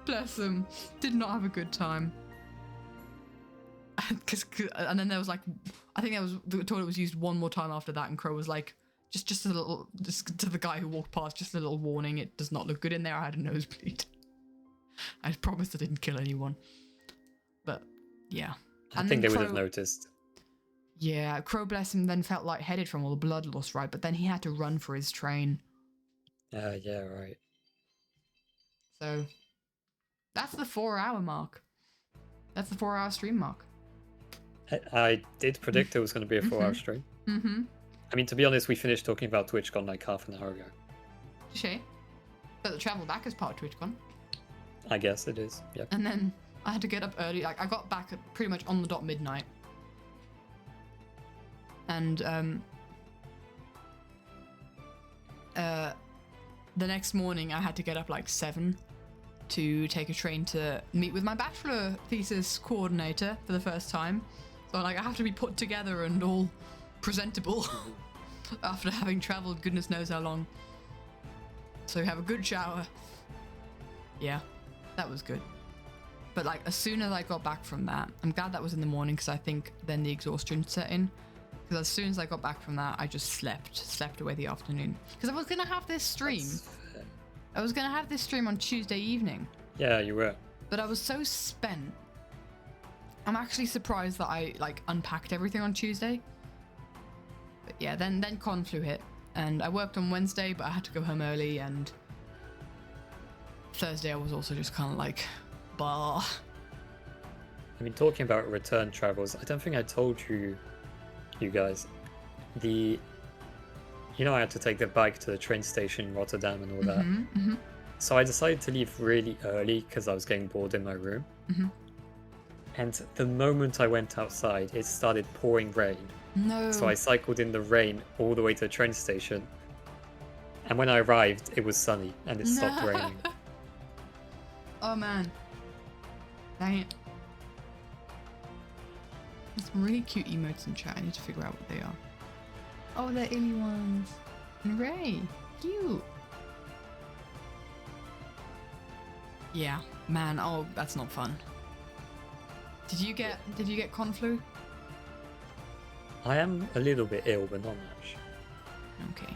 Bless him. Did not have a good time. And then there was like, I think the toilet was used 1 more time after that, and Crow was like, just a little, just to the guy who walked past, just a little warning, it does not look good in there. I had a nosebleed. I promised I didn't kill anyone. But yeah. I think they would have noticed. Yeah, Crow, bless him, then felt lightheaded from all the blood loss, right? But then he had to run for his train. Yeah, right. So that's the 4-hour mark. That's the 4-hour stream mark. I did predict it was going to be a 4-hour stream. Mm-hmm. I mean, to be honest, we finished talking about TwitchCon like half an hour ago. Touché. But the travel back is part of TwitchCon. I guess it is, yep. And then I had to get up early. Like, I got back at pretty much on the dot midnight. And the next morning I had to get up like 7 to take a train to meet with my bachelor thesis coordinator for the first time. So like, I have to be put together and all presentable after having traveled goodness knows how long. So have a good shower. Yeah, that was good. But like, as soon as I got back from that, I'm glad that was in the morning, because I think then the exhaustion set in. Because as soon as I got back from that, I just slept away the afternoon. Because I was gonna have this stream. I was gonna have this stream on Tuesday evening. Yeah, you were. But I was so spent. I'm actually surprised that I like unpacked everything on Tuesday. But yeah, then Conflu hit, and I worked on Wednesday, but I had to go home early, and Thursday I was also just kind of like, bah. I mean, talking about return travels, I don't think I told you guys, you know, I had to take the bike to the train station in Rotterdam and all that. Mm-hmm. So I decided to leave really early because I was getting bored in my room. Mm-hmm. And the moment I went outside, it started pouring rain. No. So I cycled in the rain all the way to the train station. And when I arrived, it was sunny and it stopped raining. Oh man. Dang it. There's some really cute emotes in chat. I need to figure out what they are. Oh, they're illy ones. And Ray. Cute. Yeah. Man, oh, that's not fun. Did you get Conflu? I am a little bit ill, but not much. Okay.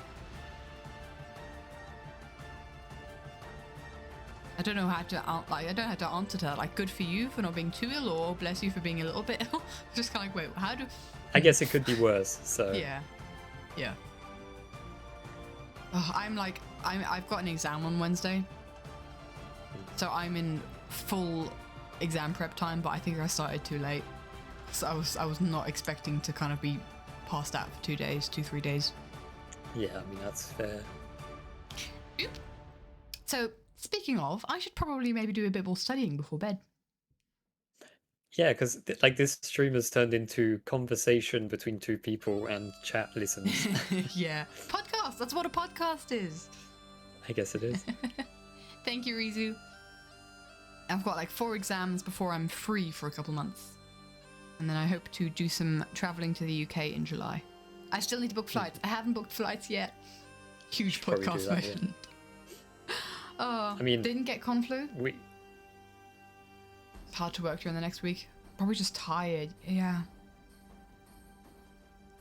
I don't know how to I don't know how to answer to that. Like, good for you for not being too ill, or bless you for being a little bit ill. Just kind of like, wait, how do? I guess it could be worse. So Yeah. Oh, I've got an exam on Wednesday, so I'm in full exam prep time. But I think I started too late, so I was not expecting to kind of be passed out for 3 days. Yeah, I mean, that's fair. Oop. So, speaking of, I should probably maybe do a bit more studying before bed. Yeah, because like this stream has turned into conversation between 2 people and chat listens. Yeah. Podcast! That's what a podcast is! I guess it is. Thank you, Rizu. I've got like 4 exams before I'm free for a couple months. And then I hope to do some traveling to the UK in July. I still need to book flights. I haven't booked flights yet. Huge podcast mission. Oh, I mean, didn't get Conflu. It's hard to work during the next week. Probably just tired. Yeah.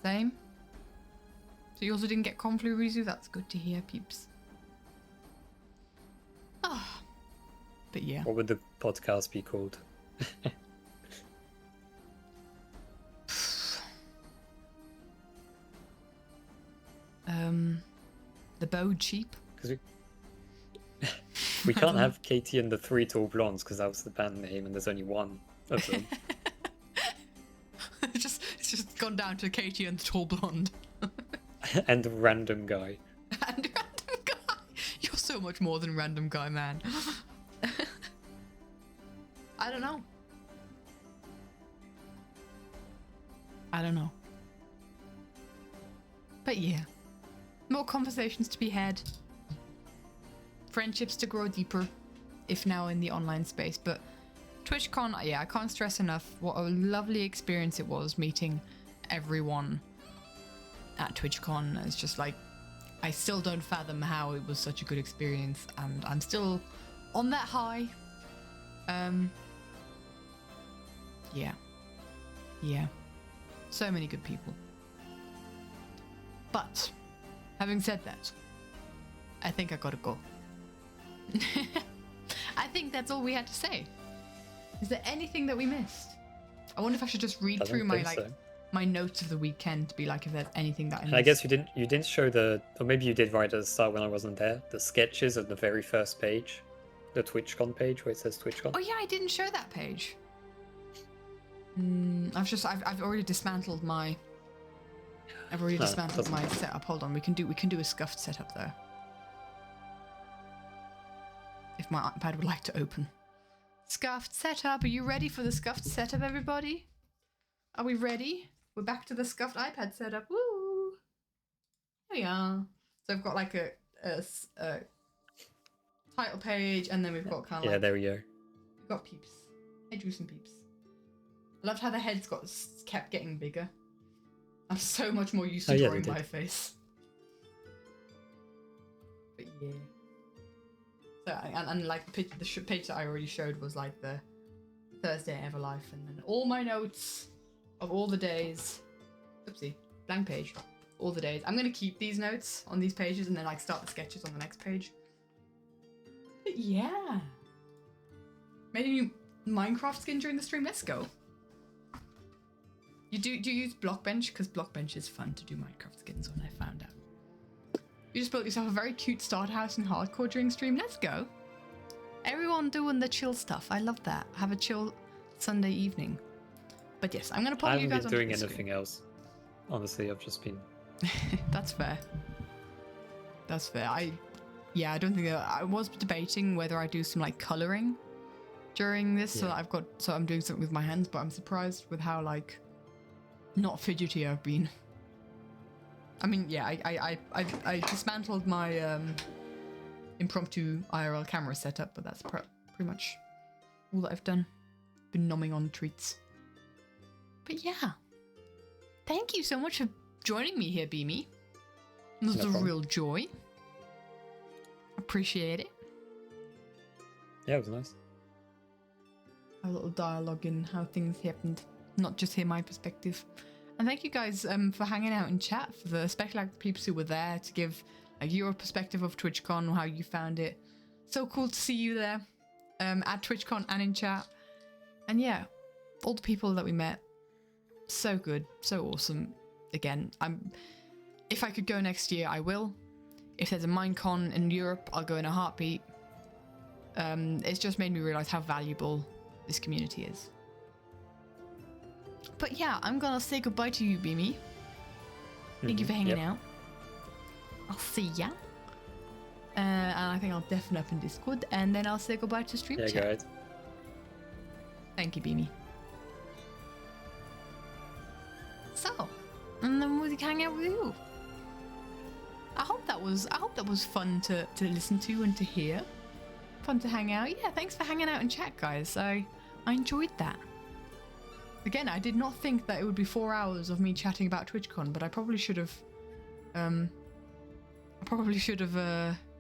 Same. So you also didn't get Conflu, Rizu? That's good to hear, peeps. Oh. But yeah. What would the podcast be called? The Bowed Sheep. Because we can't have Katie and the 3 Tall Blondes because that was the band name, and there's only one of them. It's just gone down to Katie and the Tall Blonde. And Random Guy. And Random Guy. You're so much more than Random Guy, man. I don't know. But yeah. More conversations to be had. Friendships to grow deeper. If now in the online space. But TwitchCon, yeah, I can't stress enough what a lovely experience it was meeting everyone at TwitchCon. It's just like, I still don't fathom how it was such a good experience, and I'm still on that high. Yeah. So many good people. But, having said that, I think I gotta go. I think that's all we had to say. Is there anything that we missed? I wonder if I should just read through my my notes of the weekend to be like if there's anything that I missed. I guess you didn't show or maybe you did right at the start when I wasn't there, the sketches of the very first page. The TwitchCon page where it says TwitchCon. Oh yeah, I didn't show that page. I've already dismantled my setup. Hold on, we can do a scuffed setup though. If my iPad would like to open. Scuffed setup. Are you ready for the scuffed setup, everybody? Are we ready? We're back to the scuffed iPad setup. Woo! There we are. So I've got like a title page, and then we've got kind of like... Yeah, there we go. We've got peeps. I drew some peeps. I loved how the heads kept getting bigger. I'm so much more used to drawing my face. But yeah. So and like the page that I already showed was like the Thursday Ever Life, and then all my notes of all the days. Oopsie, blank page. All the days. I'm gonna keep these notes on these pages and then like start the sketches on the next page. But yeah. Made a new Minecraft skin during the stream. Let's go. Do you use Blockbench? Because Blockbench is fun to do Minecraft skins on, I found out. You just built yourself a very cute starter house in hardcore during stream. Let's go. Everyone doing the chill stuff. I love that. Have a chill Sunday evening. But yes, I'm going to pop you guys on the screen. I haven't been doing anything else. Honestly, I've just been... That's fair. That's fair. I don't think I was debating whether I do some like colouring during this. Yeah. So I'm doing something with my hands, but I'm surprised with how like not fidgety I've been. I mean, yeah, I dismantled my impromptu IRL camera setup, but that's pretty much all that I've done. Been nomming on treats. But yeah, thank you so much for joining me here, Beamy. It was a real joy. Appreciate it. Yeah, it was nice. A little dialogue in how things happened, not just hear my perspective. And thank you guys for hanging out in chat, for the speculative peeps who were there to give like your perspective of TwitchCon, how you found it. So cool to see you there at TwitchCon and in chat. And yeah, all the people that we met, so good, so awesome. Again, if I could go next year, I will. If there's a Minecon in Europe, I'll go in a heartbeat. It's just made me realize how valuable this community is. But yeah, I'm gonna say goodbye to you, Beamy. Thank you for hanging out. I'll see ya. And I think I'll deafen up in Discord, and then I'll say goodbye to stream chat. Guys. Thank you, Beamy. So, and then we'll hang out with you. I hope that was fun to listen to and to hear. Fun to hang out. Yeah, thanks for hanging out in chat, guys. I enjoyed that. Again, I did not think that it would be 4 hours of me chatting about TwitchCon, but I probably should have,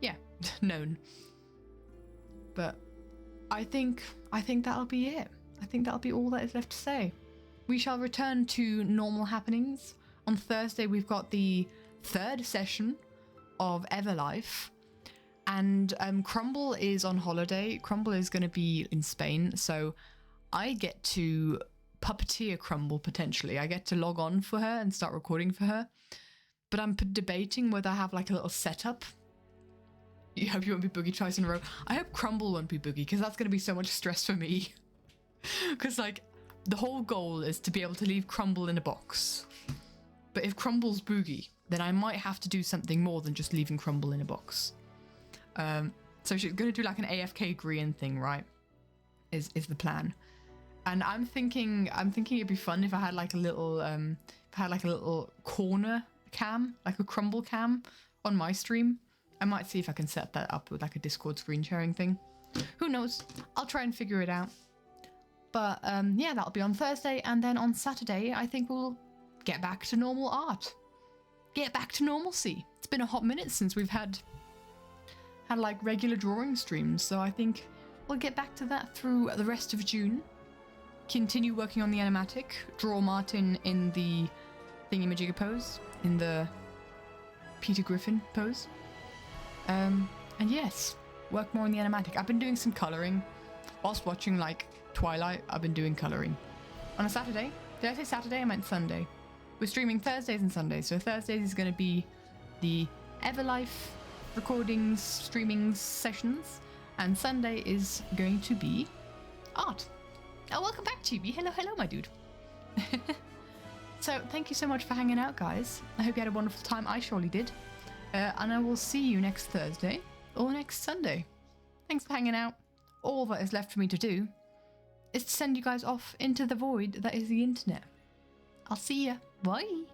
yeah, known. But I think that'll be it. I think that'll be all that is left to say. We shall return to normal happenings. On Thursday, we've got the 3rd session of Everlife. And Crumble is on holiday. Crumble is going to be in Spain. So I get to puppeteer Crumble, potentially. I get to log on for her and start recording for her. But I'm debating whether I have like a little setup. You hope you won't be Boogie twice in a row. I hope Crumble won't be Boogie, because that's going to be so much stress for me. Because like the whole goal is to be able to leave Crumble in a box. But if Crumble's Boogie, then I might have to do something more than just leaving Crumble in a box. So she's going to do like an AFK Grian thing, right? Is the plan. And I'm thinking it'd be fun if I had like a little corner cam, like a Crumble cam on my stream. I might see if I can set that up with like a Discord screen sharing thing. Who knows? I'll try and figure it out. But yeah, that'll be on Thursday, and then on Saturday I think we'll get back to normal art. Get back to normalcy. It's been a hot minute since we've had like regular drawing streams, so I think we'll get back to that through the rest of June. Continue working on the animatic, draw Martin in the thingamajigger pose, in the Peter Griffin pose. And yes, work more on the animatic. I've been doing some colouring. Whilst watching like Twilight, I've been doing colouring. On a Saturday, did I say Saturday? I meant Sunday. We're streaming Thursdays and Sundays, so Thursdays is going to be the Everlife recordings, streaming sessions, and Sunday is going to be art. Oh, welcome back, Chibi. Hello, my dude. So, thank you so much for hanging out, guys. I hope you had a wonderful time. I surely did. And I will see you next Thursday or next Sunday. Thanks for hanging out. All that is left for me to do is to send you guys off into the void that is the internet. I'll see ya. Bye.